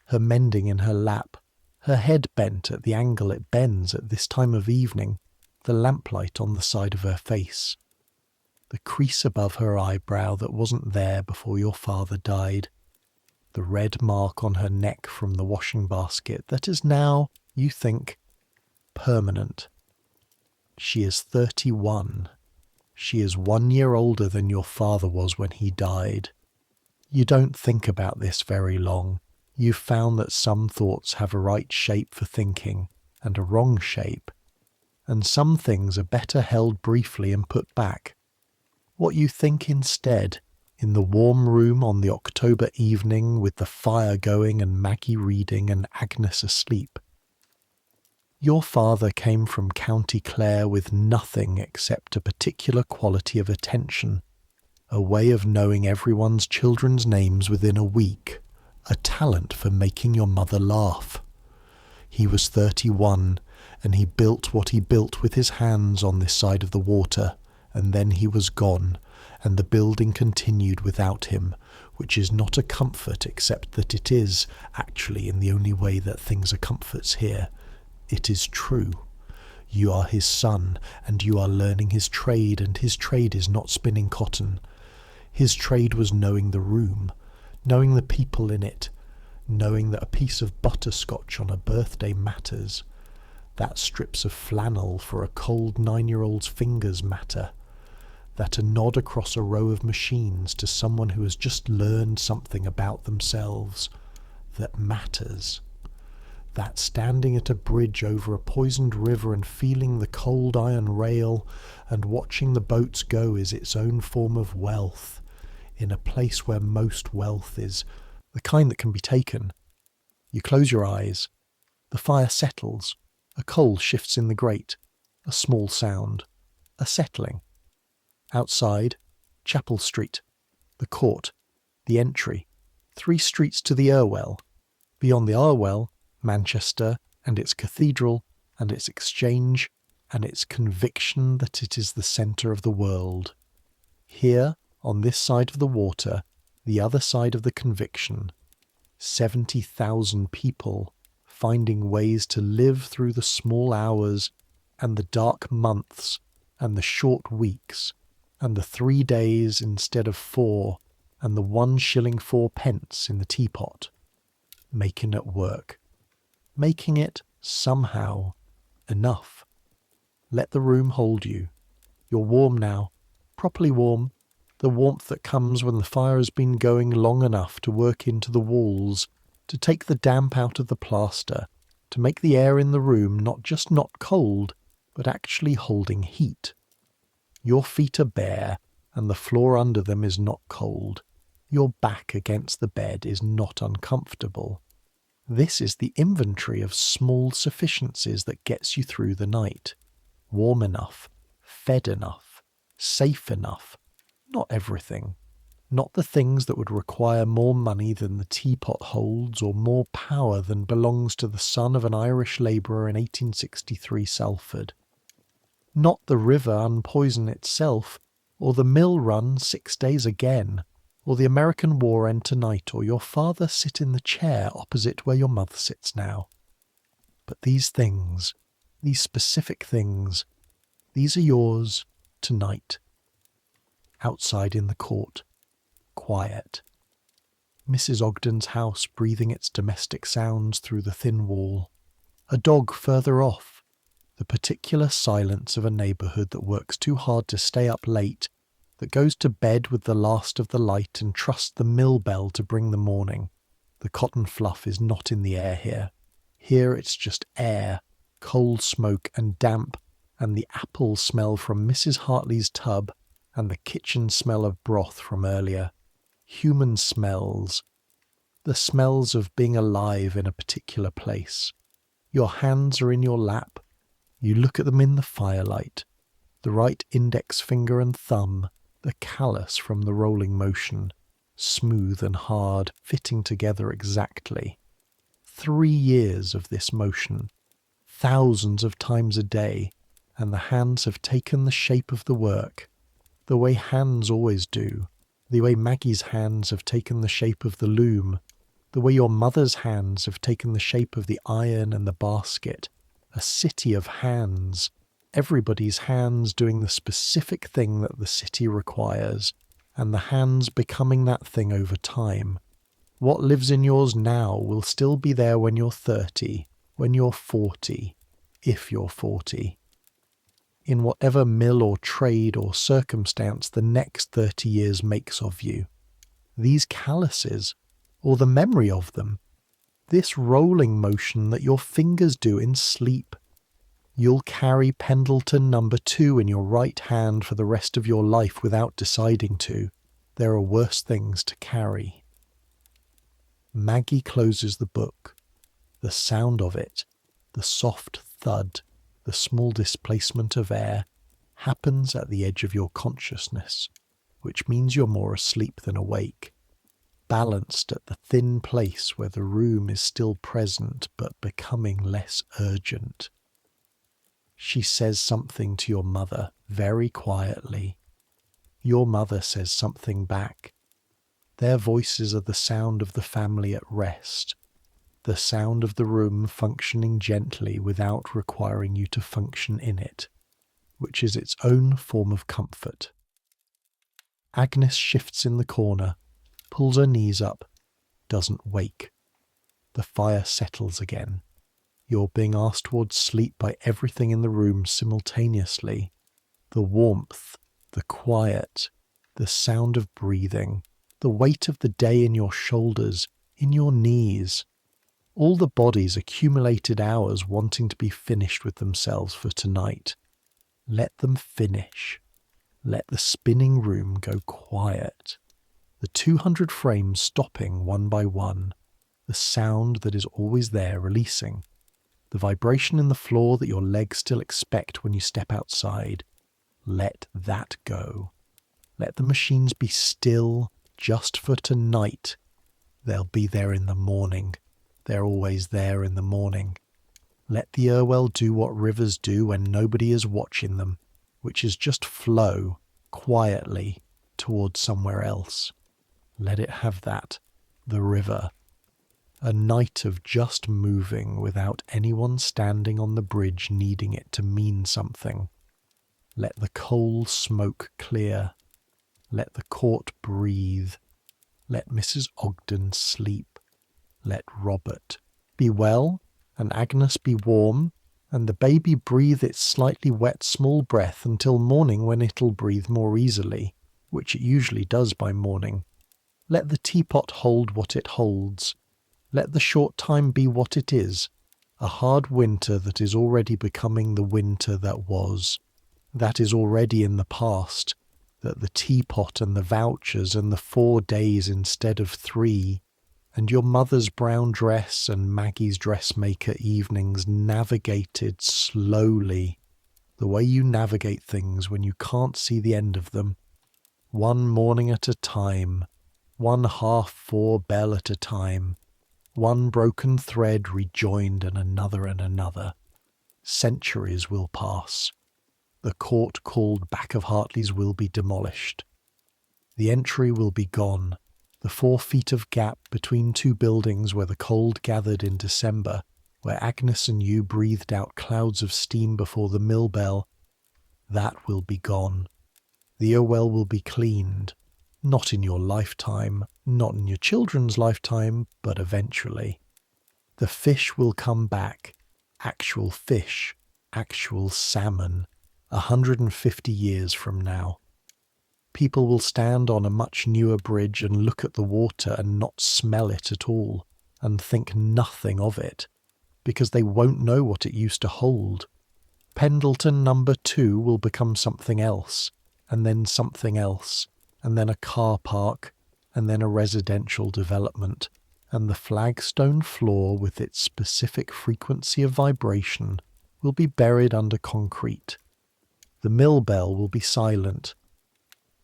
her mending in her lap, her head bent at the angle it bends at this time of evening, the lamplight on the side of her face. The crease above her eyebrow that wasn't there before your father died. The red mark on her neck from the washing basket that is now, you think, permanent. She is 31. She is 1 year older than your father was when he died. You don't think about this very long. You've found that some thoughts have a right shape for thinking, and a wrong shape, and some things are better held briefly and put back. What you think instead, in the warm room on the October evening with the fire going and Maggie reading and Agnes asleep. Your father came from County Clare with nothing except a particular quality of attention, a way of knowing everyone's children's names within a week, a talent for making your mother laugh. He was 31, and he built what he built with his hands on this side of the water, and then he was gone, and the building continued without him, which is not a comfort except that it is, actually in the only way that things are comforts here. It is true. You are his son, and you are learning his trade, and his trade is not spinning cotton. His trade was knowing the room, knowing the people in it, knowing that a piece of butterscotch on a birthday matters, that strips of flannel for a cold 9-year-old's fingers matter, that a nod across a row of machines to someone who has just learned something about themselves, that matters. That standing at a bridge over a poisoned river and feeling the cold iron rail and watching the boats go is its own form of wealth, in a place where most wealth is the kind that can be taken. You close your eyes. The fire settles. A coal shifts in the grate. A small sound. A settling. Outside, Chapel Street. The court. The entry. 3 streets to the Irwell. Beyond the Irwell, Manchester and its cathedral and its exchange and its conviction that it is the centre of the world. Here, on this side of the water, the other side of the conviction, 70,000 people finding ways to live through the small hours and the dark months and the short weeks and the 3 days instead of 4 and the 1 shilling 4 pence in the teapot. Making it work. Making it, somehow, enough. Let the room hold you. You're warm now, properly warm, the warmth that comes when the fire has been going long enough to work into the walls, to take the damp out of the plaster, to make the air in the room not just not cold, but actually holding heat. Your feet are bare, and the floor under them is not cold. Your back against the bed is not uncomfortable. This is the inventory of small sufficiencies that gets you through the night. Warm enough, fed enough, safe enough. Not everything. Not the things that would require more money than the teapot holds or more power than belongs to the son of an Irish labourer in 1863 Salford. Not the river unpoison itself, or the mill run 6 days again, or the American war end tonight, or your father sit in the chair opposite where your mother sits now. But these things, these specific things, these are yours tonight. Outside in the court, quiet. Mrs. Ogden's house breathing its domestic sounds through the thin wall. A dog further off. The particular silence of a neighbourhood that works too hard to stay up late, that goes to bed with the last of the light and trusts the mill bell to bring the morning. The cotton fluff is not in the air here. Here it's just air, coal smoke and damp, and the apple smell from Mrs. Hartley's tub, and the kitchen smell of broth from earlier. Human smells. The smells of being alive in a particular place. Your hands are in your lap. You look at them in the firelight. The right index finger and thumb, the callus from the rolling motion, smooth and hard, fitting together exactly. 3 years of this motion, thousands of times a day, and the hands have taken the shape of the work, the way hands always do, the way Maggie's hands have taken the shape of the loom, the way your mother's hands have taken the shape of the iron and the basket. A city of hands, everybody's hands doing the specific thing that the city requires, and the hands becoming that thing over time. What lives in yours now will still be there when you're 30, when you're 40, if you're 40. In whatever mill or trade or circumstance the next 30 years makes of you. These calluses, or the memory of them, this rolling motion that your fingers do in sleep. You'll carry Pendleton No. 2 in your right hand for the rest of your life without deciding to. There are worse things to carry. Maggie closes the book. The sound of it, the soft thud, the small displacement of air, happens at the edge of your consciousness, which means you're more asleep than awake. Balanced at the thin place where the room is still present but becoming less urgent. She says something to your mother very quietly. Your mother says something back. Their voices are the sound of the family at rest, the sound of the room functioning gently without requiring you to function in it, which is its own form of comfort. Agnes shifts in the corner, pulls her knees up, doesn't wake. The fire settles again. You're being asked towards sleep by everything in the room simultaneously. The warmth, the quiet, the sound of breathing, the weight of the day in your shoulders, in your knees. All the body's accumulated hours wanting to be finished with themselves for tonight. Let them finish. Let the spinning room go quiet. The 200 frames stopping one by one. The sound that is always there releasing. The vibration in the floor that your legs still expect when you step outside. Let that go. Let the machines be still just for tonight. They'll be there in the morning. They're always there in the morning. Let the Irwell do what rivers do when nobody is watching them, which is just flow quietly towards somewhere else. Let it have that, the river. A night of just moving without anyone standing on the bridge needing it to mean something. Let the coal smoke clear. Let the court breathe. Let Mrs. Ogden sleep. Let Robert be well, and Agnes be warm, and the baby breathe its slightly wet small breath until morning, when it'll breathe more easily, which it usually does by morning. Let the teapot hold what it holds. Let the short time be what it is, a hard winter that is already becoming the winter that was, that is already in the past, that the teapot and the vouchers and the 4 days instead of 3, and your mother's brown dress and Maggie's dressmaker evenings navigated slowly, the way you navigate things when you can't see the end of them, one morning at a time, 1/2-4 bell at a time, one broken thread rejoined and another. Centuries will pass. The court called back of Hartley's will be demolished. The entry will be gone. The 4 feet of gap between 2 buildings where the cold gathered in December, where Agnes and you breathed out clouds of steam before the mill bell, that will be gone. The Irwell will be cleaned. Not in your lifetime, not in your children's lifetime, but eventually. The fish will come back. Actual fish, actual salmon, 150 years from now. People will stand on a much newer bridge and look at the water and not smell it at all, and think nothing of it, because they won't know what it used to hold. Pendleton number 2 will become something else, and then something else, and then a car park, and then a residential development, and the flagstone floor with its specific frequency of vibration will be buried under concrete. The mill bell will be silent,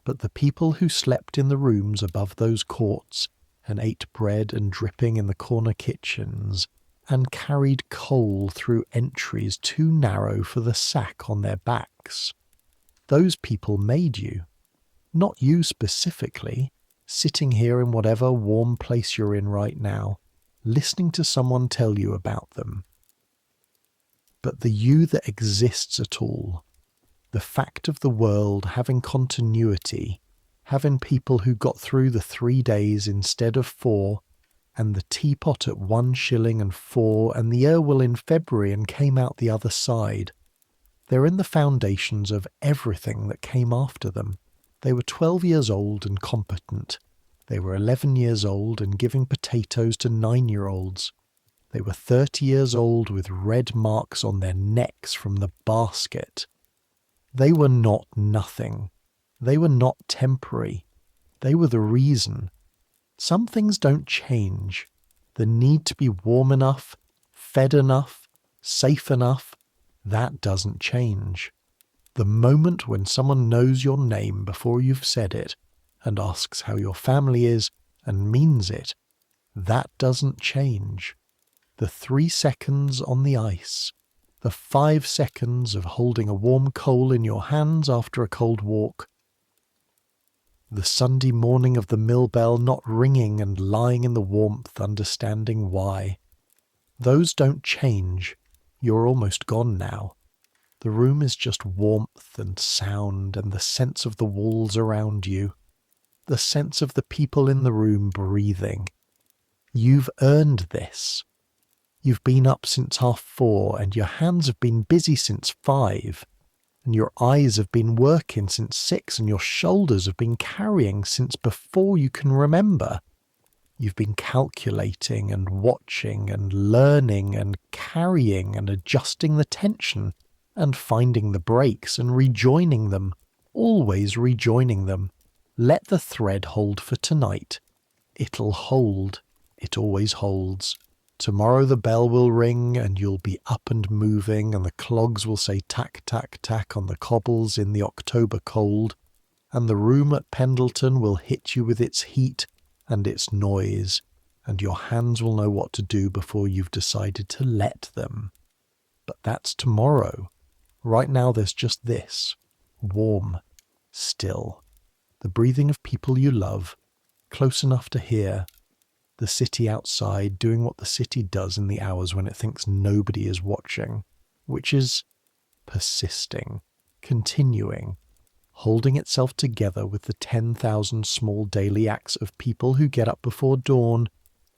but the people who slept in the rooms above those courts and ate bread and dripping in the corner kitchens and carried coal through entries too narrow for the sack on their backs, those people made you. Not you specifically, sitting here in whatever warm place you're in right now, listening to someone tell you about them. But the you that exists at all, the fact of the world having continuity, having people who got through the 3 days instead of 4, and the teapot at 1 shilling and 4, and the Irwell in February and came out the other side. They're in the foundations of everything that came after them. They were 12 years old and competent. They were 11 years old and giving potatoes to 9-year-olds. They were 30 years old with red marks on their necks from the basket. They were not nothing. They were not temporary. They were the reason. Some things don't change. The need to be warm enough, fed enough, safe enough, that doesn't change. The moment when someone knows your name before you've said it and asks how your family is and means it, that doesn't change. The 3 seconds on the ice, the 5 seconds of holding a warm coal in your hands after a cold walk, the Sunday morning of the mill bell not ringing and lying in the warmth understanding why. Those don't change. You're almost gone now. The room is just warmth and sound and the sense of the walls around you, the sense of the people in the room breathing. You've earned this. You've been up since 4:30, and your hands have been busy since 5, and your eyes have been working since 6, and your shoulders have been carrying since before you can remember. You've been calculating and watching and learning and carrying and adjusting the tension and finding the breaks and rejoining them, always rejoining them. Let the thread hold for tonight. It'll hold. It always holds. Tomorrow the bell will ring and you'll be up and moving, and the clogs will say tack, tack, tack on the cobbles in the October cold, and the room at Pendleton will hit you with its heat and its noise, and your hands will know what to do before you've decided to let them. But that's tomorrow. Right now there's just this, warm, still, the breathing of people you love, close enough to hear, the city outside doing what the city does in the hours when it thinks nobody is watching, which is persisting, continuing, holding itself together with the 10,000 small daily acts of people who get up before dawn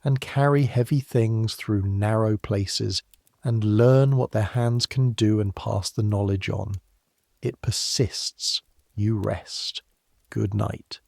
and carry heavy things through narrow places and learn what their hands can do and pass the knowledge on. It persists. You rest. Good night.